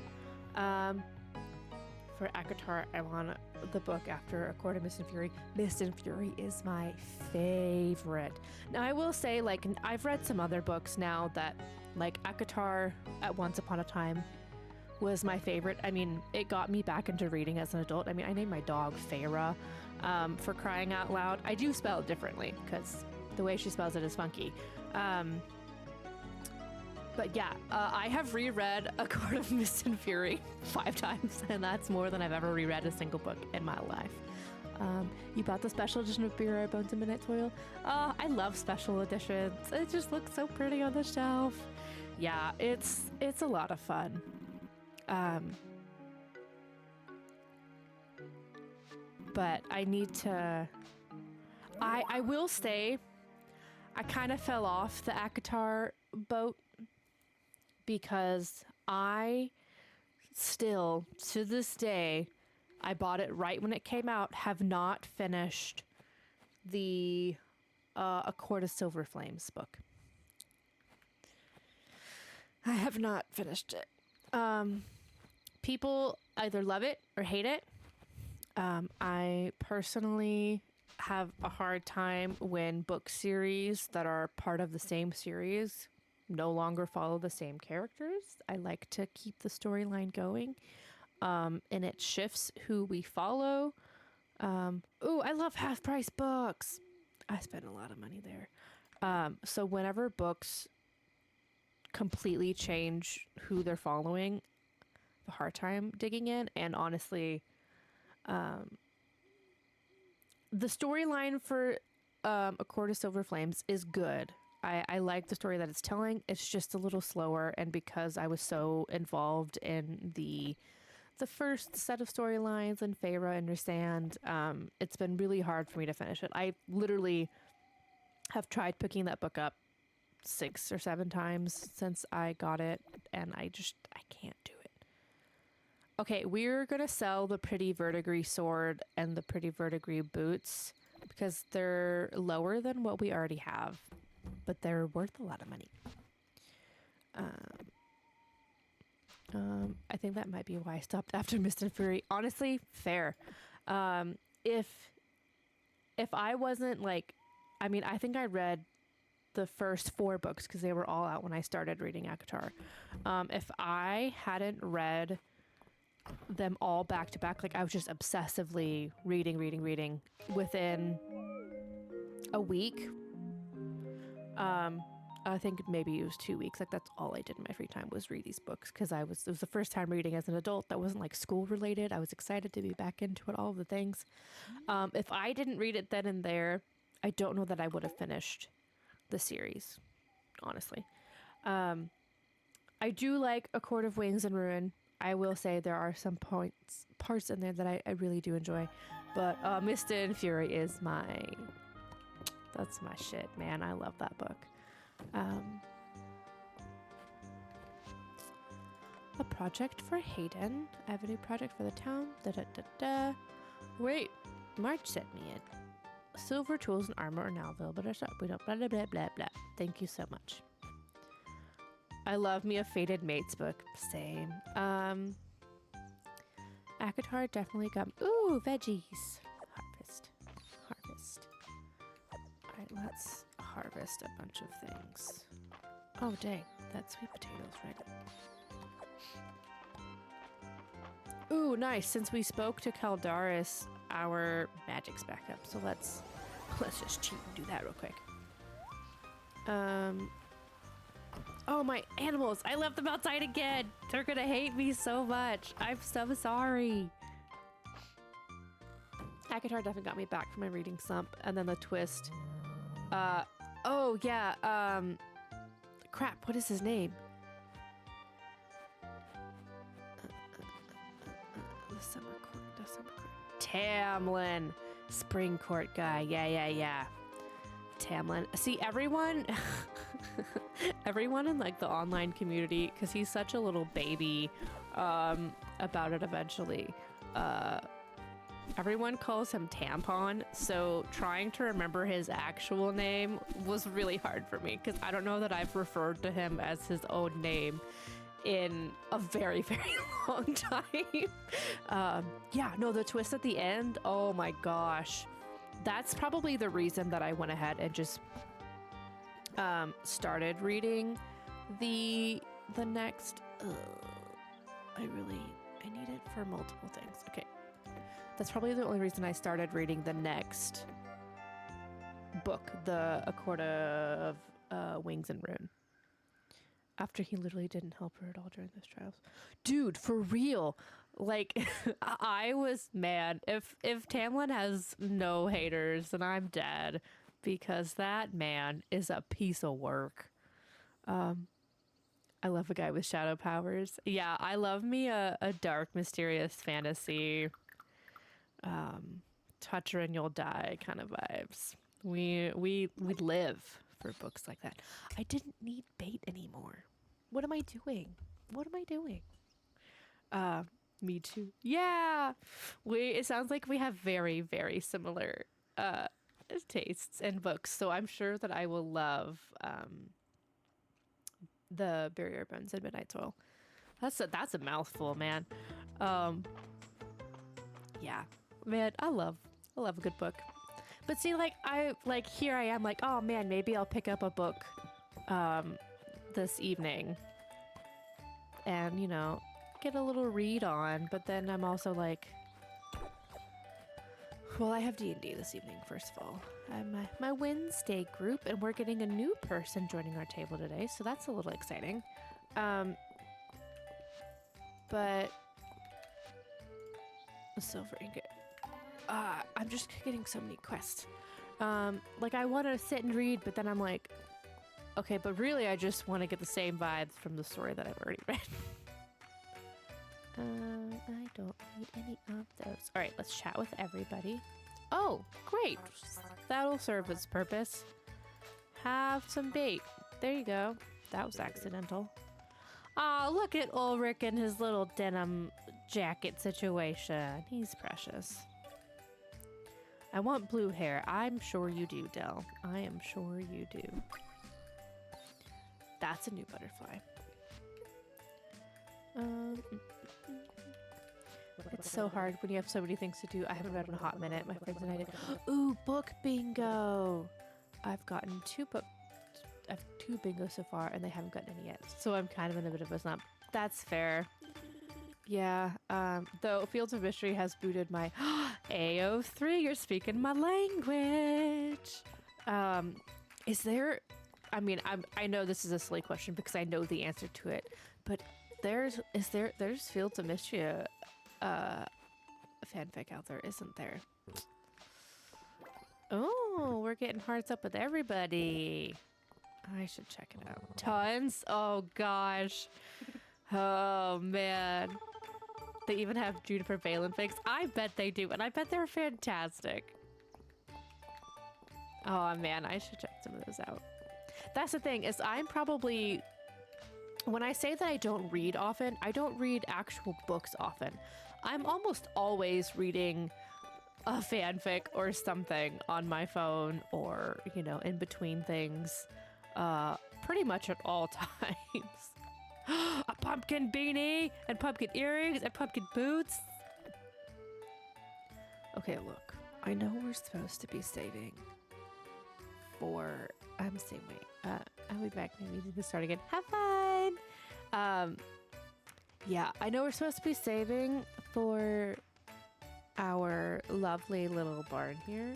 For ACOTAR, I want the book after A Court of Mist and Fury. Mist and Fury is my favorite. Now, I will say, like, I've read some other books now that, like, ACOTAR at Once Upon a Time was my favorite. I mean, it got me back into reading as an adult. I mean, I named my dog Feyre for crying out loud. I do spell it differently because the way she spells it is funky. But yeah, I have reread A Court of Mist and Fury 5 times, and that's more than I've ever reread a single book in my life. You bought the special edition of Beer, Bones, and Midnight Toil? I love special editions. It just looks so pretty on the shelf. Yeah, it's a lot of fun. But I need to... I will say, I kind of fell off the ACOTAR boat because I still, to this day, I bought it right when it came out, have not finished the A Court of Silver Flames book. I have not finished it. People either love it or hate it. I personally have a hard time when book series that are part of the same series no longer follow the same characters. I like to keep the storyline going, and it shifts who we follow. Ooh, I love half price books. I spend a lot of money there. So whenever books completely change who they're following, I have a hard time digging in. And honestly, the storyline for A Court of Silver Flames is good. I like the story that it's telling. It's just a little slower, and because I was so involved in the first set of storylines and Feyre and Rysand, it's been really hard for me to finish it. I literally have tried picking that book up 6 or 7 times since I got it, and I can't do it. Okay, we're gonna sell the Pretty Verdigris sword and the Pretty Verdigris boots because they're lower than what we already have, but they're worth a lot of money. I think that might be why I stopped after Mist and Fury. Honestly, fair. If I wasn't like, I mean, I think I read the first 4 books because they were all out when I started reading ACOTAR. If I hadn't read them all back to back, like I was just obsessively reading within a week. I think maybe it was 2 weeks. Like that's all I did in my free time was read these books because it was the first time reading as an adult that wasn't like school related. I was excited to be back into it, all of the things. If I didn't read it then and there, I don't know that I would have finished the series, honestly. I do like A Court of Wings and Ruin. I will say there are some parts in there that I really do enjoy, but Mist and Fury is that's my shit, man. I love that book. A project for Hayden. I have a new project for the town. Wait, March sent me it. Silver tools and armor are now available. We don't blah blah blah blah blah. Thank you so much. I love me a Fated Mates book. Same. Akatar definitely got... Ooh, veggies. Harvest. Harvest. Alright, let's harvest a bunch of things. Oh, dang. That's sweet potatoes, right? Ooh, nice. Since we spoke to Caldaris, our magic's back up. So let's just cheat and do that real quick. Oh, my animals. I left them outside again. They're gonna hate me so much. I'm so sorry. Akatar definitely got me back from my reading slump. And then the twist. Oh, yeah. Crap. What is his name? The summer court. Tamlin. Spring court guy. Yeah. Tamlin. See, everyone... everyone in like the online community, because he's such a little baby about it eventually, everyone calls him Tampon, so trying to remember his actual name was really hard for me, because I don't know that I've referred to him as his own name in a very, very long time. Yeah, no, the twist at the end, oh my gosh. That's probably the reason that I went ahead and just started reading the next. I need it for multiple things. Okay, that's probably the only reason I started reading the next book, the Accorda of Wings and Ruin. After he literally didn't help her at all during those trials, dude, for real. Like, I was mad. If Tamlin has no haters, then I'm dead. Because that man is a piece of work. I love a guy with shadow powers. Yeah, I love me a dark, mysterious fantasy. Touch her and you'll die kind of vibes. We live for books like that. I didn't need bait anymore. What am I doing? Me too. Yeah. It sounds like we have very, very similar tastes and books, so I'm sure that I will love the Barrier Bones and Midnight Soil. That's a mouthful, man. Yeah, man, I love a good book. But see, here I am, like, oh man, maybe I'll pick up a book this evening and, you know, get a little read on. But then I'm also like, well, I have D&D this evening, first of all. I have my Wednesday group, and we're getting a new person joining our table today, so that's a little exciting. But a silver ingot. I'm just getting so many quests. Like, I want to sit and read, but then I'm like, okay, but really I just want to get the same vibes from the story that I've already read. I don't need any of those. All right, let's chat with everybody. Oh, great. That'll serve its purpose. Have some bait. There you go. That was accidental. Aw, look at Ulrich and his little denim jacket situation. He's precious. I want blue hair. I'm sure you do, Del. I am sure you do. That's a new butterfly. It's so hard when you have so many things to do. I haven't read in a hot minute. My friends and I did. Ooh, book bingo! I've gotten two bingos so far, and they haven't gotten any yet. So I'm kind of in a bit of a slump. That's fair. Yeah. Though Fields of Mystery has booted my AO3. You're speaking my language. Is there? I mean, I know this is a silly question because I know the answer to it, but there's Fields of Mystery fanfic out there, isn't there? Oh, we're getting hearts up with everybody. I should check it out. Tons? Oh gosh. Oh man. They even have Juniper Valen fics. I bet they do, and I bet they're fantastic. Oh man, I should check some of those out. That's the thing, is I'm probably... When I say that I don't read often, I don't read actual books often. I'm almost always reading a fanfic or something on my phone or, you know, in between things, pretty much at all times. A pumpkin beanie and pumpkin earrings and pumpkin boots. Okay, look. I know we're supposed to be saving for... I'm saying, wait. I'll be back. Maybe we can start again. Have fun! Yeah, I know we're supposed to be saving for our lovely little barn here,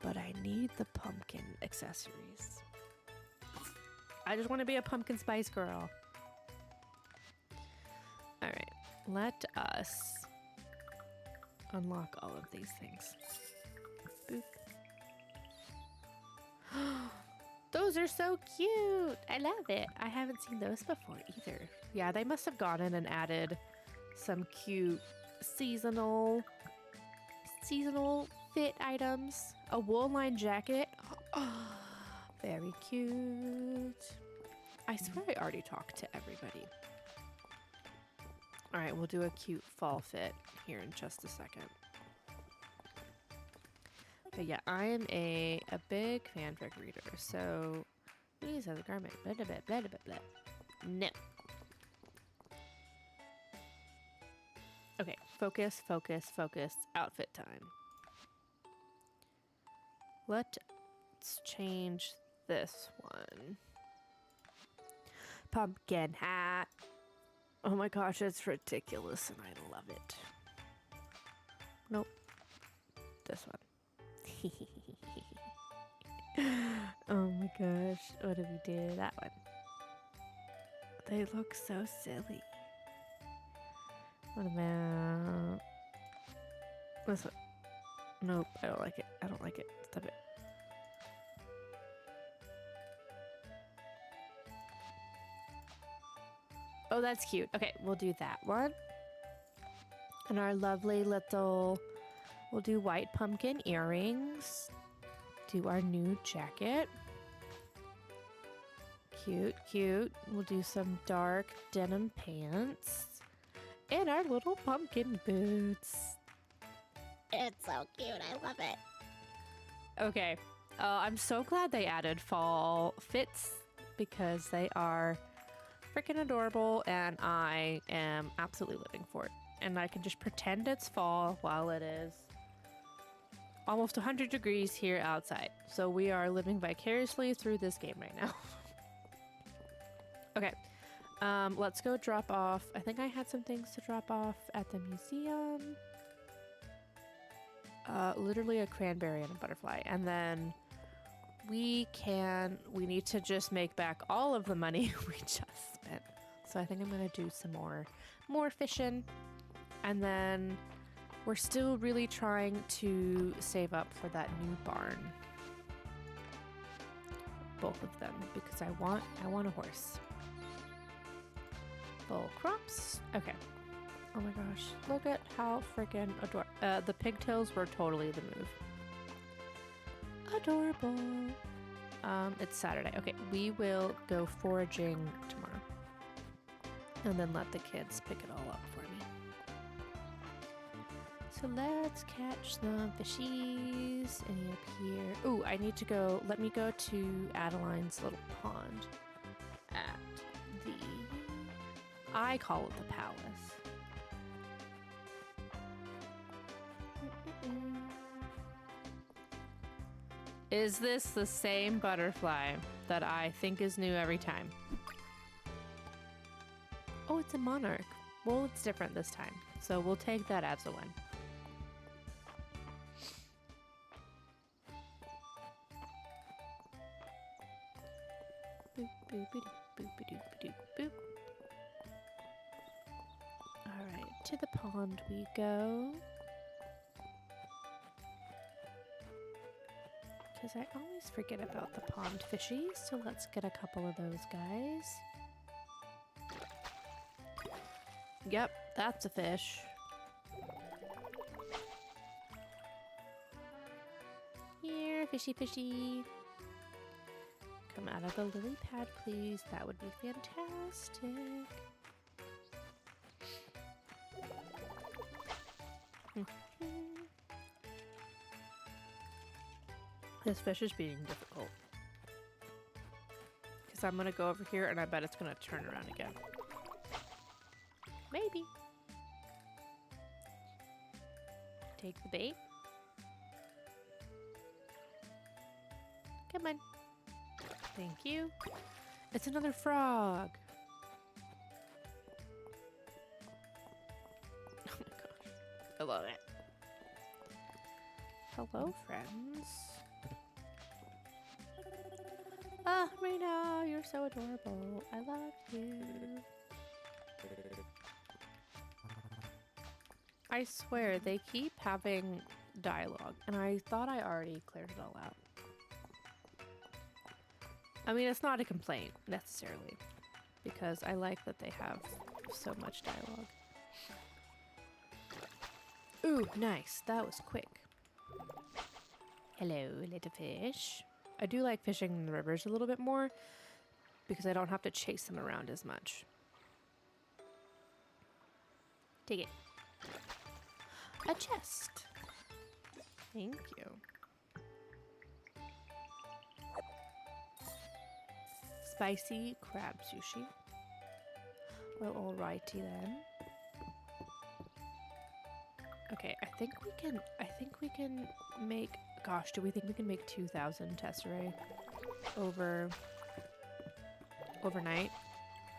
but I need the pumpkin accessories. I just want to be a pumpkin spice girl. All right, let us unlock all of these things. Boop. Those are so cute. I love it. I haven't seen those before either. Yeah, they must have gone in and added some cute seasonal fit items. A wool line jacket. Oh, very cute. I swear I already talked to everybody. All right, we'll do a cute fall fit here in just a second. But yeah, I am a big fanfic reader, so these are the garment. Blah, blah, blah, blah, blah, blah. No. Okay, focus, focus, focus. Outfit time. Let's change this one. Pumpkin hat. Oh my gosh, it's ridiculous and I love it. Nope. This one. Oh my gosh, what did we do? That one. They look so silly. What about this one? Nope, I don't like it. I don't like it. Stop it. Oh, that's cute. Okay, we'll do that one. And our lovely little... We'll do white pumpkin earrings. Do our new jacket. Cute, cute. We'll do some dark denim pants. And our little pumpkin boots. It's so cute. I love it. Okay. I'm so glad they added fall fits because they are freaking adorable and I am absolutely living for it. And I can just pretend it's fall while it is almost 100 degrees here outside. So we are living vicariously through this game right now. Okay. Let's go drop off. I think I had some things to drop off at the museum. Literally a cranberry and a butterfly. And then we need to just make back all of the money we just spent. So I think I'm going to do some more fishing. And then we're still really trying to save up for that new barn. Both of them, because I want a horse. Full crops. Okay. Oh my gosh. Look at how freaking adorable. The pigtails were totally the move. Adorable. It's Saturday. Okay, we will go foraging tomorrow. And then let the kids pick it all up for me. So let's catch some fishies. Any up here? Ooh, I need to go. Let me go to Adeline's little pond at the... I call it the palace. Is this the same butterfly that I think is new every time? Oh, it's a monarch. Well, it's different this time. So we'll take that as a win. Boop, boop, boop, boop, boop, boop. All right, to the pond we go. Because I always forget about the pond fishies, so let's get a couple of those guys. Yep, that's a fish. Here, fishy, fishy. Come out of the lily pad, please. That would be fantastic. This fish is being difficult. Because I'm going to go over here and I bet it's going to turn around again. Maybe. Take the bait. Come on. Thank you. It's another frog. Oh my gosh. I love it. Hello, friends. Ah, Rena, you're so adorable. I love you. I swear, they keep having dialogue, and I thought I already cleared it all out. I mean, it's not a complaint, necessarily, because I like that they have so much dialogue. Ooh, nice. That was quick. Hello, little fish. I do like fishing in the rivers a little bit more, because I don't have to chase them around as much. Take it. A chest. Thank you. Spicy crab sushi. Well, alrighty then. Okay, I think we can make, gosh, do we think we can make 2,000 tesserae overnight?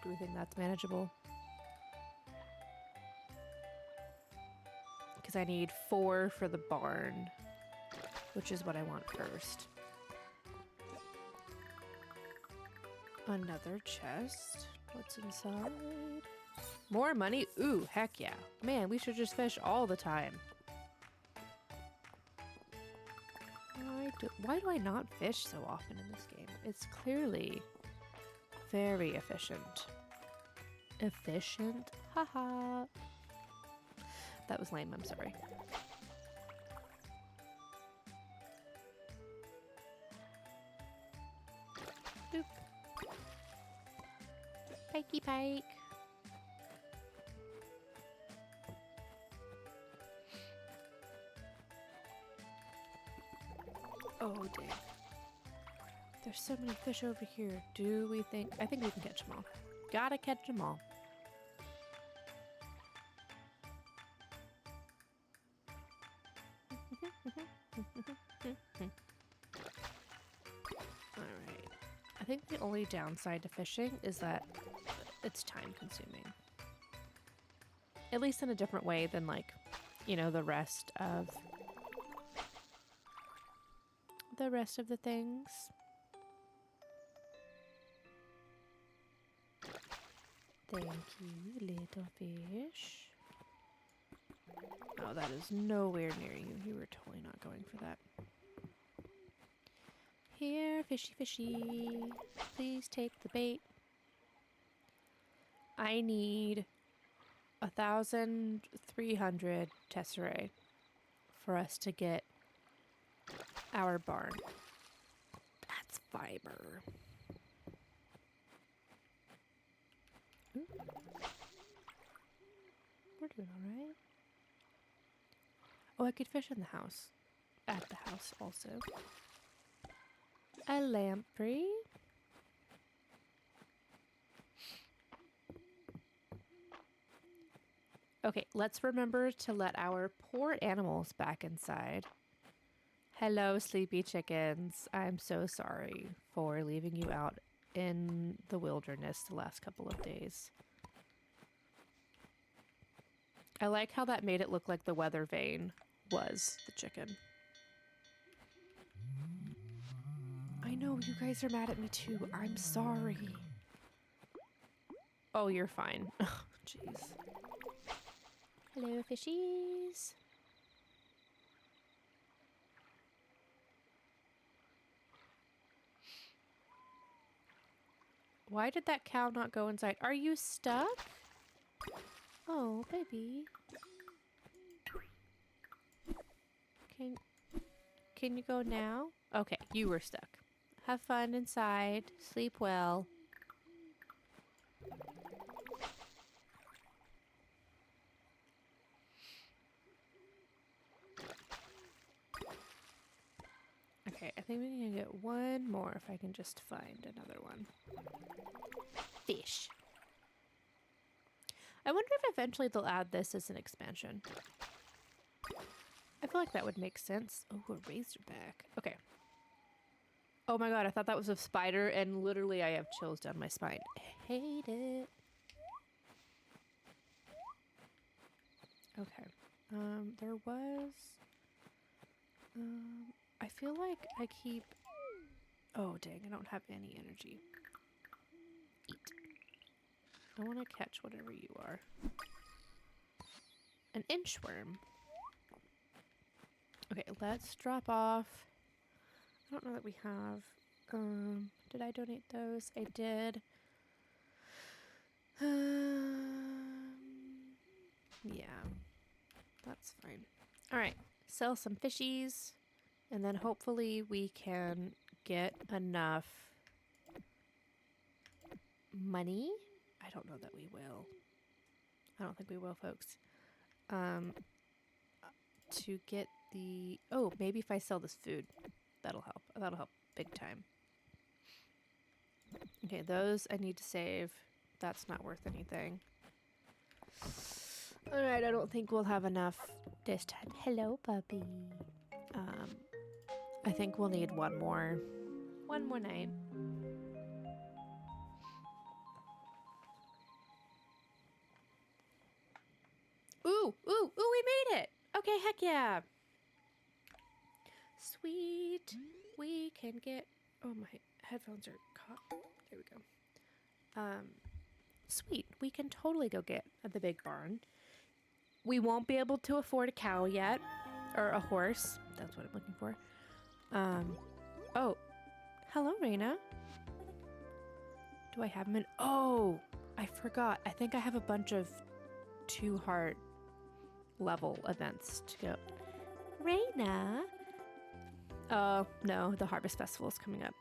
Do we think that's manageable? Because I need 4 for the barn, which is what I want first. Another chest. What's inside? More money? Ooh, heck yeah. Man, we should just fish all the time. Why do I not fish so often in this game? It's clearly very efficient. Efficient? Haha. That was lame, I'm sorry. Boop. Pikey pike. Oh, dang. There's so many fish over here. Do we think? I think we can catch them all. Gotta catch them all. Alright. I think the only downside to fishing is that it's time consuming. At least in a different way than, like, you know, the rest of the things. Thank you, little fish. Oh, that is nowhere near you. You were totally not going for that. Here, fishy, fishy. Please take the bait. I need 1,300 tesserae for us to get our barn. That's fiber. Ooh. We're doing alright. Oh, I could fish in the house. At the house also. A lamprey. Okay, let's remember to let our poor animals back inside. Hello, sleepy chickens. I'm so sorry for leaving you out in the wilderness the last couple of days. I like how that made it look like the weather vane was the chicken. I know, you guys are mad at me too. I'm sorry. Oh, you're fine. Oh, jeez. Hello, fishies. Why did that cow not go inside? Are you stuck? Oh, baby. Can you go now? Okay, you were stuck. Have fun inside. Sleep well. Okay, I think we can get one more if I can just find another one. Fish. I wonder if eventually they'll add this as an expansion. I feel like that would make sense. Oh, a razorback. Okay. Oh my god, I thought that was a spider, and literally I have chills down my spine. I hate it. Okay. There was... I feel like I keep... Oh, dang, I don't have any energy. Eat. I want to catch whatever you are. An inchworm. Okay, let's drop off. I don't know that we have... did I donate those? I did. Yeah, that's fine. All right, sell some fishies, and then hopefully we can get enough money. I don't know that we will. I don't think we will, folks. To get the... Oh, maybe if I sell this food, that'll help. That'll help big time. Okay, those I need to save. That's not worth anything. Alright, I don't think we'll have enough this time. Hello, puppy. I think we'll need one more night. Ooh, we made it! Okay, heck yeah! Sweet. We can get... Oh, my headphones are caught. There we go. Sweet. We can totally go get at the big barn. We won't be able to afford a cow yet. Or a horse. That's what I'm looking for. Oh. Hello, Raina. Do I have him in? Oh, I forgot. I think I have a bunch of 2-heart level events to go. Raina. Oh, no. The Harvest Festival is coming up.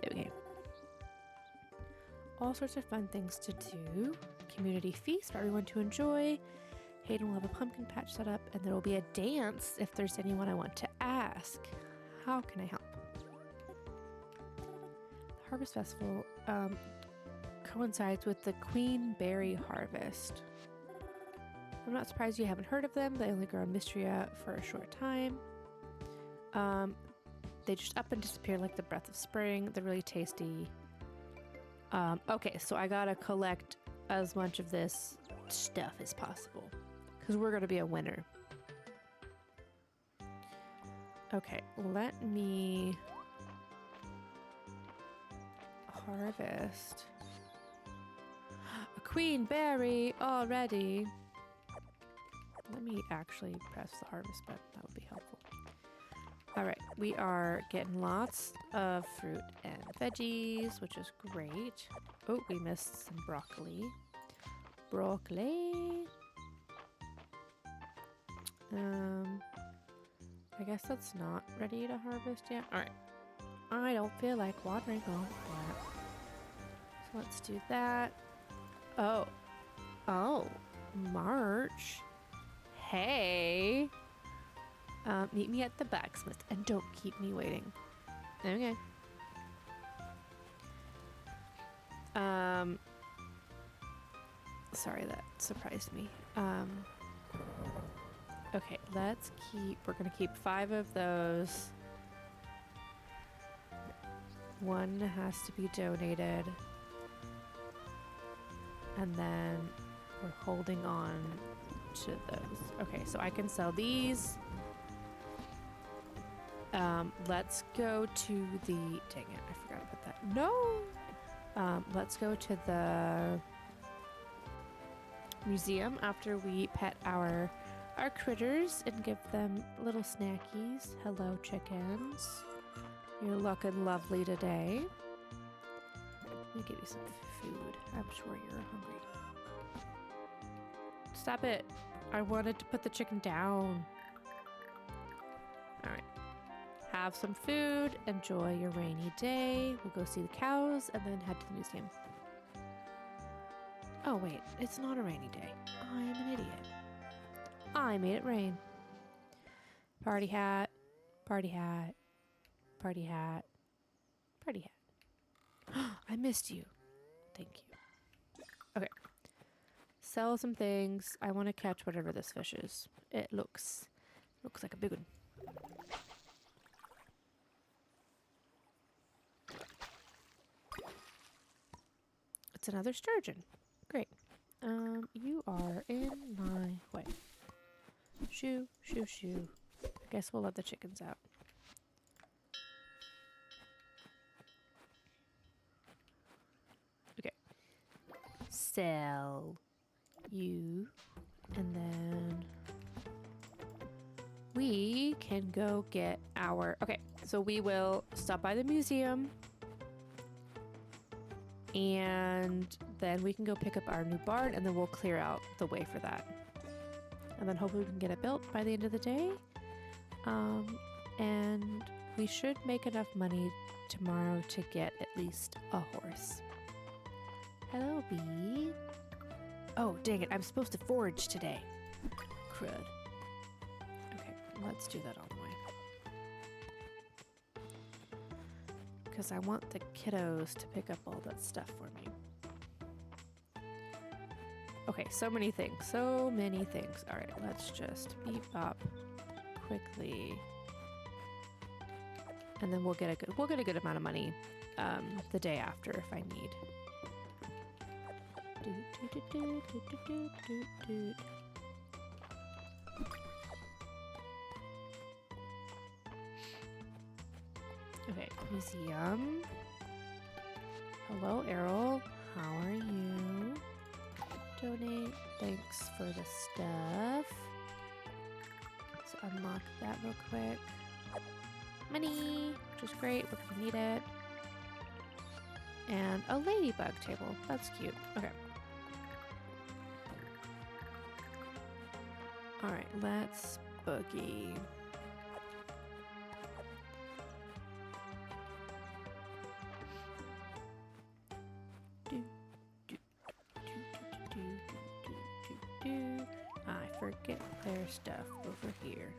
Okay. All sorts of fun things to do. Community feast for everyone to enjoy. Hayden will have a pumpkin patch set up, and there will be a dance if there's anyone I want to ask. How can I help? The Harvest Festival coincides with the Queen Berry Harvest. I'm not surprised you haven't heard of them. They only grow in Mistria for a short time. They just up and disappear like the breath of spring. They're really tasty. Okay, so I gotta collect as much of this stuff as possible because we're gonna be a winner. Okay, let me harvest a queen berry already. Let me actually press the harvest button. That would be helpful. All right, we are getting lots of fruit and veggies, which is great. Oh, we missed some broccoli. Broccoli. I guess that's not ready to harvest yet. All right. I don't feel like watering all that. So let's do that. Oh. Oh. March. Hey. Meet me at the blacksmith and don't keep me waiting. Okay. Sorry, that surprised me. Okay, we're gonna keep 5 of those. 1 has to be donated. And then we're holding on to those. Okay, so I can sell these. Let's go to the... Dang it, I forgot to put that. No! Let's go to the museum after we pet our critters and give them little snackies. Hello, chickens. You're looking lovely today. Let me give you some food. I'm sure you're hungry. Stop it. I wanted to put the chicken down. All right. Have some food. Enjoy your rainy day. We'll go see the cows and then head to the museum. Oh, wait. It's not a rainy day. I am an idiot. I made it rain. Party hat. Party hat. Party hat. Party hat. I missed you. Thank you. Okay. Sell some things. I want to catch whatever this fish is. It looks Looks like a big one. It's another sturgeon. Great. You are in my way. Shoo, shoo, shoo. Guess we'll let the chickens out. Okay. Sell you. And then we can go get our... Okay, so we will stop by the museum. And then we can go pick up our new barn, and then we'll clear out the way for that. And then hopefully we can get it built by the end of the day. And we should make enough money tomorrow to get at least a horse. Hello, bee. Oh, dang it. I'm supposed to forage today. Crud. Okay, let's do that all the way. Because I want the kiddos to pick up all that stuff for me. Okay, so many things. So many things. All right, let's just beep up quickly. And then we'll get a good amount of money the day after if I need. Okay, museum. Hello, Errol. How are you? Donate. Thanks for the stuff. Let's unlock that real quick. Money, which is great. We're gonna need it. And a ladybug table. That's cute. Okay. All right, let's boogie. I forget their stuff over here.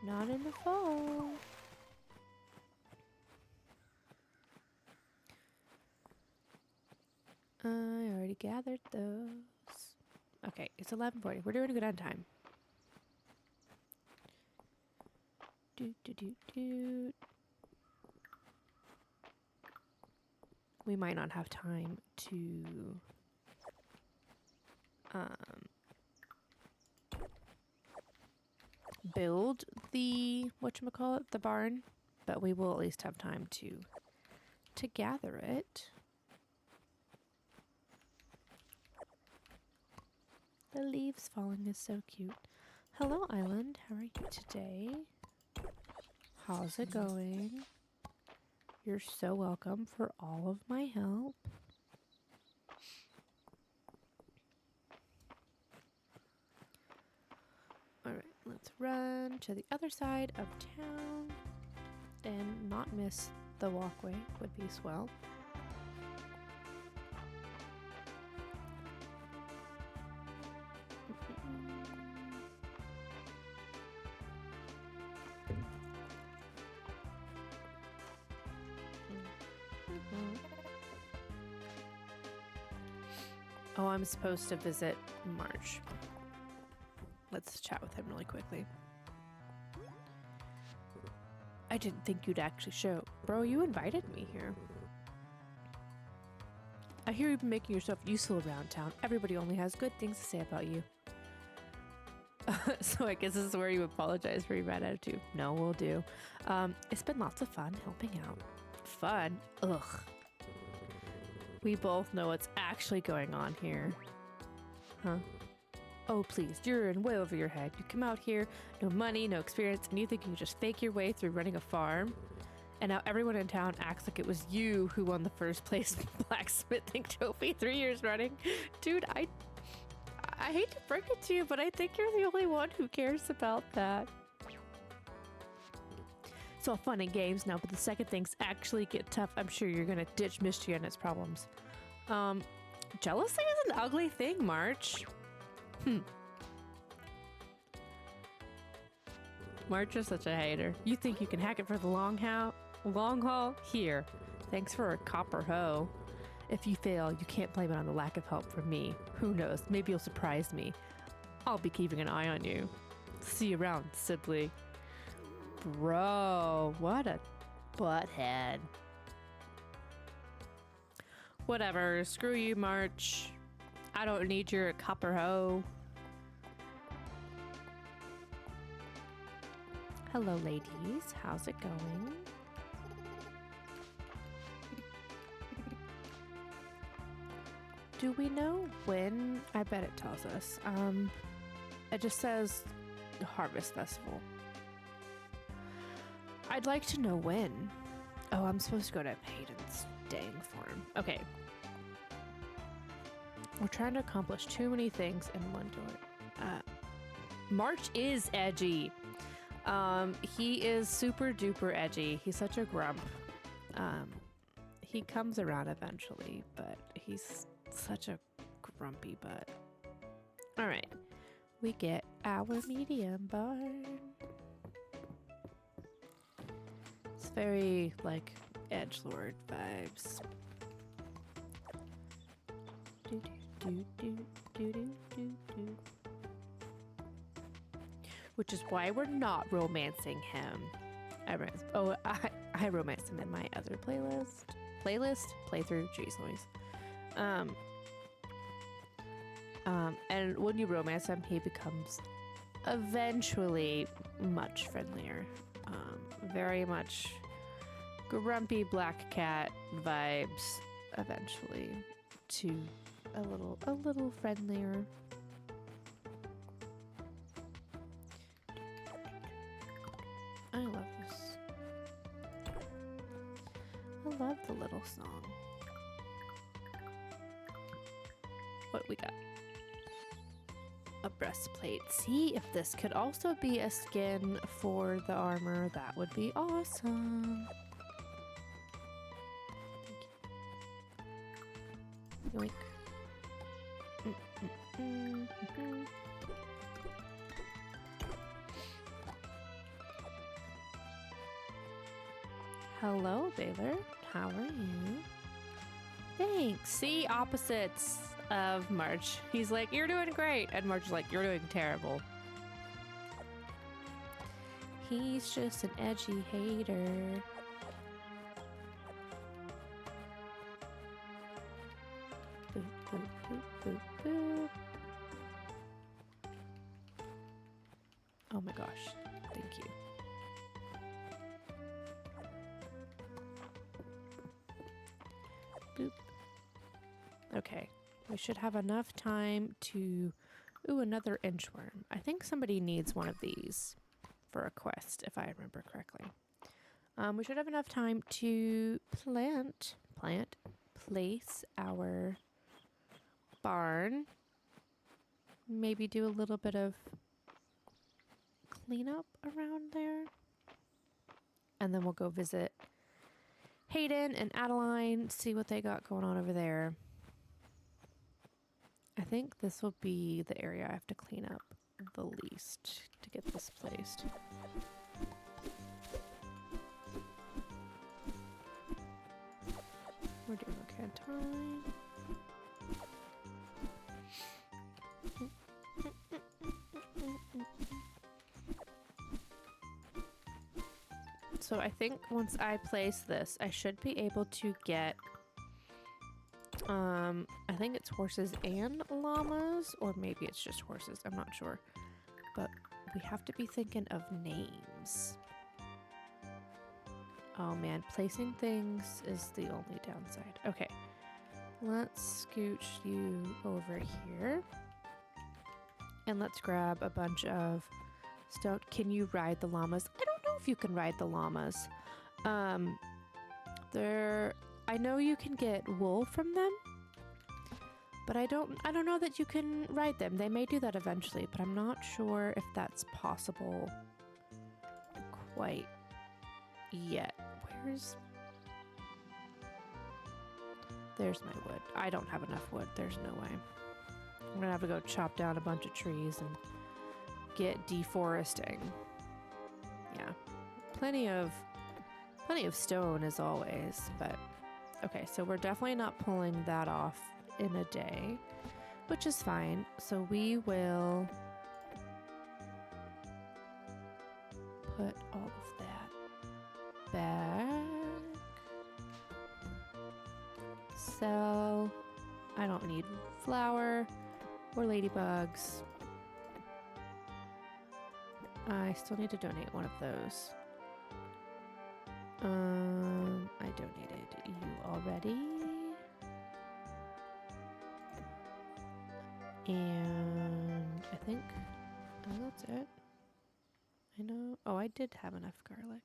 Not in the fall. I already gathered those. Okay, it's 11:40. We're doing good on time. We might not have time to build the whatchamacallit, the barn, but we will at least have time to gather it. The leaves falling is so cute. Hello, Island. How are you today? How's it going? You're so welcome for all of my help. All right, let's run to the other side of town and not miss the walkway would be swell. Oh, I'm supposed to visit March. Let's chat with him really quickly. I didn't think you'd actually show. Bro, you invited me here. I hear you've been making yourself useful around town. Everybody only has good things to say about you. So I guess this is where you apologize for your bad attitude. No, we'll do. It's been lots of fun helping out. Fun? Ugh. We both know what's actually going on here. Huh? Oh, please, you're in way over your head. You come out here, no money, no experience, and you think you can just fake your way through running a farm? And now everyone in town acts like it was you who won the first place blacksmithing trophy 3 years running. Dude, I hate to break it to you, but I think you're the only one who cares about that. It's all fun and games now, but the second things actually get tough, I'm sure you're gonna ditch Mistria and its problems. Jealousy is an ugly thing, March. March is such a hater. You think you can hack it for the long haul? Here. Thanks for a copper hoe. If you fail, you can't blame it on the lack of help from me. Who knows? Maybe you'll surprise me. I'll be keeping an eye on you. See you around, Sibley. Bro, what a butthead. Whatever, screw you, March. I don't need your copper hoe. Hello, ladies. How's it going? Do we know when? I bet it tells us. It just says Harvest Festival. I'd like to know when. Oh, I'm supposed to go to Hayden's dang farm. Okay. We're trying to accomplish too many things in one day. March is edgy. He is super duper edgy. He's such a grump. He comes around eventually, but he's such a grumpy butt. All right, we get our medium barn. It's very like edgelord vibes. Do do do do do do do. Which is why we're not romancing him. I romanced him in my other playthrough. Jeez Louise. And when you romance him, he becomes eventually much friendlier. Very much grumpy black cat vibes eventually to a little friendlier. I love this. I love the little song. What we got? A breastplate. See if this could also be a skin for the armor. That would be awesome. Yoink. Hello, Baylor. How are you? Thanks. See, opposites of March. He's like, you're doing great. And March is like, you're doing terrible. He's just an edgy hater. Boop, boop, boop, boop, boop. Oh my gosh. Thank you. Boop. Okay. We should have enough time to... Ooh, another inchworm. I think somebody needs one of these for a quest, if I remember correctly. We should have enough time to place our barn. Maybe do a little bit of cleanup around there. And then we'll go visit Hayden and Adeline, see what they got going on over there. I think this will be the area I have to clean up the least to get this placed. We're doing okay on time. So I think once I place this, I should be able to get, I think it's horses and llamas, or maybe it's just horses, I'm not sure. But we have to be thinking of names. Oh man, placing things is the only downside. Okay, let's scooch you over here. And let's grab a bunch of stone. Can you ride the llamas? I don't know if you can ride the llamas. I know you can get wool from them, but I don't know that you can ride them. They may do that eventually, but I'm not sure if that's possible quite yet. There's my wood. I don't have enough wood. There's no way. I'm gonna have to go chop down a bunch of trees and get deforesting. Yeah, plenty of stone as always, but okay, so we're definitely not pulling that off in a day, which is fine. So we will put all of that back. Sell. I don't need flour or ladybugs. I still need to donate one of those. I donated you already. And I think that's it. I know. Oh, I did have enough garlic.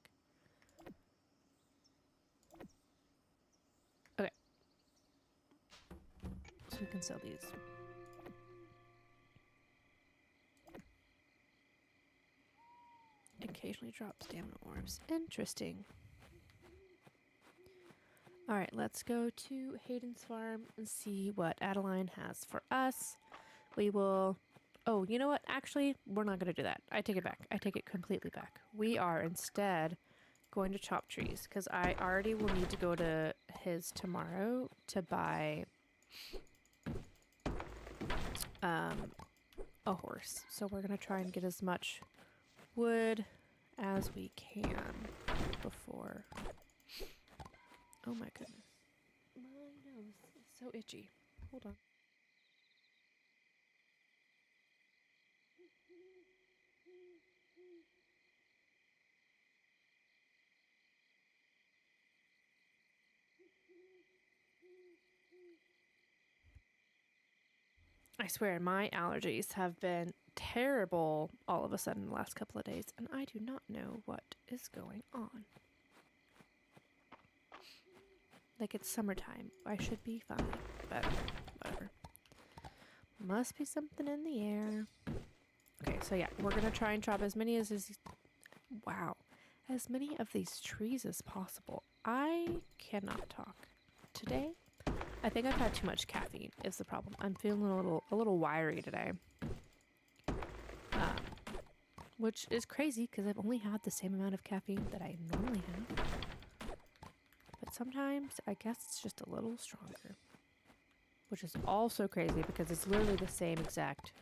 Okay. So we can sell these. Occasionally drop stamina orbs. Interesting. Alright, let's go to Hayden's farm and see what Adeline has for us. We will... Oh, you know what? Actually, we're not going to do that. I take it back. I take it completely back. We are instead going to chop trees because I already will need to go to his tomorrow to buy a horse. So we're going to try and get as much wood as we can before... Oh my goodness. My nose is so itchy. Hold on. I swear, my allergies have been terrible all of a sudden the last couple of days, and I do not know what is going on. Like, it's summertime. I should be fine, but whatever. Must be something in the air. Okay, so yeah, we're gonna try and chop as many as wow, as many of these trees as possible. I cannot talk today. I think I've had too much caffeine is the problem. I'm feeling a little wiry today. Which is crazy because I've only had the same amount of caffeine that I normally have. But sometimes I guess it's just a little stronger. Which is also crazy because it's literally the same exact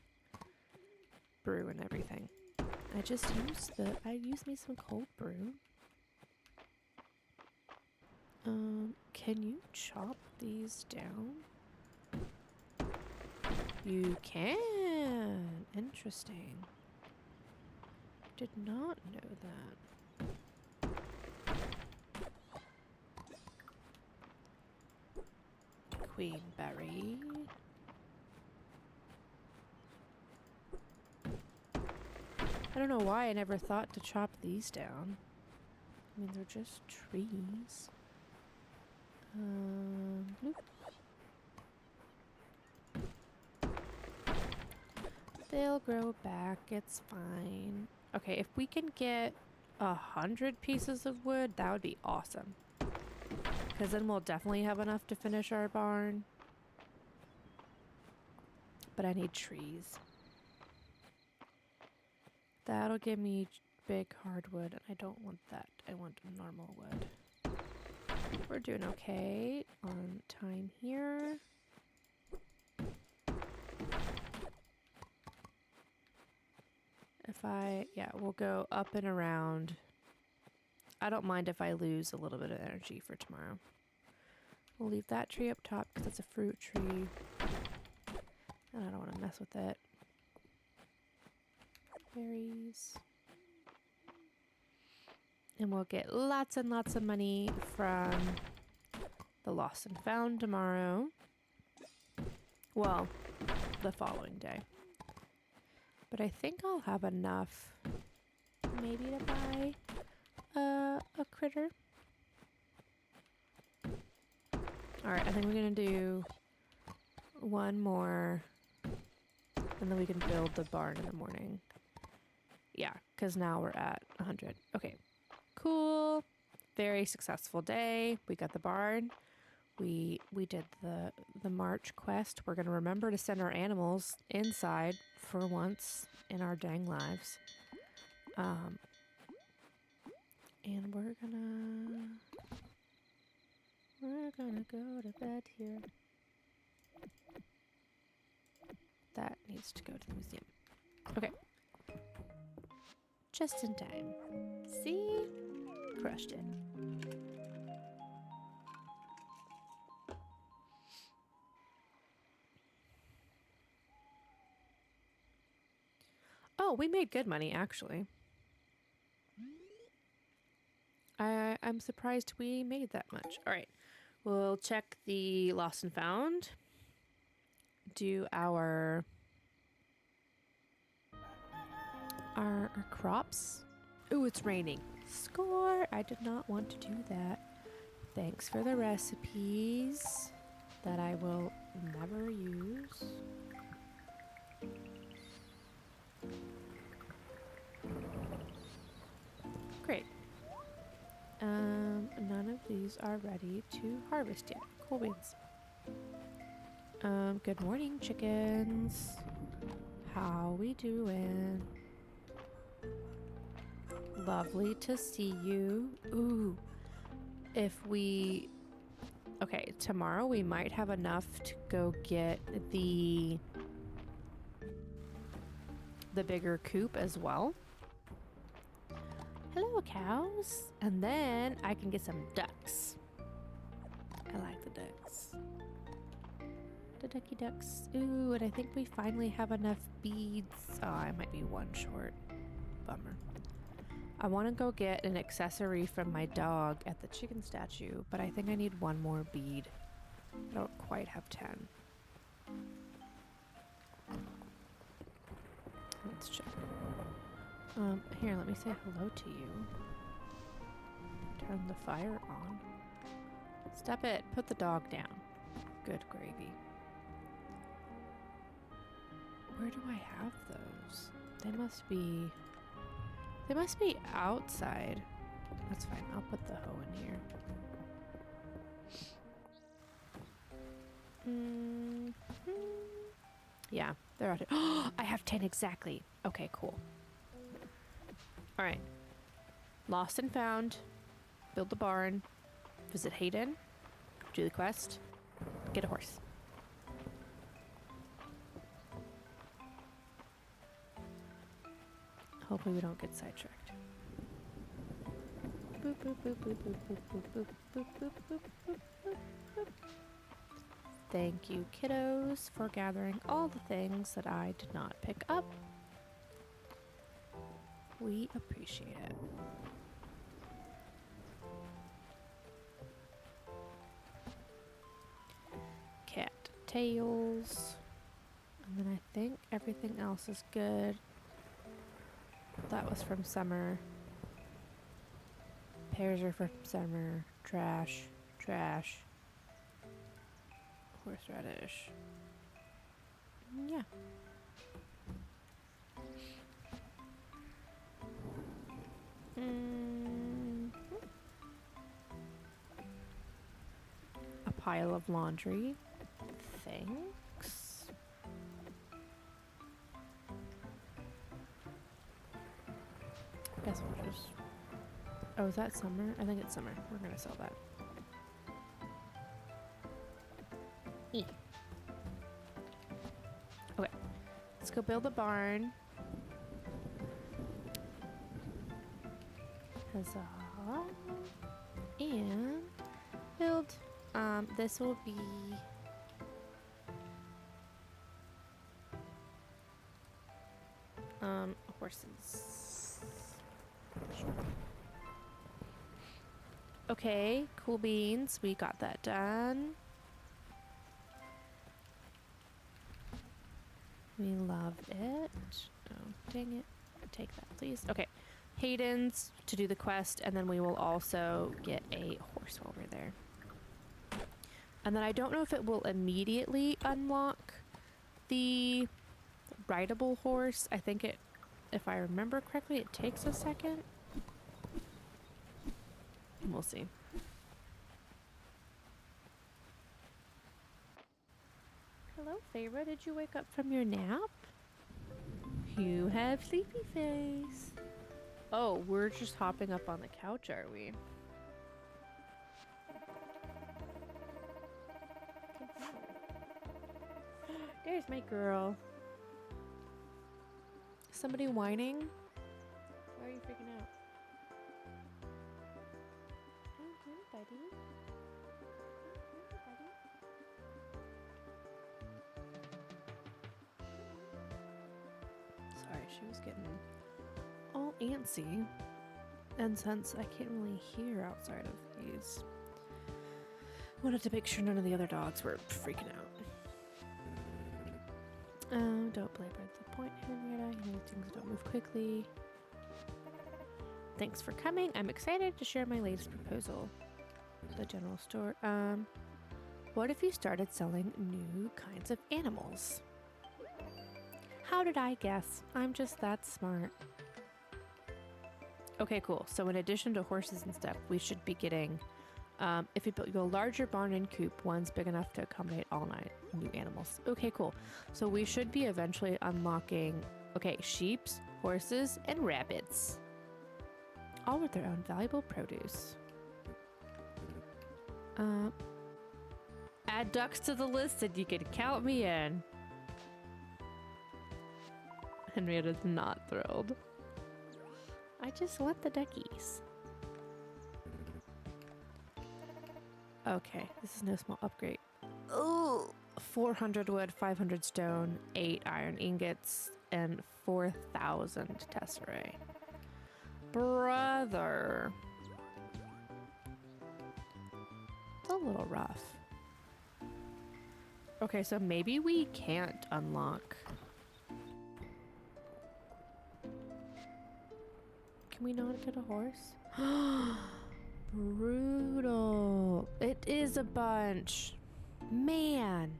brew and everything. I use me some cold brew. Can you chop these down? You can. Interesting. Did not know that. Queen berry. I don't know why I never thought to chop these down. I mean, they're just trees. Bloop. They'll grow back, it's fine. Okay, if we can get 100 pieces of wood, that would be awesome. Because then we'll definitely have enough to finish our barn. But I need trees. That'll give me big hardwood, and I don't want that. I want normal wood. We're doing okay on time here. We'll go up and around. I don't mind if I lose a little bit of energy for tomorrow. We'll leave that tree up top because it's a fruit tree. And I don't want to mess with it. Berries. And we'll get lots and lots of money from the lost and found tomorrow. Well, the following day. But I think I'll have enough maybe to buy a critter. Alright, I think we're going to do one more and then we can build the barn in the morning. Yeah, because now we're at 100. Okay, cool. Very successful day. We got the barn. We did the March quest. We're going to remember to send our animals inside for once in our dang lives. And we're gonna go to bed here. That needs to go to the museum. Okay. Just in time. See? Crushed it. Oh, we made good money, actually. I'm surprised we made that much. All right. We'll check the lost and found. Do our crops. Ooh, it's raining. Score! I did not want to do that. Thanks for the recipes that I will never use. Great. None of these are ready to harvest yet. Cool beans. Good morning, chickens. How we doing? Lovely to see you. Ooh. Okay, tomorrow we might have enough to go get the bigger coop as well. Hello, cows. And then I can get some ducks. I like the ducks. The ducky ducks. Ooh, and I think we finally have enough beads. Oh, I might be one short. Bummer. I want to go get an accessory from my dog at the chicken statue, but I think I need one more bead. I don't quite have 10. Let's check. Here, let me say hello to you. Turn the fire on. Stop it. Put the dog down. Good gravy. Where do I have those? They must be outside. That's fine. I'll put the hoe in here. Yeah, they're out here. Oh, I have 10 exactly. Okay, cool. All right. Lost and found. Build the barn. Visit Hayden. Do the quest. Get a horse. Hopefully we don't get sidetracked. Boop, boop, boop, boop, boop, boop, boop, boop, boop, boop, boop, boop, boop. Thank you, kiddos, for gathering all the things that I did not pick up. We appreciate it. Cat tails. And then I think everything else is good. That was from summer. Pears are from summer. Trash. Trash. Horseradish. Yeah. A pile of laundry. Thanks. Guess we'll just... Oh, is that summer? I think it's summer. We're gonna sell that. Okay. Let's go build a barn. Huzzah. And build. This will be horses. Okay, cool beans. We got that done. We love it. Oh, dang it. Take that, please. Okay. Hayden's to do the quest, and then we will also get a horse while we're there. And then I don't know if it will immediately unlock the rideable horse. I think it, if I remember correctly, it takes a second. We'll see. Hello, Feyre. Did you wake up from your nap? You have sleepy face. Oh, we're just hopping up on the couch, are we? There's my girl. Somebody whining? Why are you freaking out? buddy. Sorry, she was getting all antsy. And since I can't really hear outside of these, I wanted to make sure none of the other dogs were freaking out. Don't belabor the point, Henrietta. You know, things don't move quickly. Thanks for coming. I'm excited to share my latest proposal. The general store. What if you started selling new kinds of animals? How did I guess? I'm just that smart. Okay, cool. So in addition to horses and stuff, we should be getting, if you built you a larger barn and coop, one's big enough to accommodate all 9 new animals. Okay, cool. So we should be eventually unlocking, okay, sheeps, horses, and rabbits. All with their own valuable produce. Add ducks to the list and you can count me in. Henrietta's not thrilled. I just want the duckies. Okay, this is no small upgrade. Oh, 400 wood, 500 stone, 8 iron ingots, and 4,000 tesserae. Brother. It's a little rough. Okay, so maybe we can't unlock. Can we not get a horse? Brutal. It is a bunch. Man.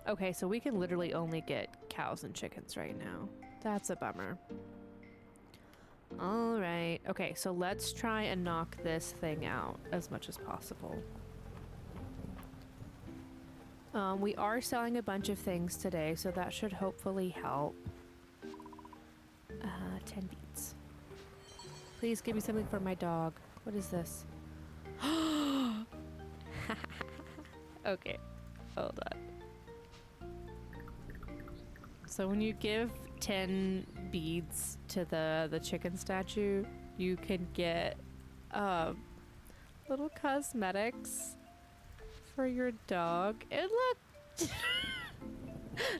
Okay, so we can literally only get cows and chickens right now. That's a bummer. All right. Okay, so let's try and knock this thing out as much as possible. We are selling a bunch of things today, so that should hopefully help. 10 beats. Please give me something for my dog. What is this? Okay, hold on. So when you give 10 beads to the chicken statue, you can get little cosmetics for your dog. And look,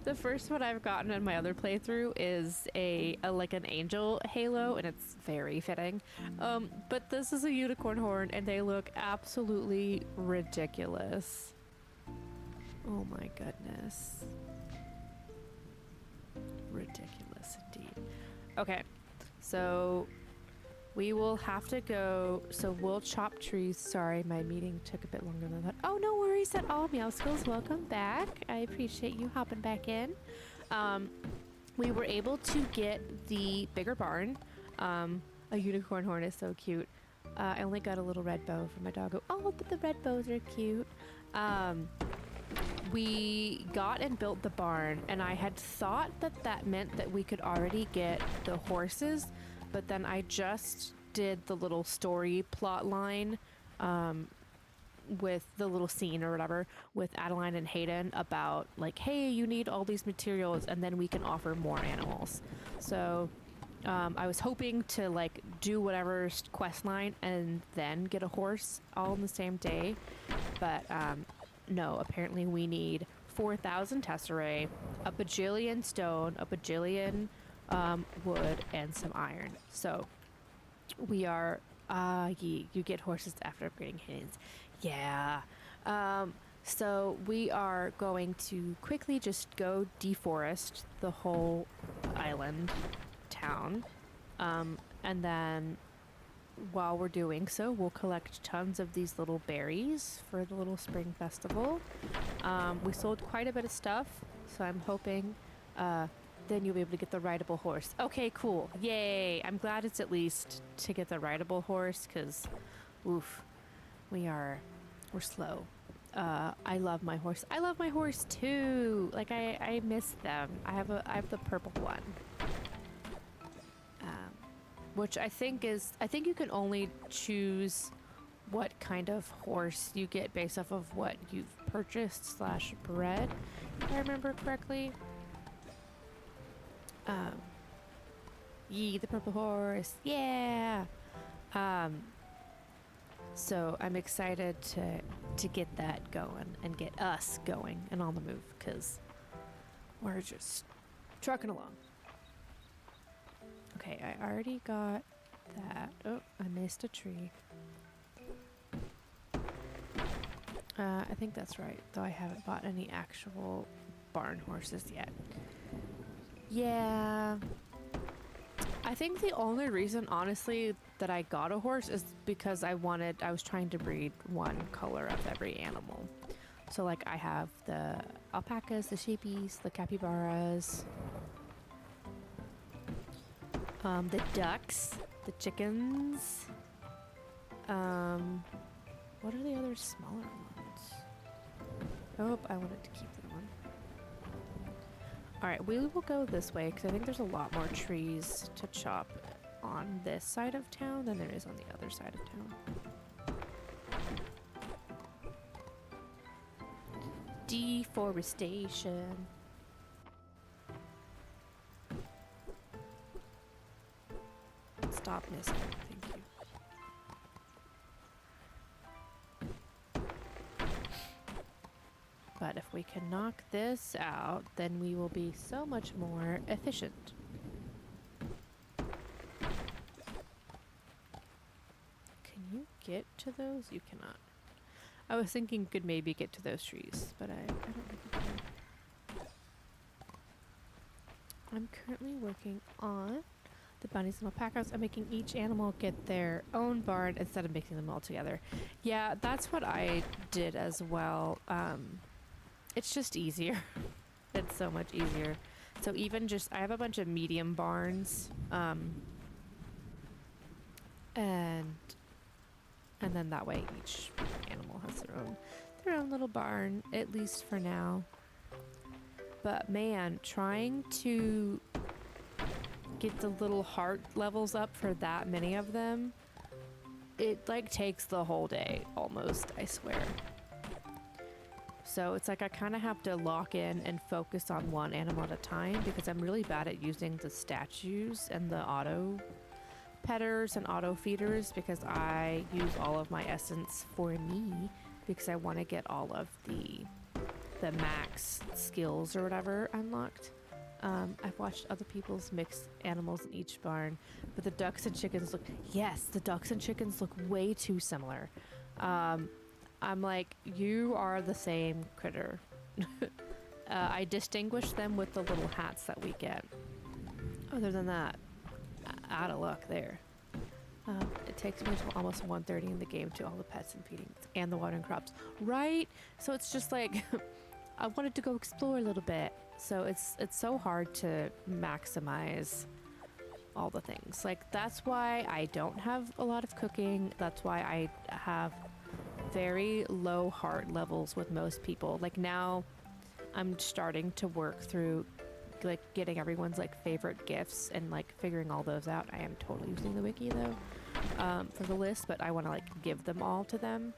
the first one I've gotten in my other playthrough is a like an angel halo, and it's very fitting. But this is a unicorn horn, and they look absolutely ridiculous. Oh my goodness. Ridiculous indeed. Okay, so we will have to go. So we'll chop trees. Sorry, my meeting took a bit longer than that. Oh, no worries at all, Meowscles. Welcome back. I appreciate you hopping back in. We were able to get the bigger barn. A unicorn horn is so cute. I only got a little red bow for my doggo. Oh, but the red bows are cute. We got and built the barn, and I had thought that that meant that we could already get the horses, but then I just did the little story plot line with the little scene or whatever with Adeline and Hayden about like, hey, you need all these materials and then we can offer more animals. So I was hoping to like do whatever quest line and then get a horse all in the same day, but no, apparently we need 4,000 tesserae, a bajillion stone, a bajillion wood, and some iron. So we are you get horses after upgrading Hayden's. Yeah. So we are going to quickly just go deforest the whole island town, and then while we're doing so, we'll collect tons of these little berries for the little spring festival. We sold quite a bit of stuff, so I'm hoping then you'll be able to get the rideable horse. Okay, cool. Yay. I'm glad it's at least to get the rideable horse, because, oof, we're slow. I love my horse. I love my horse too. Like, I miss them. I have the purple one. Which I think you can only choose what kind of horse you get based off of what you've purchased / bred, if I remember correctly. Yee, the purple horse. Yeah. Um, so I'm excited to get that going and get us going and on the move because we're just trucking along. Okay, I already got that. Oh, I missed a tree. I think that's right, though I haven't bought any actual barn horses yet. Yeah. I think the only reason, honestly, that I got a horse is because I was trying to breed one color of every animal. So, like, I have the alpacas, the sheepies, the capybaras, the ducks, the chickens. What are the other smaller ones? Oh, I wanted to keep that one. Alright, we will go this way because I think there's a lot more trees to chop on this side of town than there is on the other side of town. Deforestation. Stop missing. Thank you. But if we can knock this out, then we will be so much more efficient. Can you get to those? You cannot. I was thinking you could maybe get to those trees, but I don't think you can. I'm currently working on the bunnies and alpacas. I'm making each animal get their own barn instead of mixing them all together. Yeah, that's what I did as well. It's just easier. It's so much easier. So even just, I have a bunch of medium barns, and then that way each animal has their own little barn, at least for now. But man, trying to get the little heart levels up for that many of them, it like takes the whole day almost, I swear. So it's like I kind of have to lock in and focus on one animal at a time because I'm really bad at using the statues and the auto petters and auto feeders because I use all of my essence for me because I want to get all of the max skills or whatever unlocked. I've watched other people's mixed animals in each barn, but the ducks and chickens the ducks and chickens look way too similar. I'm like, you are the same critter. I distinguish them with the little hats that we get. Other than that, out of luck there. It takes me until almost 1:30 in the game to all the pets and feeding and the watering crops. Right? So it's just like, I wanted to go explore a little bit. So it's so hard to maximize all the things. Like, that's why I don't have a lot of cooking. That's why I have very low heart levels with most people. Like, now I'm starting to work through like getting everyone's like favorite gifts and like figuring all those out. I am totally using the wiki though for the list, but I want to like give them all to them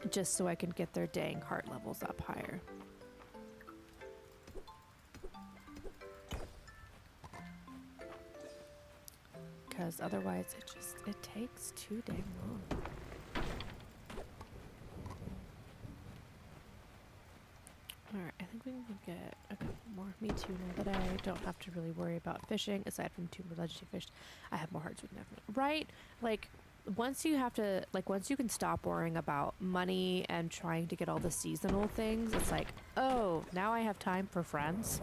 just so I can get their dang heart levels up higher. Because otherwise it takes too dang long. Alright, I think we can get a couple more. Me too, now that I don't have to really worry about fishing, aside from 2 more legendary fish. I have more hearts with never. Right? Like, once you can stop worrying about money and trying to get all the seasonal things, it's like, oh, now I have time for friends.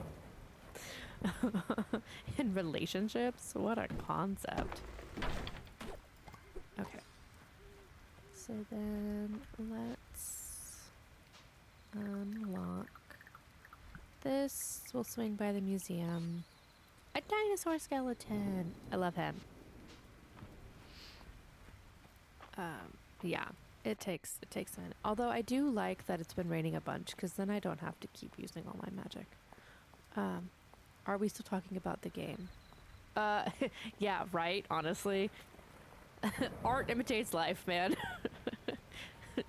In relationships? What a concept. Okay. So then, let's unlock this. We'll swing by the museum. A dinosaur skeleton. I love him. Yeah, it takes a minute. Although I do like that it's been raining a bunch because then I don't have to keep using all my magic. Are we still talking about the game? Yeah, right, honestly. Art imitates life, man.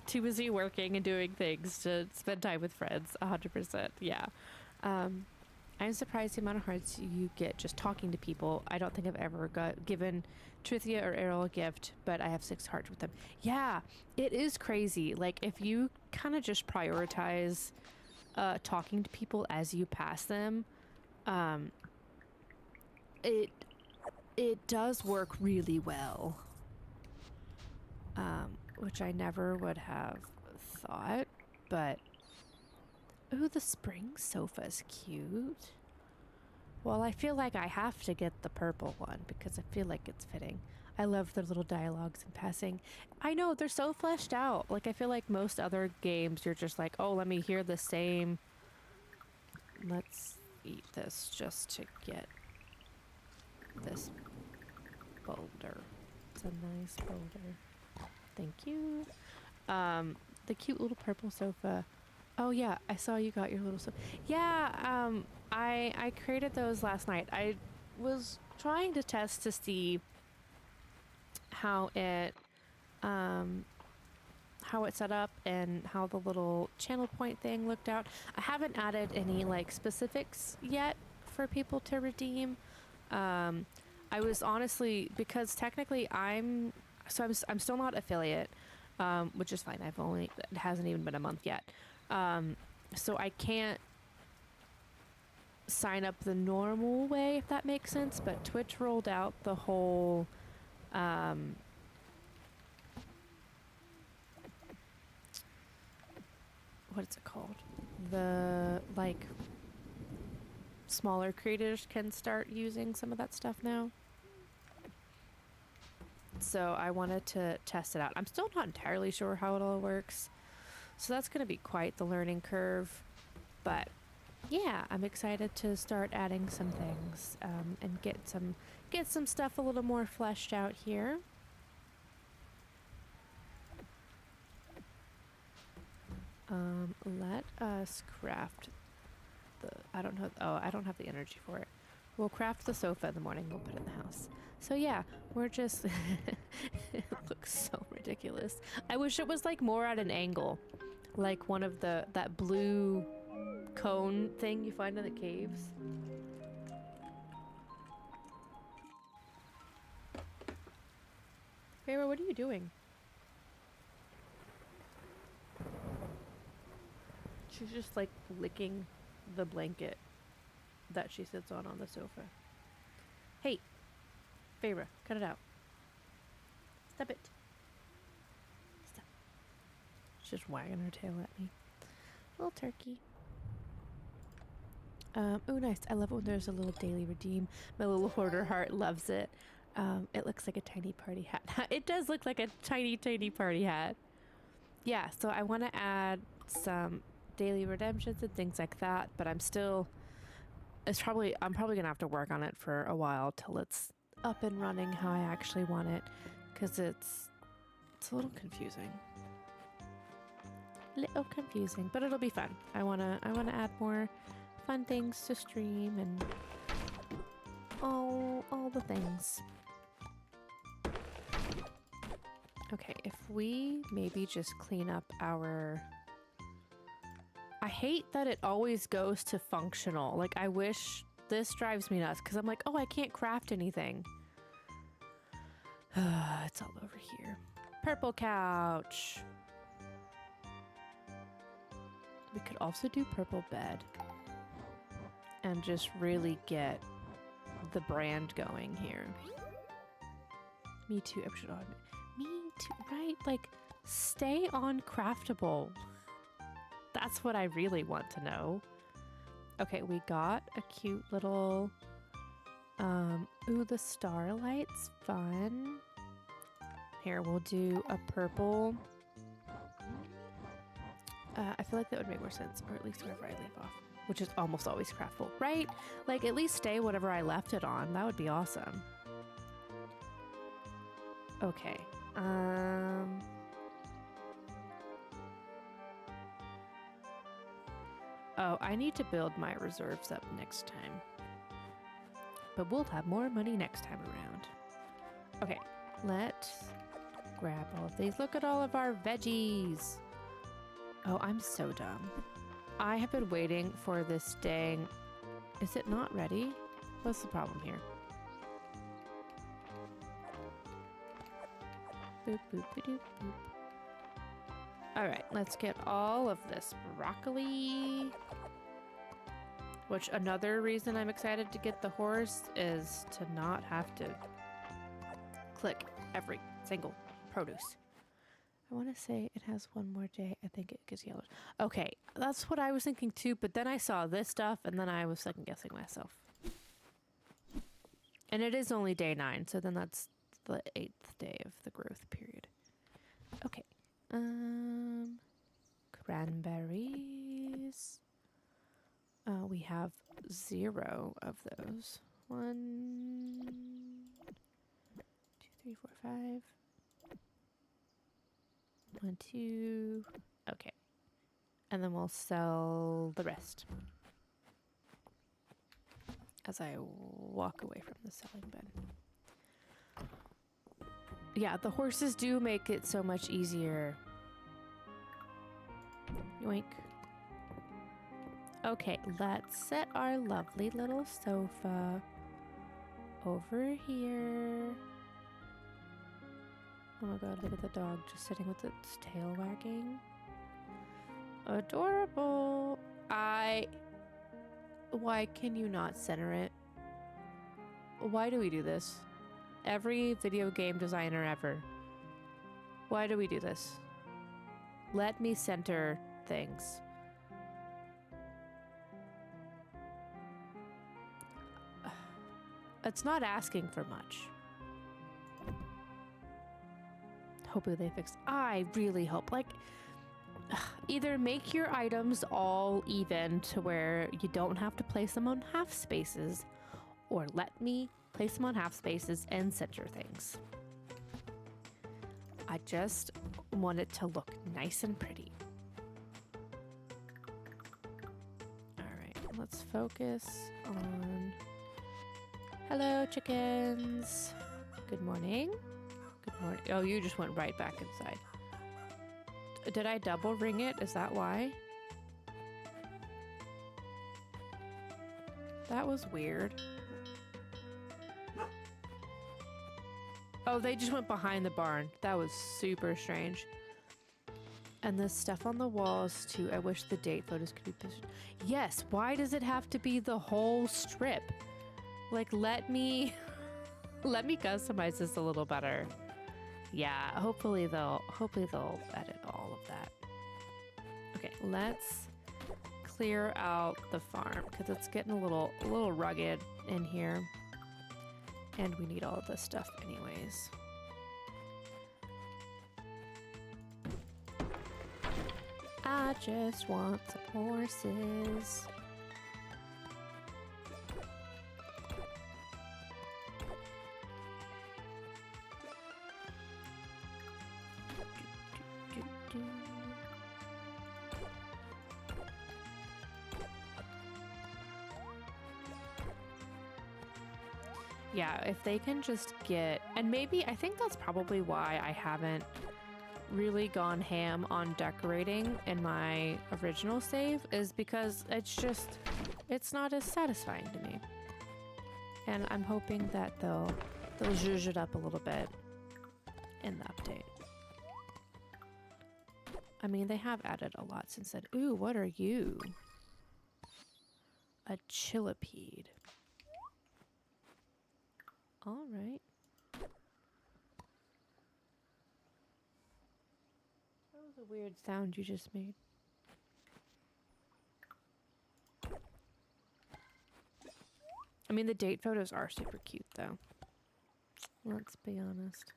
Too busy working and doing things to spend time with friends. 100%, yeah. I'm surprised the amount of hearts you get just talking to people. I don't think I've ever given Trithia or Errol a gift, but I have 6 hearts with them. Yeah, it is crazy. Like, if you kind of just prioritize talking to people as you pass them, it does work really well. Which I never would have thought, but... Ooh, the spring sofa's cute. Well, I feel like I have to get the purple one because I feel like it's fitting. I love the little dialogues in passing. I know, they're so fleshed out. Like, I feel like most other games, you're just like, oh, let me hear the same... Let's eat this just to get this boulder. It's a nice boulder. Thank you. The cute little purple sofa. Oh yeah, I saw you got your little sofa. Yeah, I created those last night. I was trying to test to see how it set up and how the little channel point thing looked out. I haven't added any like specifics yet for people to redeem. I was honestly, because technically I'm still not affiliate, which is fine. It hasn't even been a month yet. So I can't sign up the normal way, if that makes sense, but Twitch rolled out the whole, what is it called? The, like, smaller creators can start using some of that stuff now. So I wanted to test it out. I'm still not entirely sure how it all works. So that's going to be quite the learning curve. But yeah, I'm excited to start adding some things and get some stuff a little more fleshed out here. Let us craft the... I don't have the energy for it. We'll craft the sofa in the morning. We'll put it in the house. So yeah, we're just... It looks so ridiculous. I wish it was like more at an angle. Like one of that blue cone thing you find in the caves. Feyre, what are you doing? She's just like licking the blanket that she sits on the sofa. Hey, Feyre, cut it out. Stop it. Stop. She's just wagging her tail at me. Little turkey. Oh, nice. I love it when there's a little daily redeem. My little hoarder heart loves it. It looks like a tiny party hat. It does look like a tiny, tiny party hat. Yeah, so I want to add some daily redemptions and things like that, but I'm probably gonna have to work on it for a while till it's up and running how I actually want it, because it's a little confusing. But it'll be fun. I wanna add more fun things to stream and all the things. Okay, if we maybe just clean up our... I hate that it always goes to functional. Like, I wish... This drives me nuts, because I'm like, oh, I can't craft anything. It's all over here. Purple couch. We could also do purple bed. And just really get the brand going here. Me too. Me too, right? Like, stay on craftable. That's what I really want to know. Okay, we got a cute little... ooh, the starlight's fun. Here, we'll do a purple. I feel like that would make more sense, or at least wherever I leave off, which is almost always craftable, right? Like, at least stay whatever I left it on. That would be awesome. Okay. Oh, I need to build my reserves up next time. But we'll have more money next time around. Okay, let's grab all of these. Look at all of our veggies. Oh, I'm so dumb. I have been waiting for this dang Is it not ready? What's the problem here? Boop, boop, boop, boop. All right, let's get all of this broccoli. Which another reason I'm excited to get the horse is to not have to click every single produce. I want to say it has one more day. I think it gets yellowed. Okay, that's what I was thinking too, but then I saw this stuff and then I was second guessing myself. And it is only day 9, so then that's the 8th day of the growth period. Okay. Cranberries. We have 0 of those. 1, 2, 3, 4, 5. 1, 2. Okay. And then we'll sell the rest as I walk away from the selling bin. Yeah, the horses do make it so much easier. Yoink. Okay, let's set our lovely little sofa over here. Oh my god, look at the dog just sitting with its tail wagging. Adorable. Why can you not center it? Why do we do this? Every video game designer ever. Why do we do this? Let me center things. It's not asking for much. Hopefully they fix. I really hope, like, either make your items all even to where you don't have to place them on half spaces, or let me place them on half spaces and center things. I just want it to look nice and pretty. All right, let's focus on... Hello, chickens. Good morning. Good morning. Oh, you just went right back inside. Did I double ring it? Is that why? That was weird. Oh, they just went behind the barn. That was super strange. And the stuff on the walls too. I wish the date photos could be positioned. Yes, why does it have to be the whole strip? Like, let me customize this a little better. Yeah, hopefully they'll edit all of that. Okay, let's clear out the farm because it's getting a little rugged in here. And we need all of this stuff anyways. I just want some horses. Yeah, if they can just get, and maybe, I think that's probably why I haven't really gone ham on decorating in my original save, is because it's not as satisfying to me. And I'm hoping that they'll zhuzh it up a little bit in the update. I mean, they have added a lot since then. Ooh, what are you? A chillipede. All right. That was a weird sound you just made. I mean, the date photos are super cute, though. Let's be honest.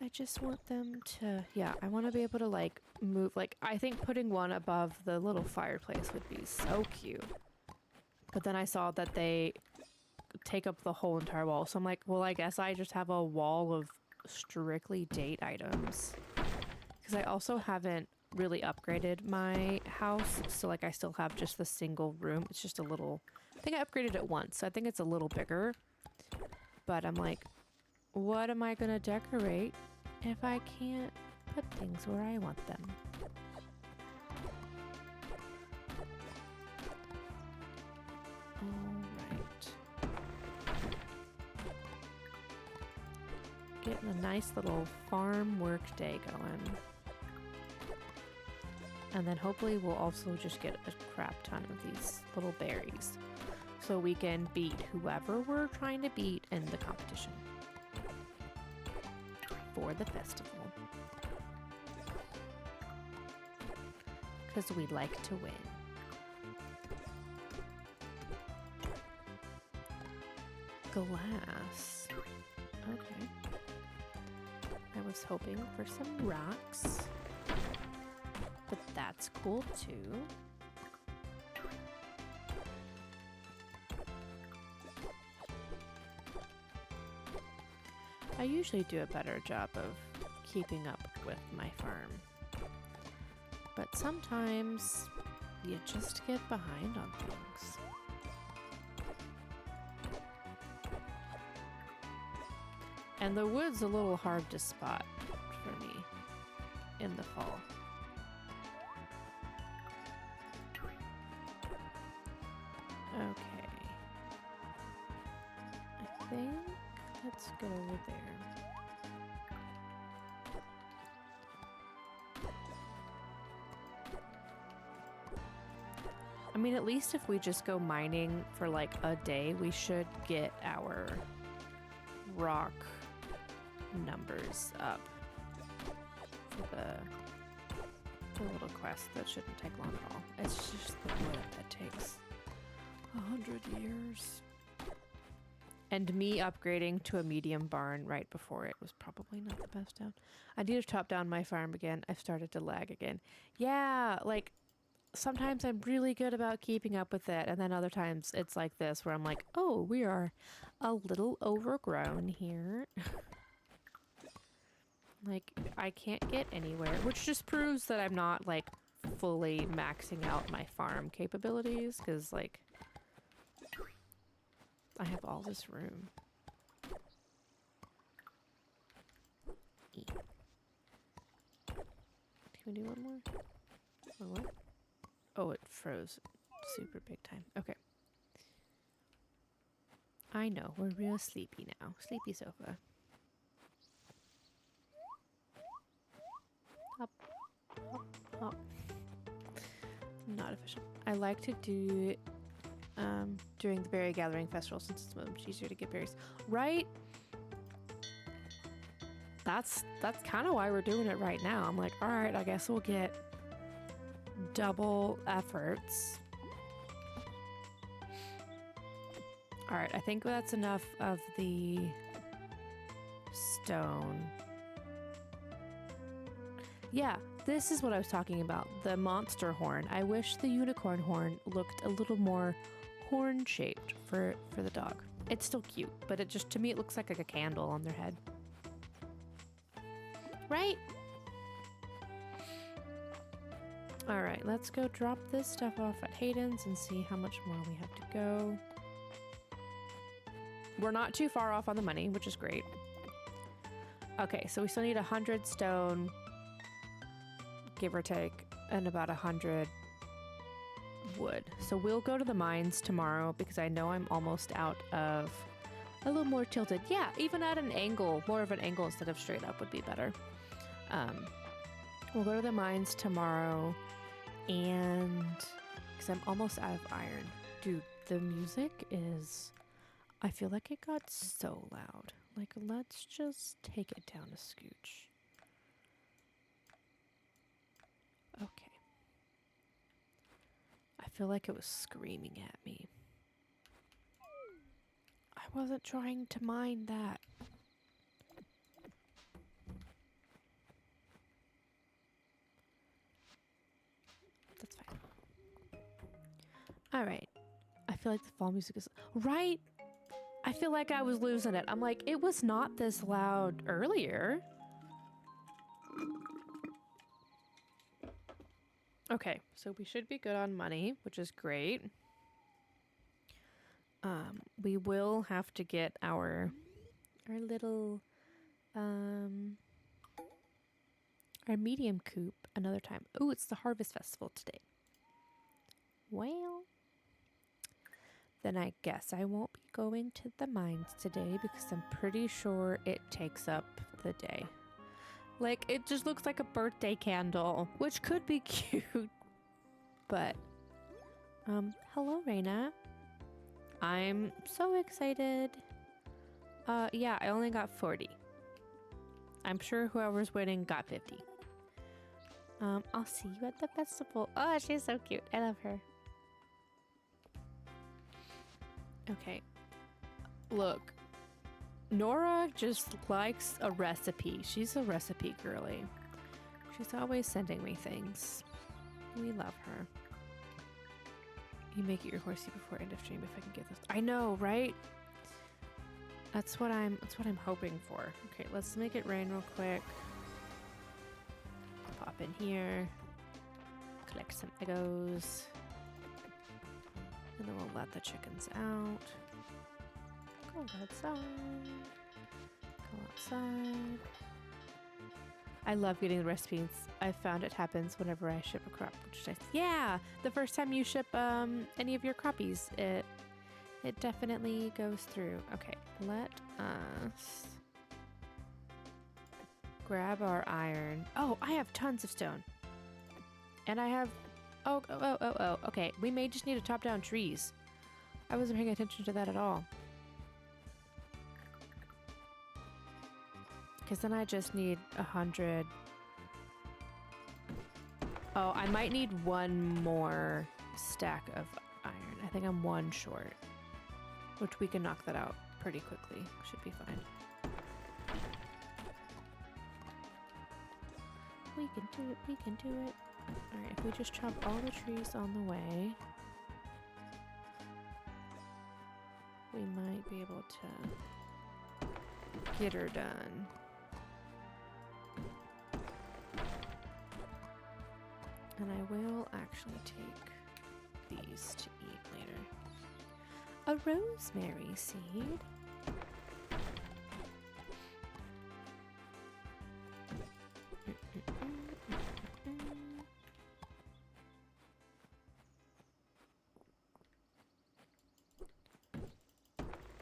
I just want them to, yeah, I want to be able to, like, move, like, I think putting one above the little fireplace would be so cute. But then I saw that they take up the whole entire wall. So I'm like, well, I guess I just have a wall of strictly date items. Because I also haven't really upgraded my house. So, like, I still have just the single room. It's just a little, I think I upgraded it once. So I think it's a little bigger. But I'm like, what am I going to decorate if I can't put things where I want them? Getting a nice little farm work day going. And then hopefully we'll also just get a crap ton of these little berries. So we can beat whoever we're trying to beat in the competition. For the festival. Because we like to win. Glass. Okay. I was hoping for some rocks. But that's cool too. I usually do a better job of keeping up with my farm. But sometimes you just get behind on things. And the wood's a little hard to spot for me in the fall. Okay. I think let's go over there. I mean, at least if we just go mining for like a day, we should get our rock numbers up for the little quest. That shouldn't take long at all. It's just the wood that takes 100 years. And me upgrading to a medium barn right before it was probably not the best down. I need to chop down my farm again. I've started to lag again. Yeah, like sometimes I'm really good about keeping up with it, and then other times it's like this where I'm like, oh, we are a little overgrown here. Like, I can't get anywhere, which just proves that I'm not like fully maxing out my farm capabilities, because like I have all this room. Can we do one more? One more? Oh, it froze super big time. Okay. I know, we're real sleepy now. Sleepy sofa. Hop, hop, hop. Not efficient. I like to do it during the berry gathering festival since it's much easier to get berries. Right? That's kind of why we're doing it right now. I'm like, all right, I guess we'll get double efforts. All right, I think that's enough of the stone. Yeah, this is what I was talking about, the monster horn. I wish the unicorn horn looked a little more horn-shaped for the dog. It's still cute, but it just, to me, it looks like a candle on their head. Right? All right, let's go drop this stuff off at Hayden's and see how much more we have to go. We're not too far off on the money, which is great. Okay, so we still need 100 stone, give or take, and about 100 wood. So we'll go to the mines tomorrow because I know I'm almost out of a little more tilted. Yeah, even at an angle, more of an angle instead of straight up would be better. We'll go to the mines tomorrow, and because I'm almost out of iron. Dude, the music is, I feel like it got so loud. Like, let's just take it down a scooch. Okay. I feel like it was screaming at me. I wasn't trying to mind that. That's fine. All right. I feel like the fall music is right. I feel like I was losing it. I'm like, it was not this loud earlier. Okay, so we should be good on money, which is great. We will have to get our little our medium coop another time. Oh, it's the harvest festival today. Well, then I guess I won't be going to the mines today because I'm pretty sure it takes up the day. Like, it just looks like a birthday candle, which could be cute, but, hello, Reina. I'm so excited. Yeah, I only got 40. I'm sure whoever's winning got 50. I'll see you at the festival. Oh, she's so cute. I love her. Okay. Look. Nora just likes a recipe. She's a recipe girly. She's always sending me things. We love her. You make it your horsey before end of stream if I can get this. I know, right? That's what I'm hoping for. Okay, let's make it rain real quick. Pop in here. Collect some Eggos. And then we'll let the chickens out. Go outside. Go outside. I love getting the recipes. I found it happens whenever I ship a crop, which is nice. Yeah, the first time you ship any of your crappies, it definitely goes through. Okay, let us grab our iron. Oh, I have tons of stone. And I have... Oh, okay. We may just need to chop down trees. I wasn't paying attention to that at all. Because then I just need 100. Oh, I might need one more stack of iron. I think I'm one short. Which we can knock that out pretty quickly. Should be fine. We can do it. We can do it. Alright, if we just chop all the trees on the way, we might be able to get her done. And I will actually take these to eat later. A rosemary seed.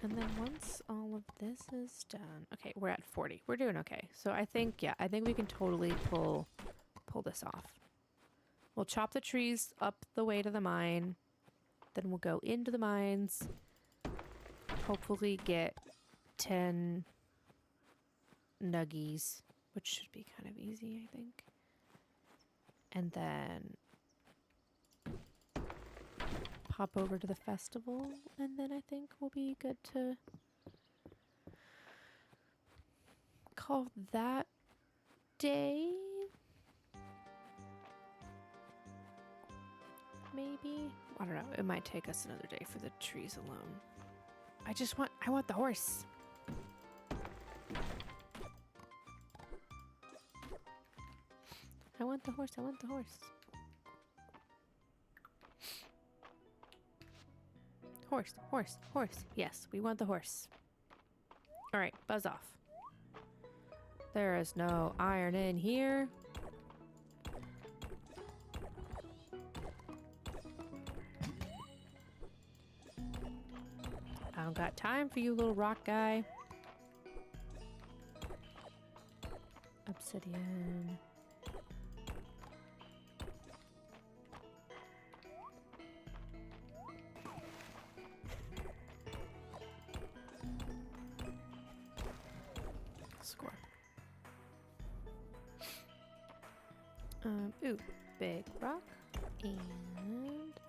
And then once all of this is done, okay, we're at 40. We're doing okay. So I think, yeah, I think we can totally pull this off. We'll chop the trees up the way to the mine. Then we'll go into the mines. Hopefully get 10 nuggies, which should be kind of easy, I think. And then hop over to the festival, and then I think we'll be good to call that day. Maybe? I don't know. It might take us another day for the trees alone. I want the horse. I want the horse. I want the horse. Horse, horse, horse. Yes, we want the horse. All right, buzz off. There is no iron in here. I don't got time for you, little rock guy. Obsidian. Score. Ooh, big rock and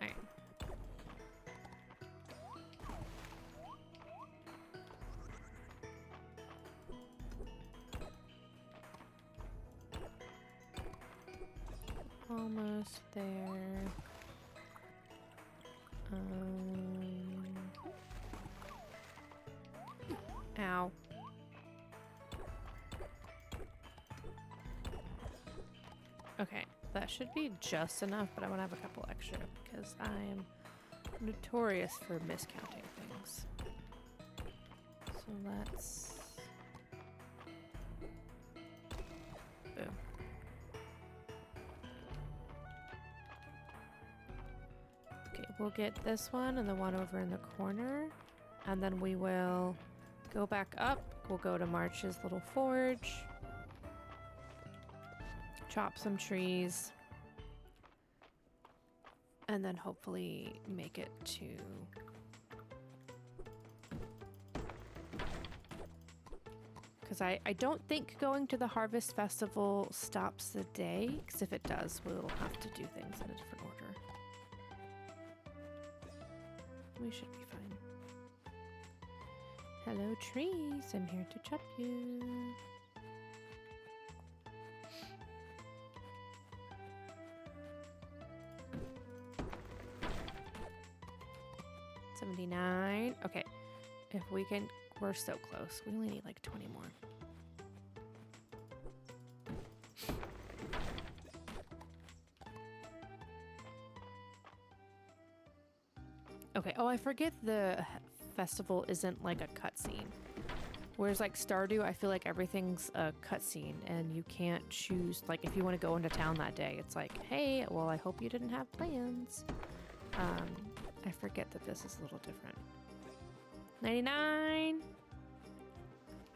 iron. Almost there. Ow. Okay, that should be just enough, but I want to have a couple extra because I'm notorious for miscounting things. So let's... Boom. Okay, we'll get this one and the one over in the corner. And then we will go back up. We'll go to March's little forge. Chop some trees. And then hopefully make it to... Because I don't think going to the Harvest Festival stops the day. Because if it does, we'll have to do things in a different order. We should be fine. Hello, trees. I'm here to chop you. $79. Okay. If we can... We're so close. We only need like 20 more. Okay. Oh, I forget the festival isn't like a cutscene. Whereas like Stardew, I feel like everything's a cutscene and you can't choose, like if you want to go into town that day, it's like, hey, well, I hope you didn't have plans. I forget that this is a little different. 99! I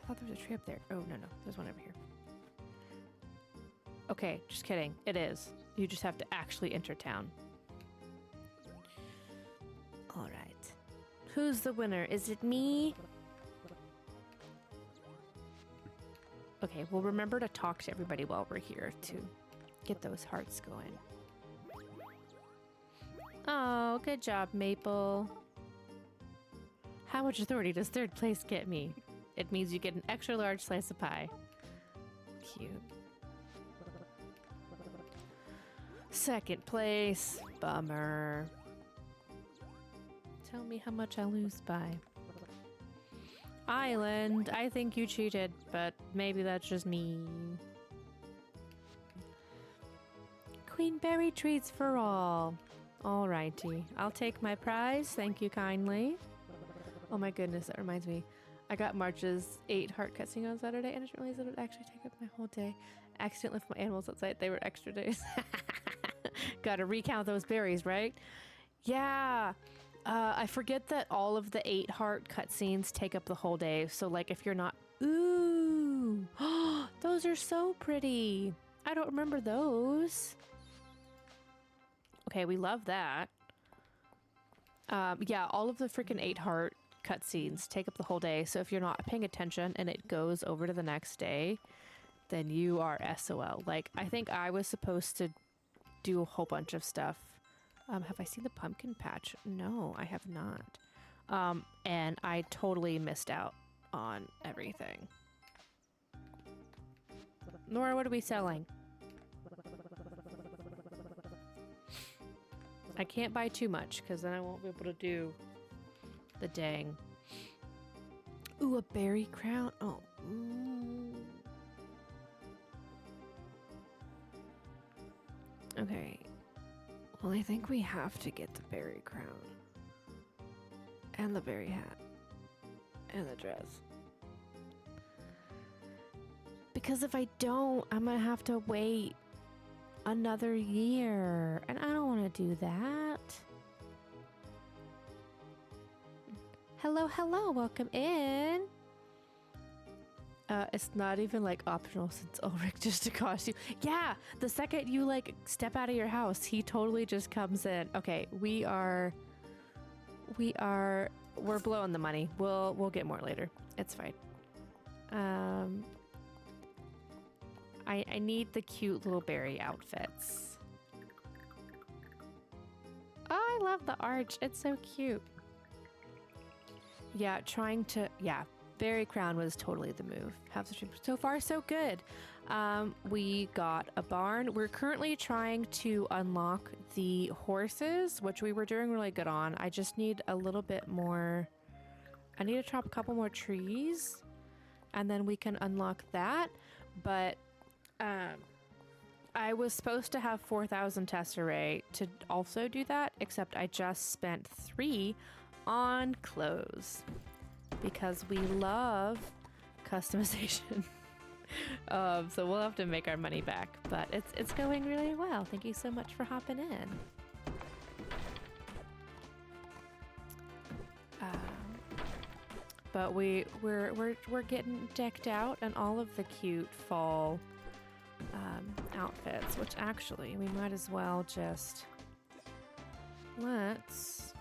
thought there was a tree up there. Oh, no, there's one over here. Okay, just kidding. It is. You just have to actually enter town. All right. Who's the winner? Is it me? Okay, well, remember to talk to everybody while we're here to get those hearts going. Oh, good job, Maple. How much authority does third place get me? It means you get an extra large slice of pie. Cute. Second place. Bummer. Tell me how much I lose by. Island. I think you cheated, but maybe that's just me. Queenberry treats for all. Alrighty. I'll take my prize. Thank you kindly. Oh my goodness, that reminds me. I got March's 8 heart cutscene on Saturday and I didn't realize it would actually take up my whole day. I accidentally left my animals outside. They were extra days. Gotta recount those berries, right? Yeah. I forget that all of the 8 heart cutscenes take up the whole day. So like if you're not... Ooh. Those are so pretty. I don't remember those. Okay, we love that. Yeah, all of the freaking 8 heart cutscenes take up the whole day. So if you're not paying attention and it goes over to the next day, then you are SOL. Like, I think I was supposed to do a whole bunch of stuff. Have I seen the pumpkin patch? No, I have not. And I totally missed out on everything. Nora, what are we selling? I can't buy too much because then I won't be able to do the dang. Ooh, a berry crown. Oh. Ooh. Okay. Well, I think we have to get the berry crown. And the berry hat. And the dress. Because if I don't, I'm going to have to wait another year. And I don't want to do that. Hello, hello. Welcome in. It's not even like optional since Ulrich just a costume. Yeah, the second you like step out of your house, he totally just comes in. Okay, we're blowing the money. We'll get more later. It's fine. I need the cute little berry outfits. Oh, I love the arch. It's so cute. Yeah, berry crown was totally the move. So far, so good. We got a barn. We're currently trying to unlock the horses, which we were doing really good on. I just need a little bit more. I need to chop a couple more trees, and then we can unlock that. But I was supposed to have 4,000 tesserae to also do that, except I just spent 3 on clothes. Because we love customization. So we'll have to make our money back. But it's going really well. Thank you so much for hopping in. but we're getting decked out in all of the cute fall outfits, which actually we might as well just let's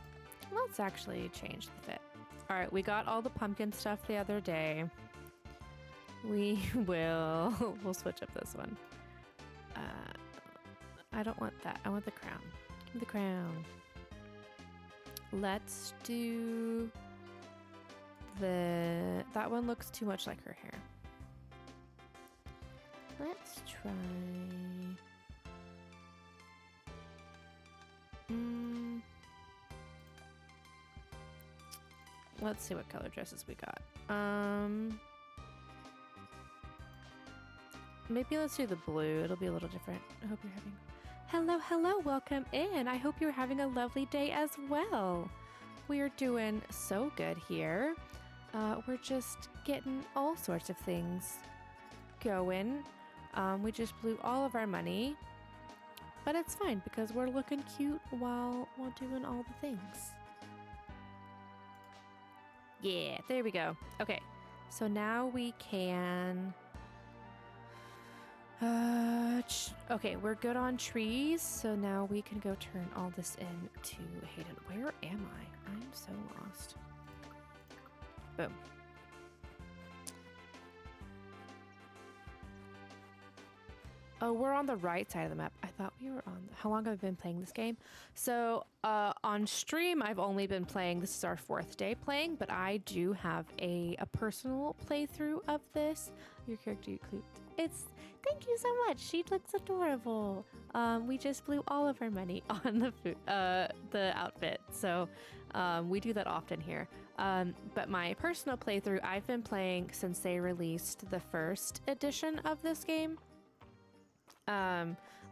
actually change the fit. All right, we got all the pumpkin stuff the other day. We'll switch up this one. I don't want that. I want the crown. Give me the crown. Let's do that one looks too much like her hair. Let's try. Let's see what color dresses we got. Maybe let's do the blue. It'll be a little different. I hope you're having... Hello, welcome in. I hope you're having a lovely day as well. We're doing so good here. We're just getting all sorts of things going. We just blew all of our money, but it's fine because we're looking cute while doing all the things. Yeah, there we go. Okay, so now we can... okay, we're good on trees, so now we can go turn all this in to Hayden. Where am I? I'm so lost. Boom. Oh, we're on the right side of the map. I thought we were on... How long have I been playing this game? So, on stream, I've only been playing... This is our 4th day playing, but I do have a personal playthrough of this. Your character includes... It's... Thank you so much. She looks adorable. We just blew all of our money on the food, the outfit. So, we do that often here. But my personal playthrough, I've been playing since they released the 1st edition of this game.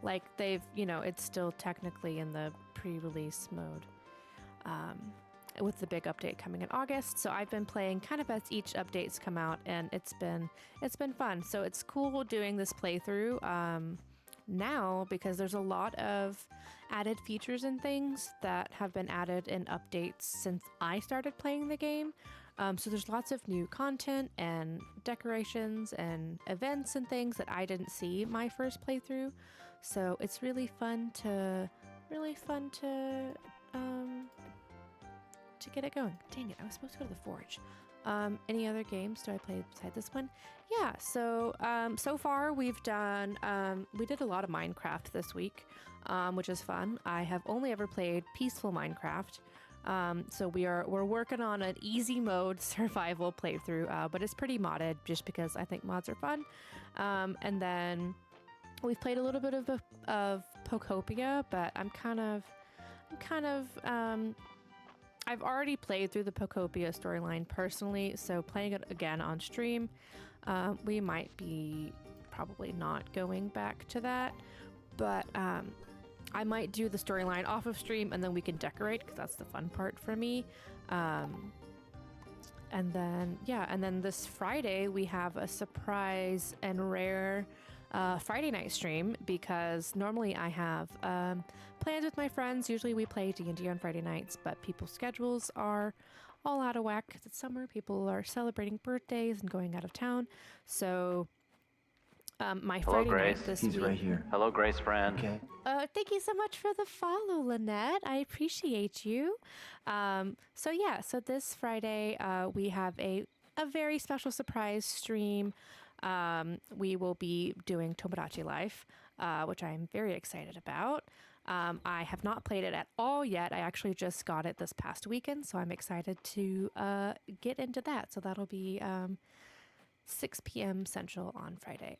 Like they've, it's still technically in the pre-release mode, with the big update coming in August. So I've been playing kind of as each updates come out, and it's been fun. So it's cool doing this playthrough, now, because there's a lot of added features and things that have been added in updates since I started playing the game. So there's lots of new content and decorations and events and things that I didn't see my first playthrough. So it's really fun to get it going. Dang it, I was supposed to go to the forge. Any other games do I play beside this one? Yeah, so so far we've done, we did a lot of Minecraft this week, which is fun. I have only ever played peaceful Minecraft. So we're working on an easy mode survival playthrough, but it's pretty modded just because I think mods are fun. And then we've played a little bit of Pokopia, but I've already played through the Pokopia storyline personally, so playing it again on stream, we might be probably not going back to that, but I might do the storyline off of stream and then we can decorate, because that's the fun part for me. And then this Friday we have a surprise and rare Friday night stream, because normally I have plans with my friends. Usually we play D&D on Friday nights, but people's schedules are all out of whack because it's summer. People are celebrating birthdays and going out of town. So my Hello, Friday Grace. night this He's week... right here. Hello, Grace friend. Okay. Thank you so much for the follow, Lynette. I appreciate you. So this Friday we have a very special surprise stream. We will be doing Tomodachi Life, which I'm very excited about. I have not played it at all yet. I actually just got it this past weekend, so I'm excited to get into that. So that'll be 6 p.m. Central on Friday.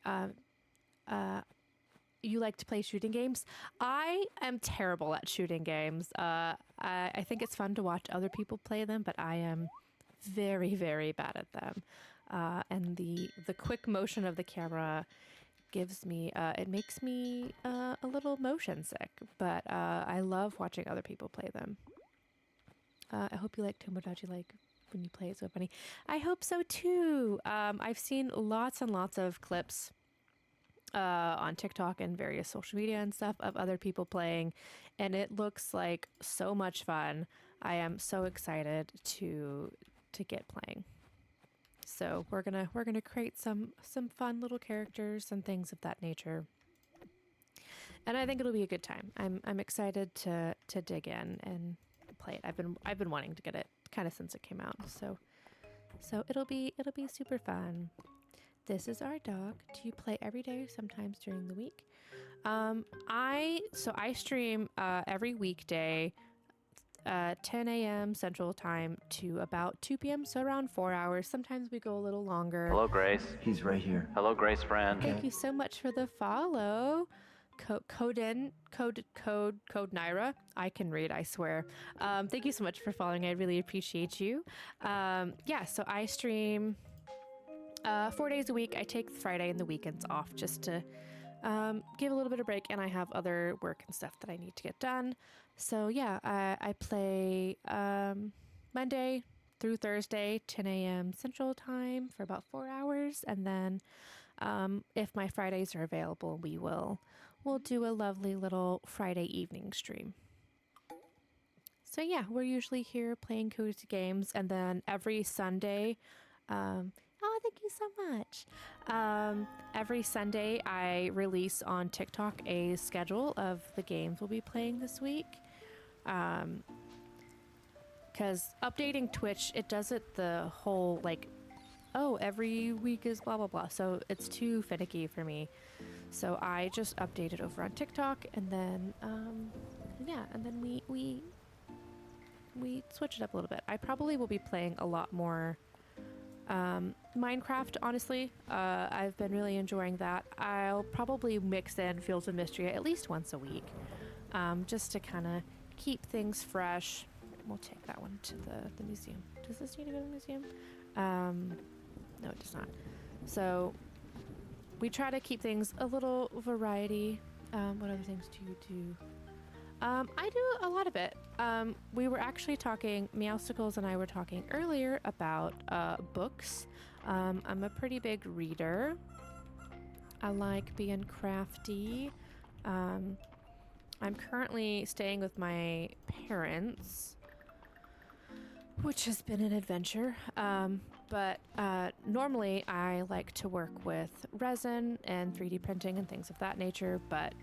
You like to play shooting games? I am terrible at shooting games. I think it's fun to watch other people play them, but I am very, very bad at them. And the quick motion of the camera gives me, it makes me a little motion sick, but I love watching other people play them. I hope you like Tomodachi like when you play it. So funny. I hope so too. I've seen lots and lots of clips on TikTok and various social media and stuff of other people playing, and it looks like so much fun. I am so excited to get playing. So we're gonna create some fun little characters and things of that nature. And I think it'll be a good time. I'm excited to dig in and play it. I've been wanting to get it kind of since it came out. So it'll be super fun. This is our dog. Do you play every day or sometimes during the week? I stream every weekday, 10 a.m. Central Time to about 2 p.m. So around 4 hours. Sometimes we go a little longer. Hello, Grace. He's right here. Hello, Grace friend. Thank you so much for the follow. Code Naira. I can read, I swear. Thank you so much for following. I really appreciate you. Yeah, so I stream 4 days a week. I take Friday and the weekends off just to give a little bit of break, and I have other work and stuff that I need to get done. So yeah, I play Monday through Thursday, 10 a.m. Central Time for about 4 hours, and then if my Fridays are available, we'll do a lovely little Friday evening stream. So yeah, we're usually here playing cozy games, and then every Sunday, oh, thank you so much. Every Sunday, I release on TikTok a schedule of the games we'll be playing this week. Because updating Twitch, it does it the whole, like, oh, every week is blah, blah, blah. So it's too finicky for me. So I just update it over on TikTok, and then, yeah, and then we switch it up a little bit. I probably will be playing a lot more Minecraft, honestly. I've been really enjoying that. I'll probably mix in Fields of Mistria at least once a week, just to kind of keep things fresh. We'll take that one to the museum. Does this need to go to the museum? No, it does not. So we try to keep things a little variety. What other things do you do? I do a lot of it. We were actually talking, Meowsticles and I were talking earlier about books. I'm a pretty big reader. I like being crafty. I'm currently staying with my parents, which has been an adventure. But normally I like to work with resin and 3D printing and things of that nature. But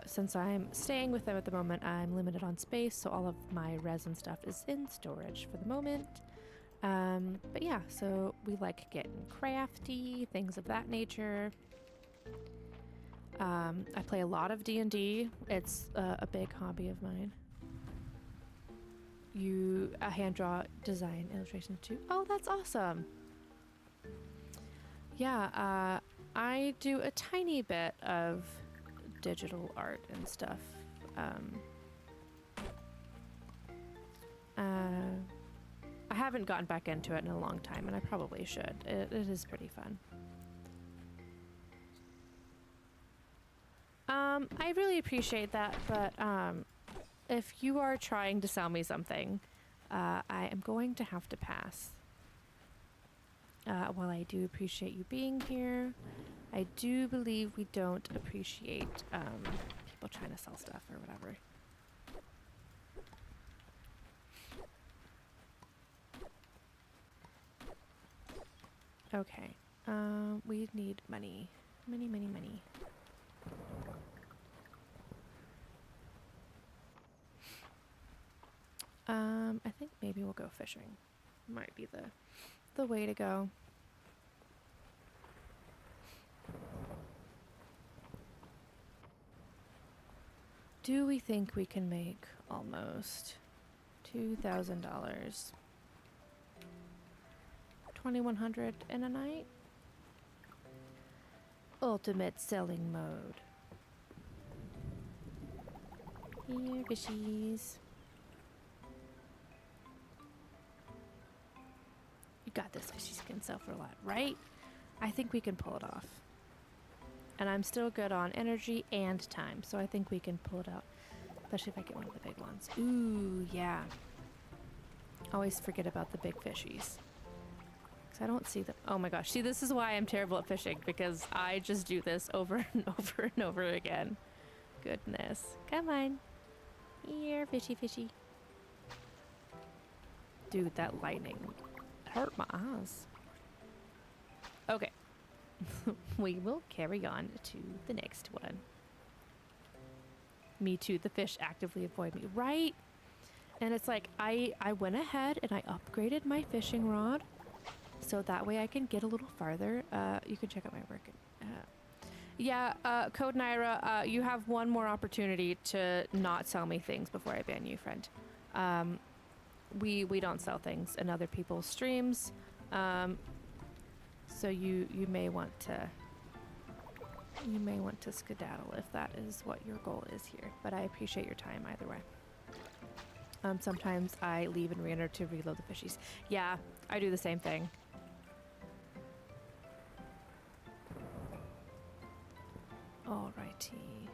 since I'm staying with them at the moment, I'm limited on space, so all of my resin stuff is in storage for the moment. But yeah, so we like getting crafty, things of that nature. I play a lot of D&D. It's a big hobby of mine. You hand draw, design, illustration too. Oh, that's awesome. Yeah, I do a tiny bit of digital art and stuff. I haven't gotten back into it in a long time, and I probably should. It is pretty fun. I really appreciate that, but if you are trying to sell me something, I am going to have to pass. While I do appreciate you being here, I do believe we don't appreciate people trying to sell stuff or whatever. Okay, we need money. Money. I think maybe we'll go fishing. Might be the way to go. Do we think we can make almost $2,000? 2,100 in a night? Ultimate selling mode. Here, fishies. You got this, fishies can sell for a lot, right? I think we can pull it off. And I'm still good on energy and time, so I think we can pull it out. Especially if I get one of the big ones. Ooh, yeah. Always forget about the big fishies. Because I don't see them. Oh my gosh. See, this is why I'm terrible at fishing, because I just do this over and over and over again. Goodness. Come on. Here, fishy. Dude, that lightning hurt my eyes. Okay. We will carry on to the next one. Me too. The fish actively avoid me. Right? And it's like, I went ahead and I upgraded my fishing rod. So that way I can get a little farther. You can check out my work. Code Naira, you have one more opportunity to not sell me things before I ban you, friend. We don't sell things in other people's streams. So you may want to skedaddle if that is what your goal is here. But I appreciate your time either way. Sometimes I leave and re-enter to reload the fishies. Yeah, I do the same thing. Alrighty.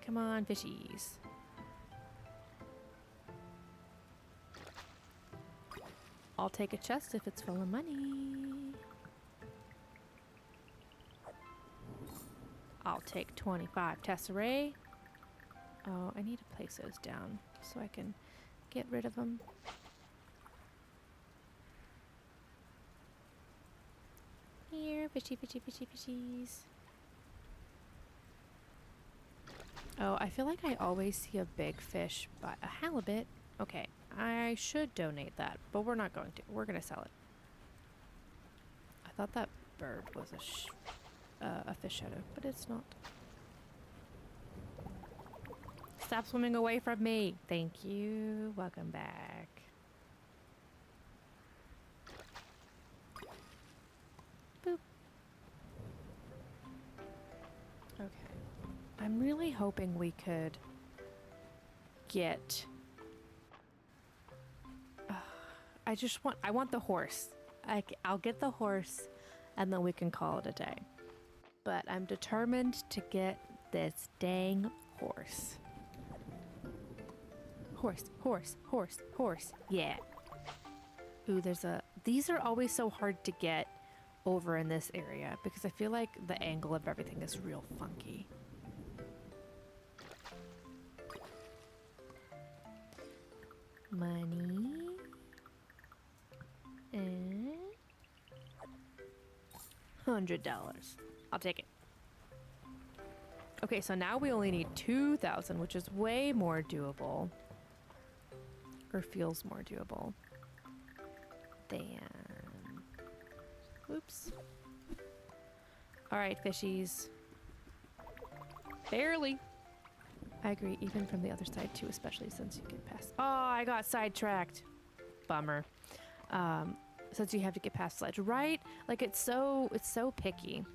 Come on, fishies. I'll take a chest if it's full of money. I'll take 25 tesserae. Oh, I need to place those down so I can get rid of them. Here, fishy, fishy, fishy, fishies. Oh, I feel like I always see a big fish, but a halibut. Okay, I should donate that, but we're not going to. We're going to sell it. I thought that bird was a fish shadow, but it's not. Stop swimming away from me. Thank you. Welcome back. Boop. Okay. I'm really hoping we could get... I want the horse. I'll get the horse and then we can call it a day. But I'm determined to get this dang horse. Horse, horse, horse, horse. Yeah. Ooh, these are always so hard to get over in this area because I feel like the angle of everything is real funky. Money. And $100. I'll take it. Okay, so now we only need 2,000, which is way more doable. Or feels more doable than... Oops. Alright, fishies. Barely. I agree, even from the other side too, especially since you get past... Oh, I got sidetracked. Bummer. Since you have to get past sledge, right? Like it's so picky.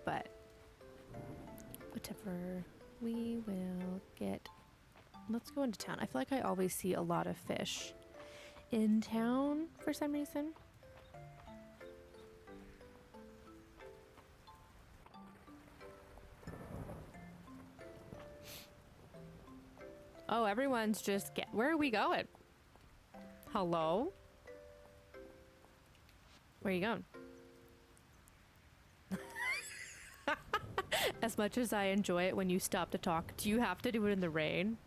But whatever, we will get... Let's go into town. I feel like I always see a lot of fish in town for some reason. Oh, everyone's just where are we going? Hello? Where are you going? As much as I enjoy it when you stop to talk, do you have to do it in the rain?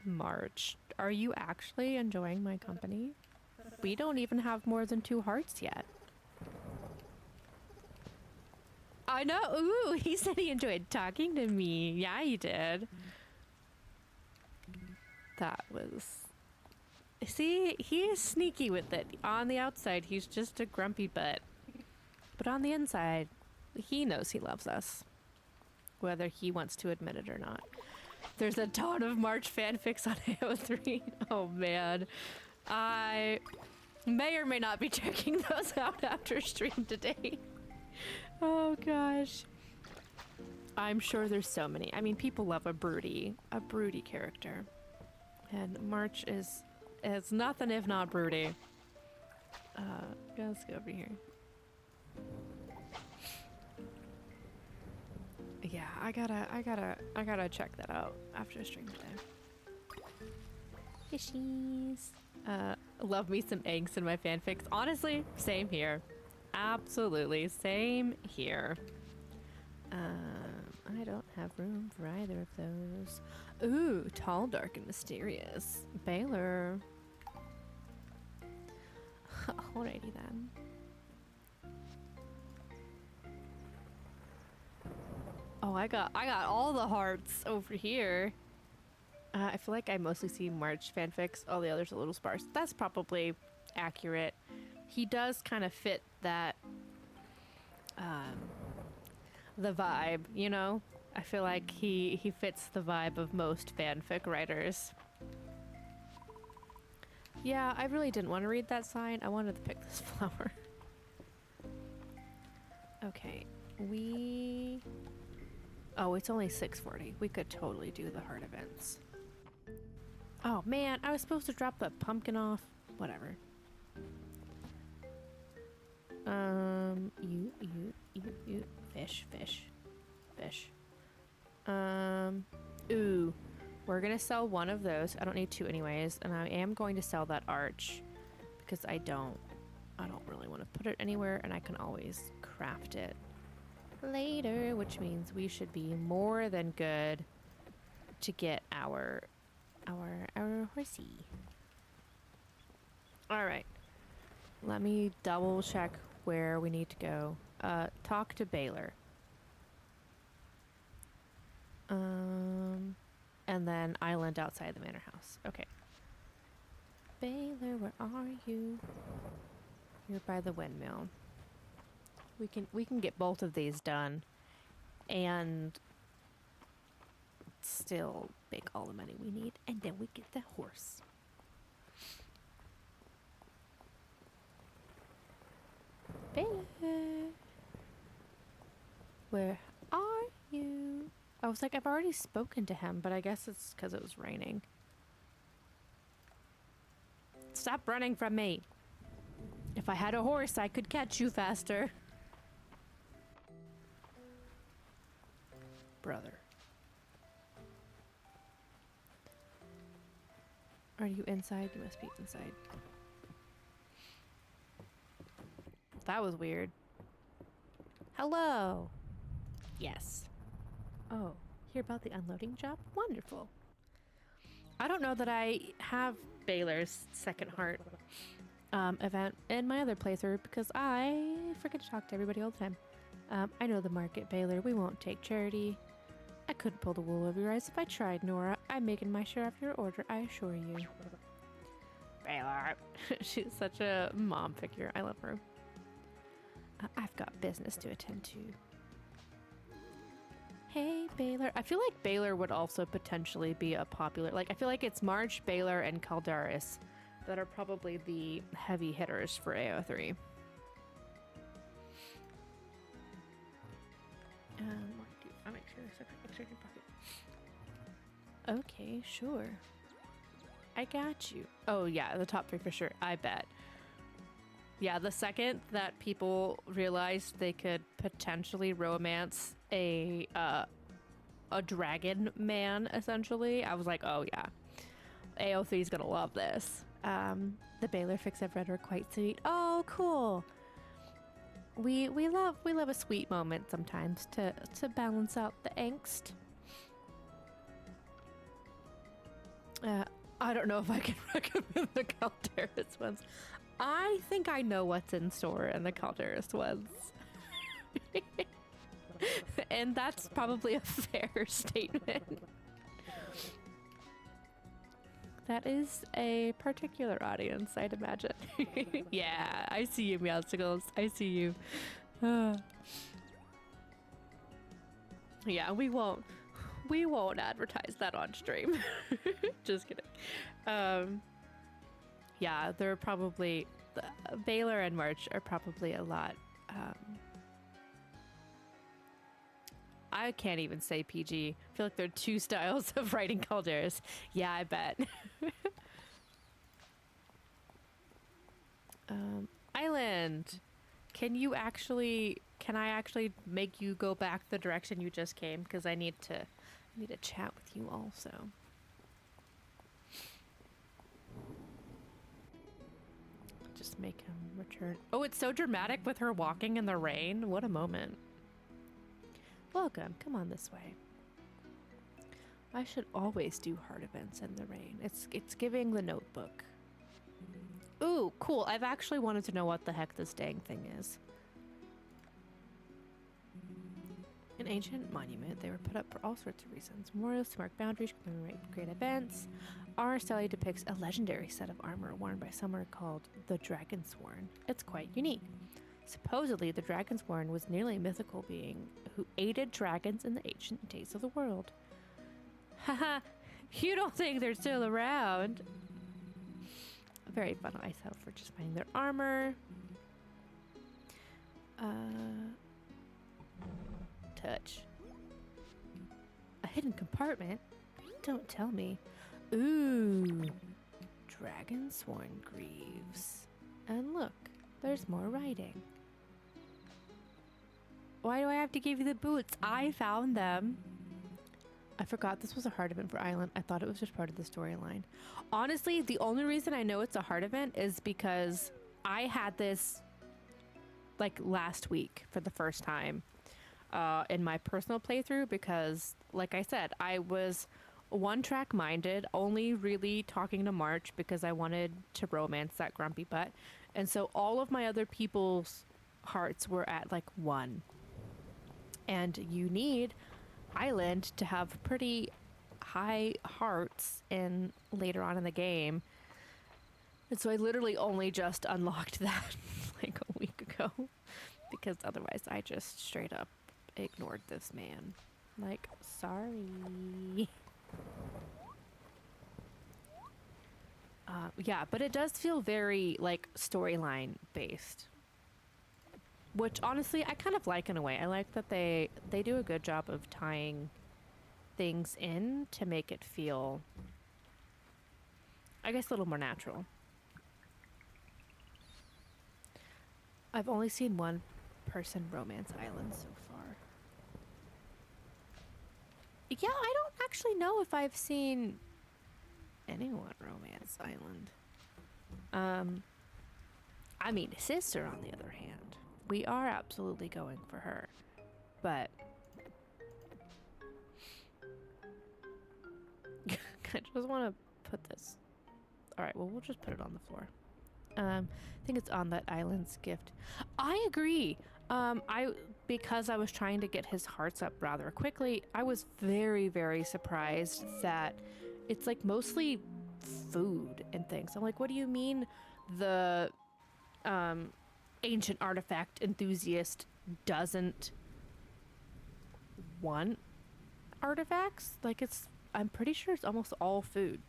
March, are you actually enjoying my company? We don't even have more than 2 hearts yet. I know. Ooh, he said he enjoyed talking to me. Yeah, he did. That was... See, he is sneaky with it. On the outside, he's just a grumpy butt. But on the inside, he knows he loves us. Whether he wants to admit it or not. There's a ton of March fanfics on AO3. Oh, man. I may or may not be checking those out after stream today. Oh gosh. I'm sure there's so many. I mean, people love a broody character. And March is nothing if not broody. Let's go over here. Yeah, I gotta check that out after stream today. Fishies. Love me some eggs in my fanfics. Honestly, same here. Absolutely, same here. I don't have room for either of those. Ooh, tall, dark, and mysterious. Baylor. Alrighty then. Oh, I got all the hearts over here. I feel like I mostly see March fanfics. All the others are a little sparse. That's probably accurate. He does kind of fit that, the vibe, you know? I feel like he fits the vibe of most fanfic writers. Yeah, I really didn't want to read that sign. I wanted to pick this flower. Okay, oh, it's only 6:40. We could totally do the heart events. Oh man, I was supposed to drop the pumpkin off. Whatever. You. Fish. Ooh. We're gonna sell one of those. I don't need two anyways, and I am going to sell that arch because I don't really want to put it anywhere, and I can always craft it later, which means we should be more than good to get our horsey. All right. Let me double check where we need to go. Talk to Baylor. And then island outside the manor house. Okay. Baylor, where are you? You're by the windmill. We can get both of these done and still make all the money we need, and then we get the horse. Baylor, where are you? I was like, I've already spoken to him, but I guess it's because it was raining. Stop running from me. If I had a horse, I could catch you faster. Brother. Are you inside? You must be inside. That was weird. Hello. Yes. Oh, hear about the unloading job? Wonderful. I don't know that I have Baylor's second heart event in my other playthrough because I forget to talk to everybody all the time. I know the market, Baylor. We won't take charity. I couldn't pull the wool over your eyes if I tried, Nora. I'm making my share of your order, I assure you. Baylor. She's such a mom figure. I love her. I've got business to attend to. Hey, Baylor. I feel like Baylor would also potentially be a popular... Like, I feel like it's March, Baylor, and Caldaris that are probably the heavy hitters for AO3. I'll make sure there's an extra pocket. Okay, sure. I got you. Oh, yeah, the top three for sure. I bet. Yeah, the second that people realized they could potentially romance a dragon man, essentially, I was like, oh yeah, AO3 is gonna love this. The Baylor fics I've read are quite sweet. Oh, cool. We love a sweet moment sometimes to balance out the angst. I don't know if I can recommend the Calderis ones. I think I know what's in store in the Calderis ones. And that's probably a fair statement. That is a particular audience, I'd imagine. Yeah, I see you, Meowsicles. I see you. Yeah, we won't advertise that on stream. Just kidding. Yeah, they're probably... Baylor and March are probably a lot... I can't even say PG. I feel like there are two styles of writing Calderis. Yeah, I bet. Island! Can I actually make you go back the direction you just came? Because I need to chat with you also. Just make him return. Oh, it's so dramatic with her walking in the rain. What a moment. Welcome. Come on this way. I should always do heart events in the rain. It's giving the Notebook. Ooh, cool. I've actually wanted to know what the heck this dang thing is. An ancient monument. They were put up for all sorts of reasons. Memorials to mark boundaries, commemorate great events. Our stele depicts a legendary set of armor worn by someone called the Dragonsworn. It's quite unique. Supposedly, the Dragonsworn was nearly a mythical being who aided dragons in the ancient days of the world. Haha, you don't think they're still around? Very fun myself for just finding their armor. Touch. A hidden compartment? Don't tell me. Ooh. Dragonsworn Greaves. And look, there's more writing. Why do I have to give you the boots? I found them. I forgot this was a heart event for Island. I thought it was just part of the storyline. Honestly, the only reason I know it's a heart event is because I had this like last week for the first time in my personal playthrough because, like I said, I was one-track minded, only really talking to March because I wanted to romance that grumpy butt. And so all of my other people's hearts were at like 1. And you need Island to have pretty high hearts in later on in the game. And so I literally only just unlocked that like a week ago because otherwise I just straight up ignored this man. Like, sorry. Yeah, but it does feel very like storyline based. Which honestly I kind of like in a way. I like that they do a good job of tying things in to make it feel, I guess, a little more natural. I've only seen one person romance Island so far. Yeah, I don't actually know if I've seen anyone romance Island. I mean, Sister, on the other hand, we are absolutely going for her, but I just want to put this. All right, well, we'll just put it on the floor. I think it's on that Island's gift. I agree. Because I was trying to get his hearts up rather quickly, I was very, very surprised that it's like mostly food and things. I'm like, what do you mean the ancient artifact enthusiast doesn't want artifacts? Like, I'm pretty sure it's almost all food.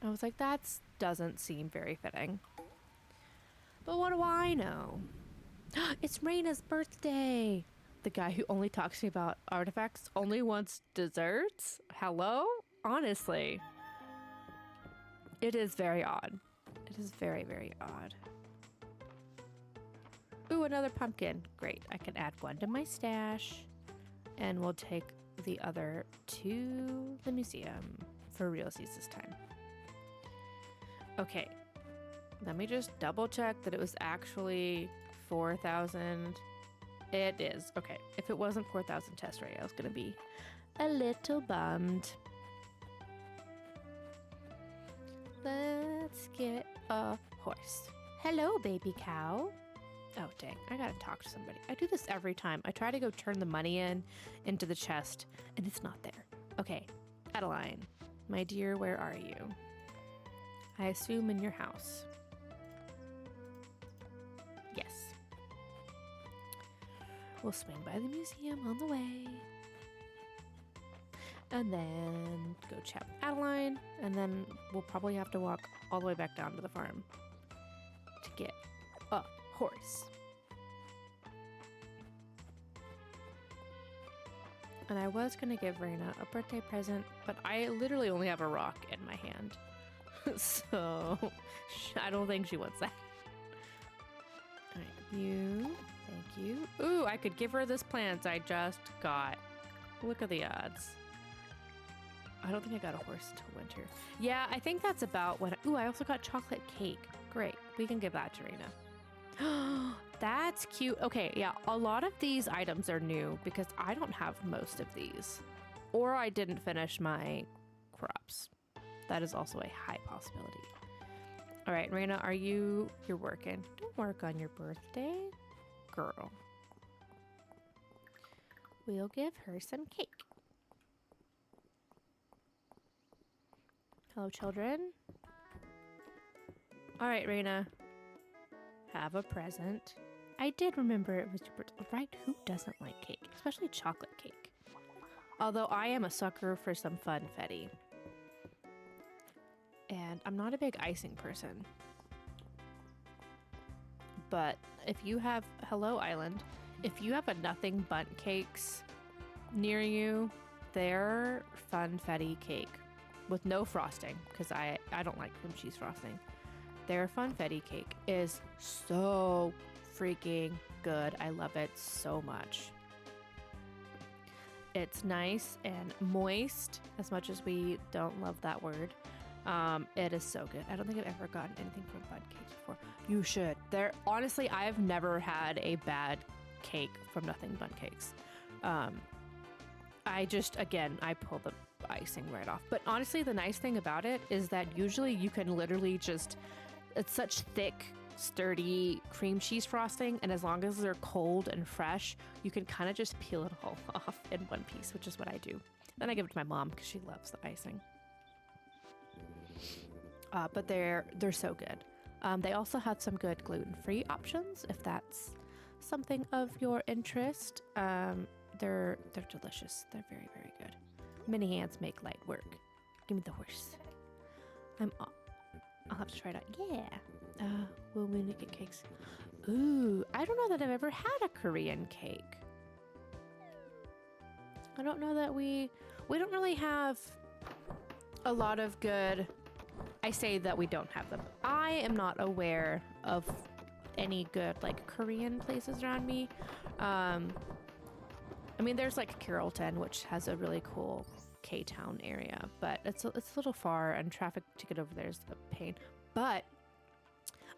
I was like, that doesn't seem very fitting. But what do I know? It's Reina's birthday. The guy who only talks to me about artifacts only wants desserts? Hello? Honestly. It is very odd. It is very, very odd. Ooh, another pumpkin. Great. I can add one to my stash. And we'll take the other to the museum for realsies this time. Okay. Let me just double check that it was actually 4,000. It is. Okay. If it wasn't 4,000 test rate, I was going to be a little bummed. Let's get a horse. Hello, baby cow. Oh, dang. I gotta talk to somebody. I do this every time. I try to go turn the money into the chest, and it's not there. Okay. Adeline, my dear, where are you? I assume in your house. Yes. We'll swing by the museum on the way. And then go chat with Adeline. And then we'll probably have to walk all the way back down to the farm to get a horse. And I was going to give Raina a birthday present, but I literally only have a rock in my hand. So I don't think she wants that. All right, you. Thank you. Ooh, I could give her this plant I just got. Look at the odds. I don't think I got a horse until winter. Yeah, I think that's about what. Ooh, I also got chocolate cake. Great. We can give that to Raina. That's cute. Okay, yeah, a lot of these items are new because I don't have most of these. Or I didn't finish my crops. That is also a high possibility. All right, Raina, you're working. Don't work on your birthday, girl. We'll give her some cake. Hello, children. All right, Raina. Have a present. I did remember it was your birthday, right? Who doesn't like cake, especially chocolate cake? Although I am a sucker for some funfetti. And I'm not a big icing person. But if you have, hello Island, if you have a nothing bundt cakes near you, they're funfetti cake with no frosting, because I don't like cream cheese frosting. Their funfetti cake is so freaking good. I love it so much. It's nice and moist, as much as we don't love that word. It is so good. I don't think I've ever gotten anything from bundt cakes before. You should. Honestly, I've never had a bad cake from Nothing Bundt Cakes. I pull the icing right off. But honestly, the nice thing about it is that usually you can literally it's such thick, sturdy cream cheese frosting, and as long as they're cold and fresh, you can kind of just peel it all off in one piece, which is what I do. Then I give it to my mom because she loves the icing. But they're so good. They also have some good gluten-free options if that's something of your interest. They're delicious. They're very, very good. Many hands make light work. Give me the horse. I'll have to try it out. Yeah. Will we get cakes? Ooh, I don't know that I've ever had a Korean cake. I don't know that we don't really have a lot of good. I say that we don't have them. I am not aware of any good like Korean places around me. I mean, there's like Carrollton, which has a really cool K-Town area, but it's a little far, and traffic to get over there is a pain. But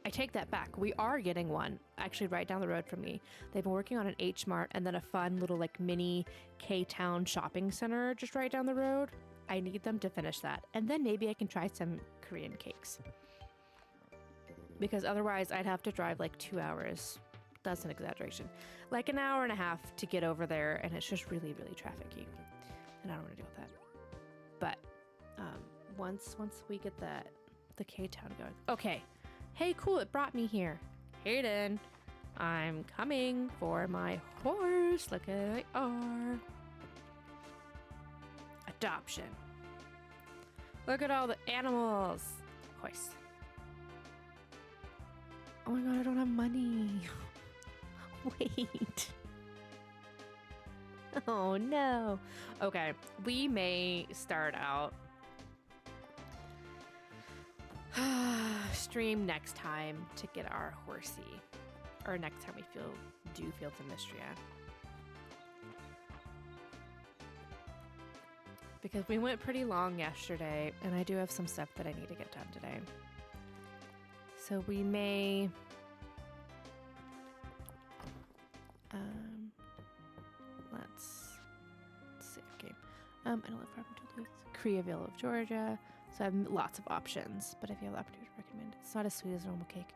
I take that back. We are getting one actually right down the road from me. They've been working on an H Mart and then a fun little like mini K-Town shopping center just right down the road. I need them to finish that, and then maybe I can try some Korean cakes, because otherwise I'd have to drive like 2 hours. That's an exaggeration. Like an hour and a half to get over there, and it's just really, really trafficy, and I don't want to deal with that. But once we get the K-Town going. Okay. Hey, cool, it brought me here. Hayden, I'm coming for my horse. Look at they are. Adoption. Look at all the animals. Horse. Oh my god, I don't have money. Wait. Oh no. Okay, we may start out stream next time to get our horsey, or next time we do Fields of Mistria, because we went pretty long yesterday, and I do have some stuff that I need to get done today. So we may let's see. Okay, I don't live far from Duluth, Creeville of Georgia. So I have lots of options, but if you have the opportunity to recommend, it's not as sweet as a normal cake.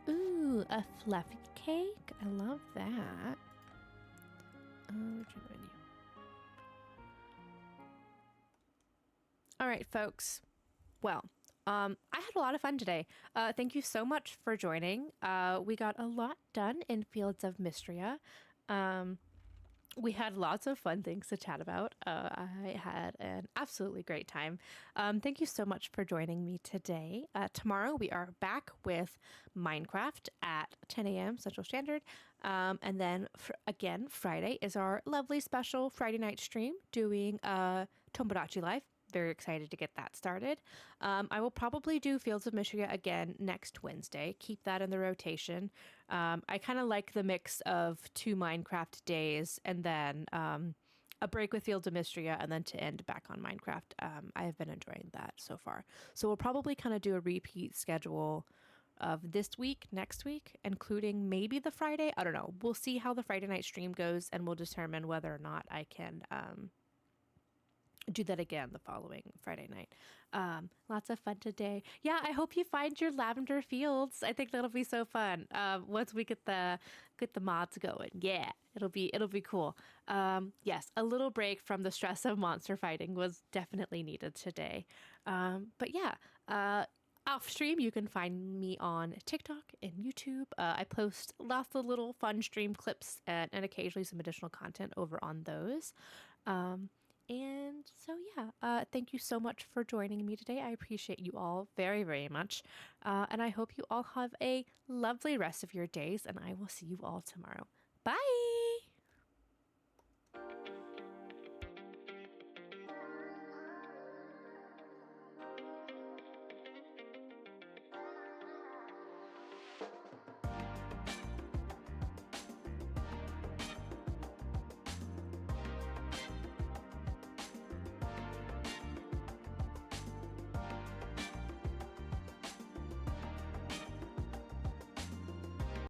Ooh, a fluffy cake. I love that. Menu. All right, folks. Well, I had a lot of fun today. Thank you so much for joining. We got a lot done in Fields of Mistria. We had lots of fun things to chat about. I had an absolutely great time. Thank you so much for joining me today. Tomorrow we are back with Minecraft at 10 a.m. Central Standard. And then again, Friday is our lovely special Friday night stream doing Tomodachi Live. Very excited to get that started. I will probably do Fields of Mistria again next Wednesday. Keep that in the rotation. I kind of like the mix of 2 Minecraft days and then a break with Fields of Mistria, and then to end back on Minecraft. I have been enjoying that so far. So we'll probably kind of do a repeat schedule of this week, next week, including maybe the Friday. I don't know. We'll see how the Friday night stream goes, and we'll determine whether or not I can do that again the following Friday night. Lots of fun today. Yeah, I hope you find your lavender fields. I think that'll be so fun. Once we get the mods going. Yeah, it'll be cool. Yes, a little break from the stress of monster fighting was definitely needed today. But yeah, off stream, you can find me on TikTok and YouTube. I post lots of little fun stream clips and occasionally some additional content over on those. And so, yeah, thank you so much for joining me today. I appreciate you all very, very much. And I hope you all have a lovely rest of your days, and I will see you all tomorrow. Bye.